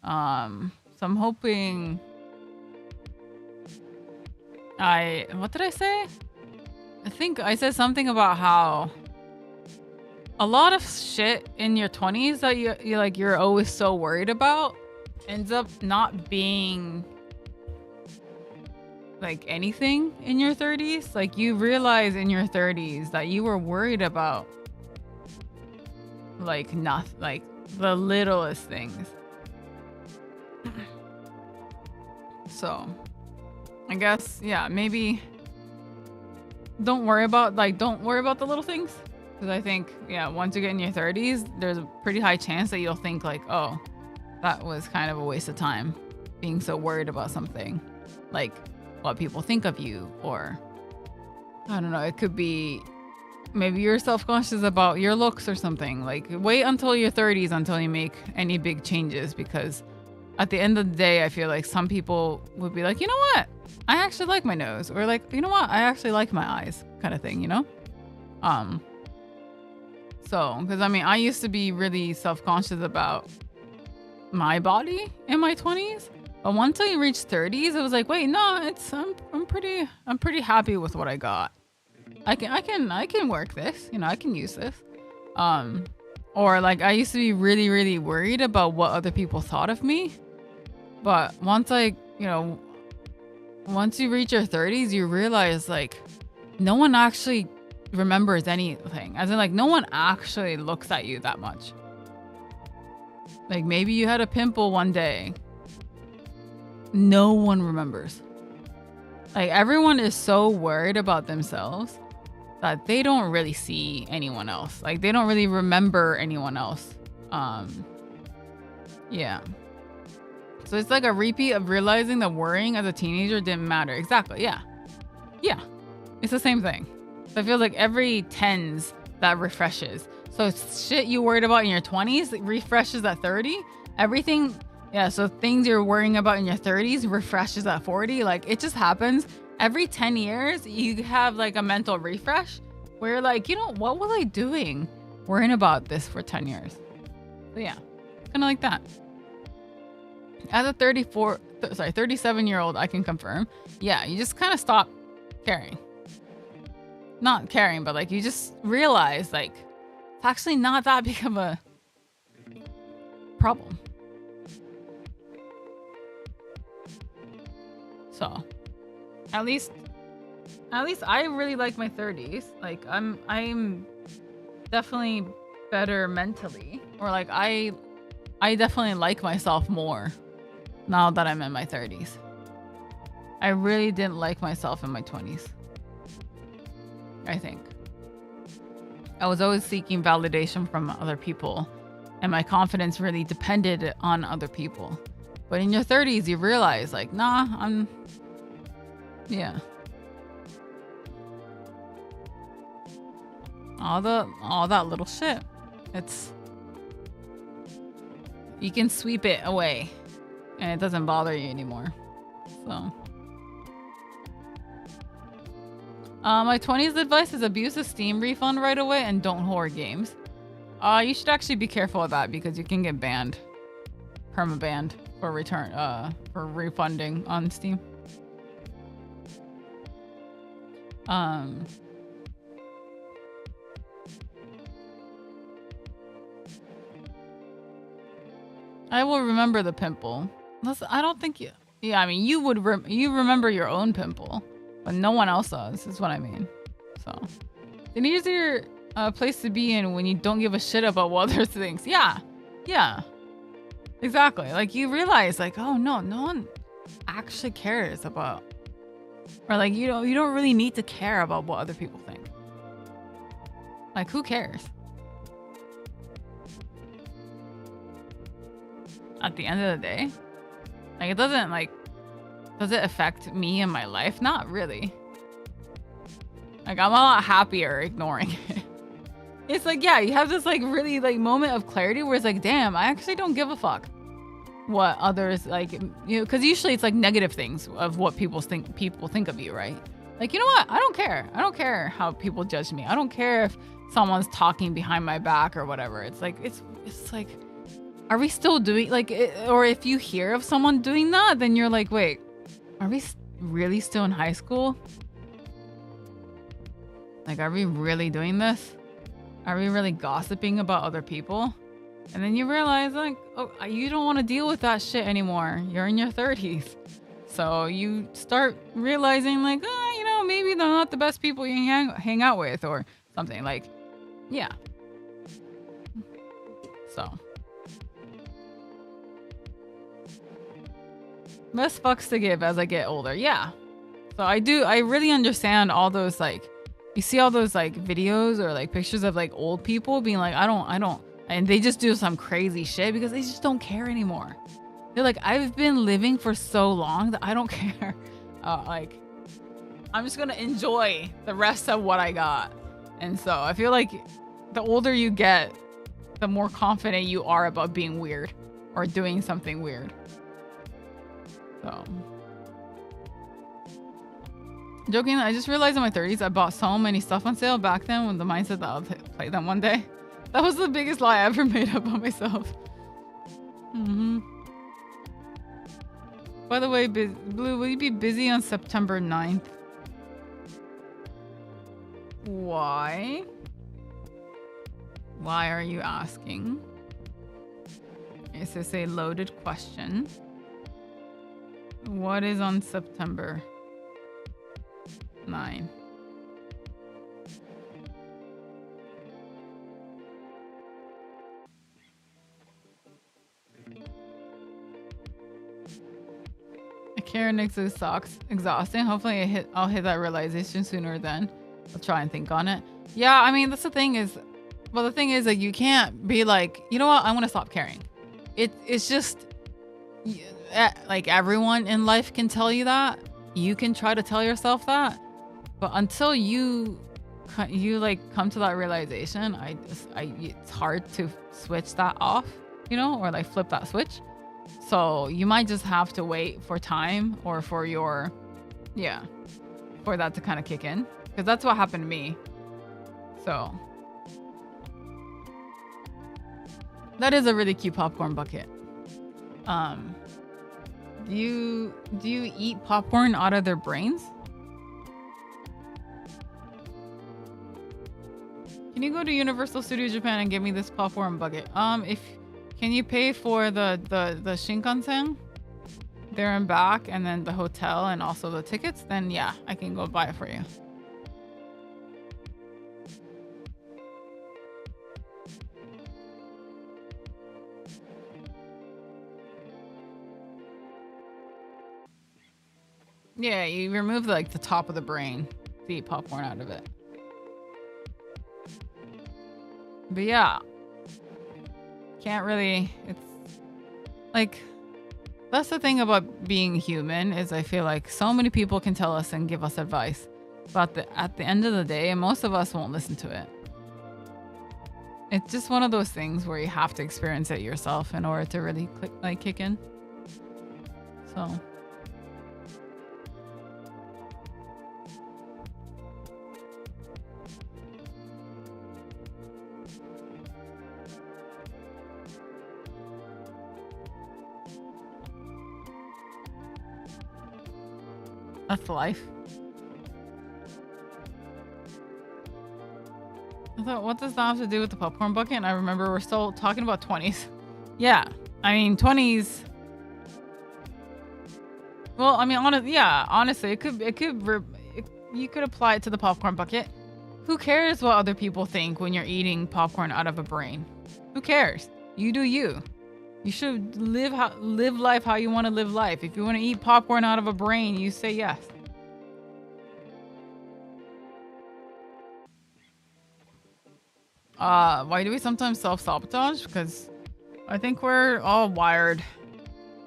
So I'm hoping what did I say? I think I said something about how a lot of shit in your 20s that you're always so worried about ends up not being like anything in your 30s. Like, you realize in your 30s that you were worried about like nothing, like the littlest things. So I guess, yeah, maybe don't worry about the little things, because I think, yeah, once you get in your 30s, there's a pretty high chance that you'll think like, oh, that was kind of a waste of time being so worried about something, like what people think of you, or I don't know, it could be maybe you're self-conscious about your looks or something. Like, wait until your 30s until you make any big changes, because at the end of the day, I feel like some people would be like, you know what? I actually like my nose, or like, you know what? I actually like my eyes, kind of thing, you know? So, because I mean, I used to be really self-conscious about my body in my 20s, but once I reached 30s, it was like, wait, no, I'm pretty happy with what I got. I can work this, you know, I can use this. Or like I used to be really, really worried about what other people thought of me. But once you reach your 30s, you realize like no one actually remembers anything. As in like no one actually looks at you that much. Like maybe you had a pimple one day. No one remembers. Like everyone is so worried about themselves that they don't really see anyone else. Like they don't really remember anyone else. Yeah. So it's like a repeat of realizing that worrying as a teenager didn't matter. Exactly. Yeah. Yeah. It's the same thing. So I feel like every 10s that refreshes. So shit you worried about in your 20s refreshes at 30. Everything. Yeah. So things you're worrying about in your 30s refreshes at 40. Like it just happens. Every 10 years, you have like a mental refresh where you're like, you know, what was I doing worrying about this for 10 years? So yeah, kind of like that. As a 37-year-old, I can confirm. Yeah, you just kind of stop caring. Not caring, but like you just realize like it's actually not that big of a problem. So At least I really like my 30s. Like I'm definitely better mentally, or like I definitely like myself more now that I'm in my 30s. I really didn't like myself in my 20s. I think I was always seeking validation from other people, and my confidence really depended on other people. But in your 30s, you realize like, nah, yeah. All that little shit. You can sweep it away and it doesn't bother you anymore. So my 20s advice is abuse the Steam refund right away and don't hoard games. You should actually be careful of that because you can get banned. Perma-banned for for refunding on Steam. I will remember the pimple. I don't think you. Yeah, I mean, you would. You remember your own pimple, but no one else does. Is what I mean. So, it's an easier place to be in when you don't give a shit about what others think. Yeah, yeah, exactly. Like you realize, like, oh no one actually cares about, or like you don't really need to care about what other people think. Like, who cares? At the end of the day, like it doesn't does it affect me and my life? Not really. Like I'm a lot happier ignoring it. It's like, yeah, you have this like really like moment of clarity where it's like, damn, I actually don't give a fuck what others like, you know, because usually it's like negative things of what people think of you, right? Like, you know what? I don't care how people judge me. I don't care if someone's talking behind my back or whatever. It's like are we still doing like it, or if you hear of someone doing that, then you're like, wait, are we really still in high school? Like, are we really doing this? Are we really gossiping about other people? And then you realize like, oh, you don't want to deal with that shit anymore. You're in your 30s. So you start realizing like, you know, maybe they're not the best people you hang out with or something like, yeah. So. Less fucks to give as I get older. Yeah. So I really understand all those like, you see all those like videos or like pictures of like old people being like, I don't, and they just do some crazy shit because they just don't care anymore. They're like, I've been living for so long that I don't care. Like, I'm just gonna enjoy the rest of what I got. And so I feel like the older you get, the more confident you are about being weird or doing something weird. So, joking, I just realized in my 30s I bought so many stuff on sale back then with the mindset that I'll play them one day. That was the biggest lie I ever made up on myself. By the way, Blue, will you be busy on September 9th? Why? Why are you asking? Is this a loaded question? What is on September 9? Karen Nix sucks. Exhausting. Hopefully I'll hit that realization sooner than I'll try and think on it. Yeah, I mean that's the thing is, well the thing is that you can't be like, you know what, I want to stop caring. It's just like everyone in life can tell you that. You can try to tell yourself that, but until you like come to that realization, it's hard to switch that off, you know, or like flip that switch. So you might just have to wait for time or for your, for that to kind of kick in. Because that's what happened to me. So that is a really cute popcorn bucket. Do you eat popcorn out of their brains? Can you go to Universal Studios Japan and give me this popcorn bucket? Can you pay for the Shinkansen there and back, and then the hotel and also the tickets? Then yeah, I can go buy it for you. Yeah, you remove like the top of the brain to eat popcorn out of it. But yeah. Can't really, it's like, that's the thing about being human is I feel like so many people can tell us and give us advice, but at the end of the day, most of us won't listen to it. It's just one of those things where you have to experience it yourself in order to really kick in. So. That's life. I thought, what does that have to do with the popcorn bucket? And I remember we're still talking about 20s. Yeah, I mean 20s. Well, I mean, honestly, you could apply it to the popcorn bucket. Who cares what other people think when you're eating popcorn out of a brain? Who cares? You do you. You should live life how you want to live life. If you want to eat popcorn out of a brain, you say yes. Why do we sometimes self-sabotage? Because I think we're all wired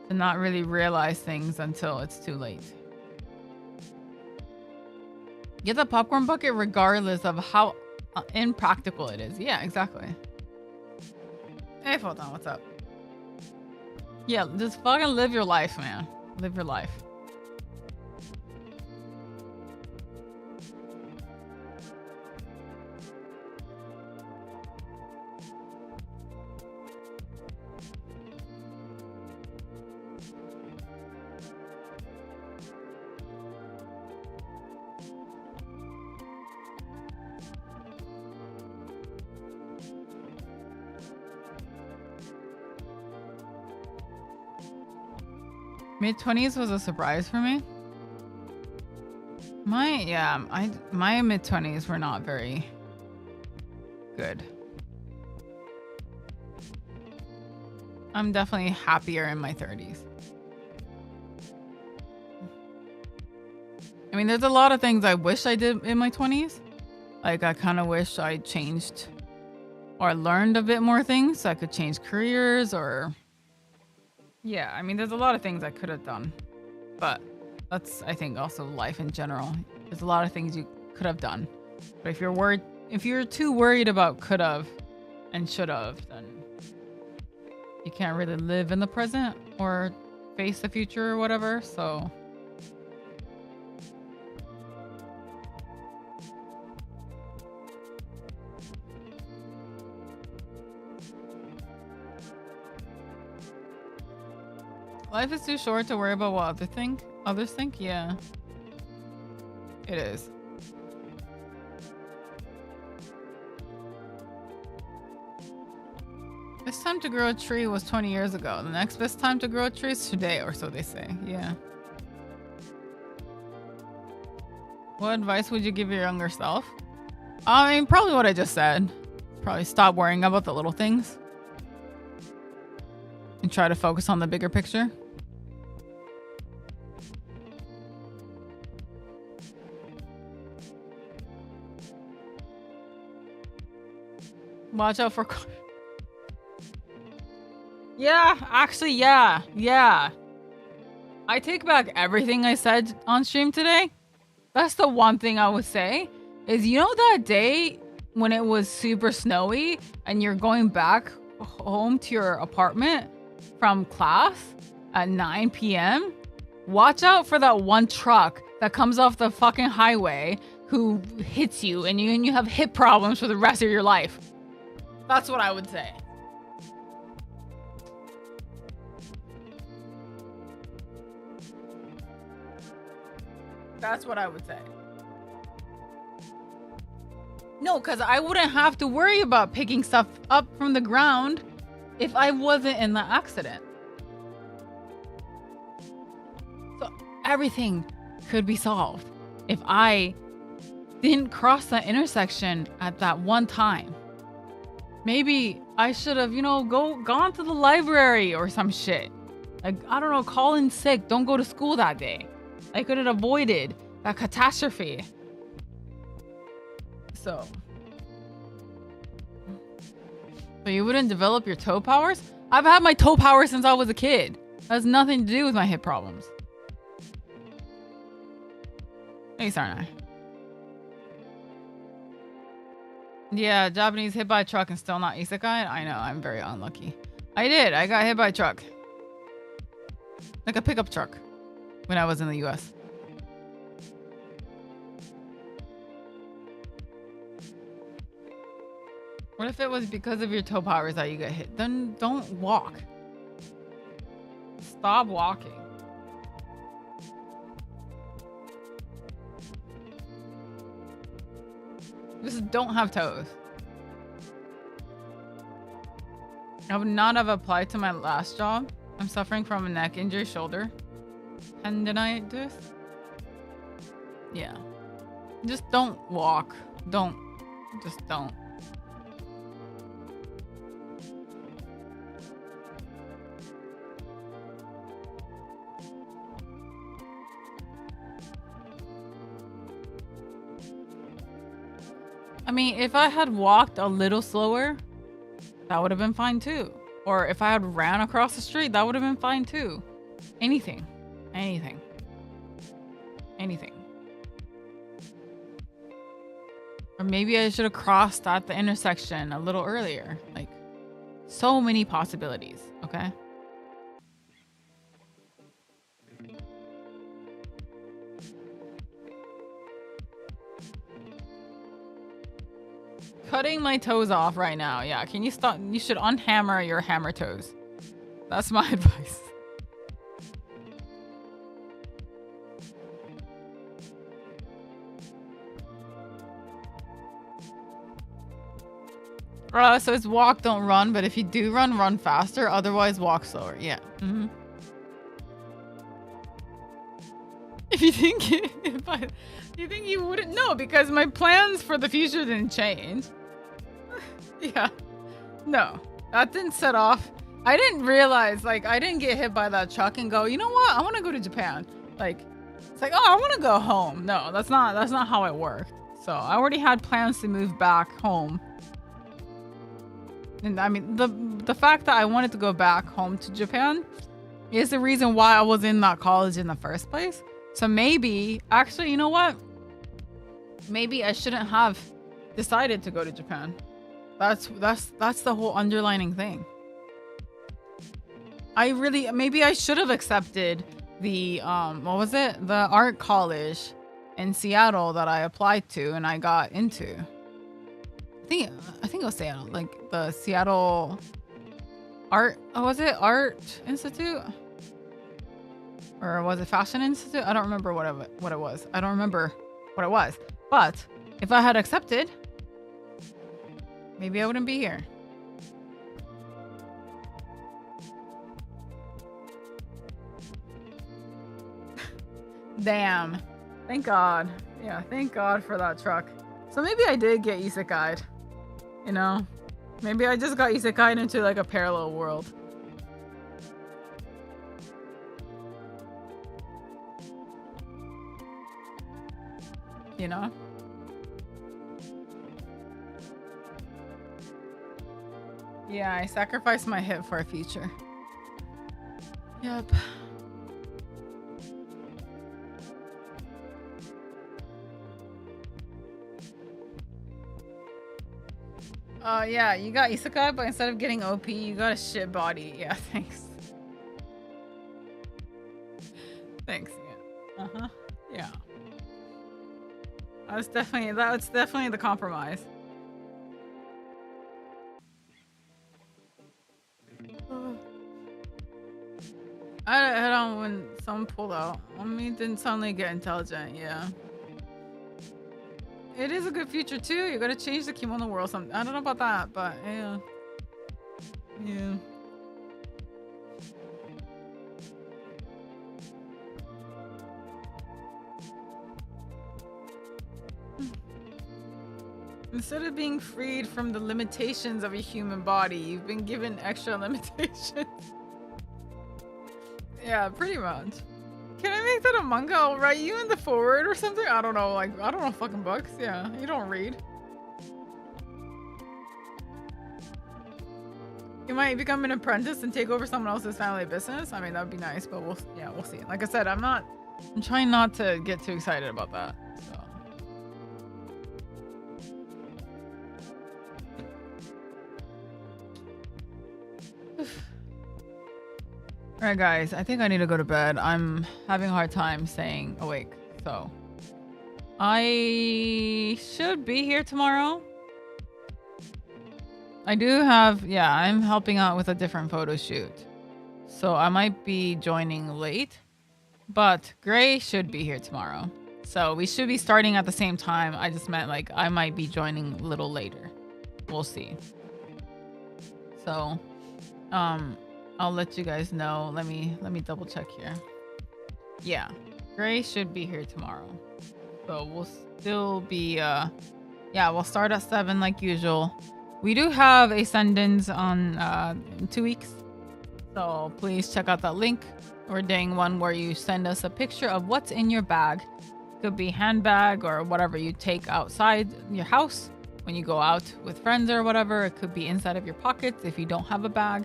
to not really realize things until it's too late. Get the popcorn bucket regardless of how impractical it is. Yeah, exactly. Hey, Photon, what's up? Yeah, just fucking live your life, man. Live your life. Mid-20s was a surprise for me. My mid-20s were not very good. I'm definitely happier in my 30s. I mean, there's a lot of things I wish I did in my 20s. Like, I kind of wish I changed or learned a bit more things so I could change careers or... Yeah, I mean, there's a lot of things I could have done, but that's, I think, also life in general. There's a lot of things you could have done, but if you're too worried about could have and should have, then you can't really live in the present or face the future or whatever. So life is too short to worry about what others think. Yeah, it is. Best time to grow a tree was 20 years ago. The next best time to grow a tree is today, or so they say. Yeah. What advice would you give your younger self? I mean, probably what I just said. Probably stop worrying about the little things and try to focus on the bigger picture. Watch out for... Yeah, actually, yeah. I take back everything I said on stream today. That's the one thing I would say is, you know, that day when it was super snowy and you're going back home to your apartment from class at 9 p.m. Watch out for that one truck that comes off the fucking highway who hits you and you have hip problems for the rest of your life. That's what I would say. That's what I would say. No, because I wouldn't have to worry about picking stuff up from the ground if I wasn't in the accident. So everything could be solved if I didn't cross that intersection at that one time. Maybe I should have, you know, gone to the library or some shit. Like, I don't know, call in sick. Don't go to school that day. I could have avoided that catastrophe. So you wouldn't develop your toe powers? I've had my toe powers since I was a kid. That has nothing to do with my hip problems. Thanks, aren't I? Yeah, Japanese hit by a truck and still not isekai. I know, I'm very unlucky. I got hit by a truck. Like a pickup truck when I was in the US. What if it was because of your toe powers that you got hit? Then don't walk. Stop walking. Just don't have toes. I would not have applied to my last job. I'm suffering from a neck injury, shoulder tendinitis. Yeah. Just don't walk. Just don't. I mean, if I had walked a little slower, that would have been fine too. Or if I had ran across the street, that would have been fine too. Anything. Or maybe I should have crossed at the intersection a little earlier. Like, so many possibilities, okay? Cutting my toes off right now. Yeah, can you stop? You should unhammer your hammer toes. That's my advice. So it's walk, don't run. But if you do run, run faster. Otherwise, walk slower. Yeah. Mm-hmm. If you think you think you wouldn't know, because my plans for the future didn't change. Yeah. No, that didn't set off. I didn't realize, like, I didn't get hit by that truck and go, you know what? I want to go to Japan. Like, it's like, oh, I want to go home. No, that's not how it worked. So I already had plans to move back home. And I mean, the fact that I wanted to go back home to Japan is the reason why I was in that college in the first place. So maybe, actually, you know what? Maybe I shouldn't have decided to go to Japan. That's the whole underlining thing. Maybe I should have accepted the what was it? The art college in Seattle that I applied to and I got into. I think it was Seattle, like the Seattle Art. Oh, was it Art Institute? Or was it Fashion Institute? I don't remember what it was. I don't remember what it was. But if I had accepted, maybe I wouldn't be here. Damn. Thank God. Yeah, thank God for that truck. So maybe I did get isekai'd. You know? Maybe I just got isekai'd into like a parallel world. You know? Yeah, I sacrificed my hip for a future. Yep. Yeah, you got isekai, but instead of getting OP, you got a shit body. Yeah, thanks. Thanks, yeah. Uh-huh. Yeah. That's definitely the compromise. I don't when someone pulled out. I mean, didn't suddenly get intelligent, yeah. It is a good future too. You gotta change the kimono world some I don't know about that, but yeah. Yeah. Instead of being freed from the limitations of a human body, you've been given extra limitations. Yeah, pretty much. Can I make that a manga? I'll write you in the forward or something? I don't know, like, I don't know fucking books. Yeah, you don't read. You might become an apprentice and take over someone else's family business. I mean, that would be nice, but we'll see. Like I said, I'm trying not to get too excited about that. So. Alright guys, I think I need to go to bed. I'm having a hard time staying awake, so I should be here tomorrow. I do have, yeah, I'm helping out with a different photo shoot. So I might be joining late, but Gray should be here tomorrow. So we should be starting at the same time. I just meant like I might be joining a little later. We'll see. So, I'll let you guys know. Let me double check here. Yeah, Gray should be here tomorrow. So we'll still be, yeah, we'll start at 7 like usual. We do have a send-ins on in 2 weeks. So please check out that link. We're doing one where you send us a picture of what's in your bag. Could be handbag or whatever you take outside your house when you go out with friends or whatever. It could be inside of your pockets if you don't have a bag.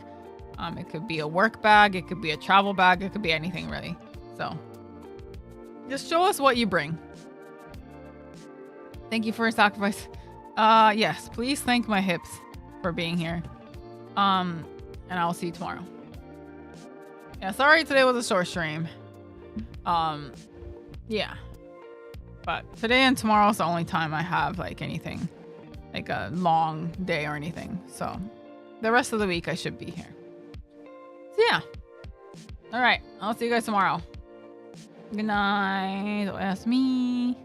It could be a work bag. It could be a travel bag. It could be anything really. So just show us what you bring. Thank you for your sacrifice. Yes, please thank my hips for being here. And I'll see you tomorrow. Yeah, sorry today was a short stream. Yeah. But today and tomorrow is the only time I have like anything, like a long day or anything. So the rest of the week I should be here. So yeah. All right. I'll see you guys tomorrow. Good night. Oyasumi.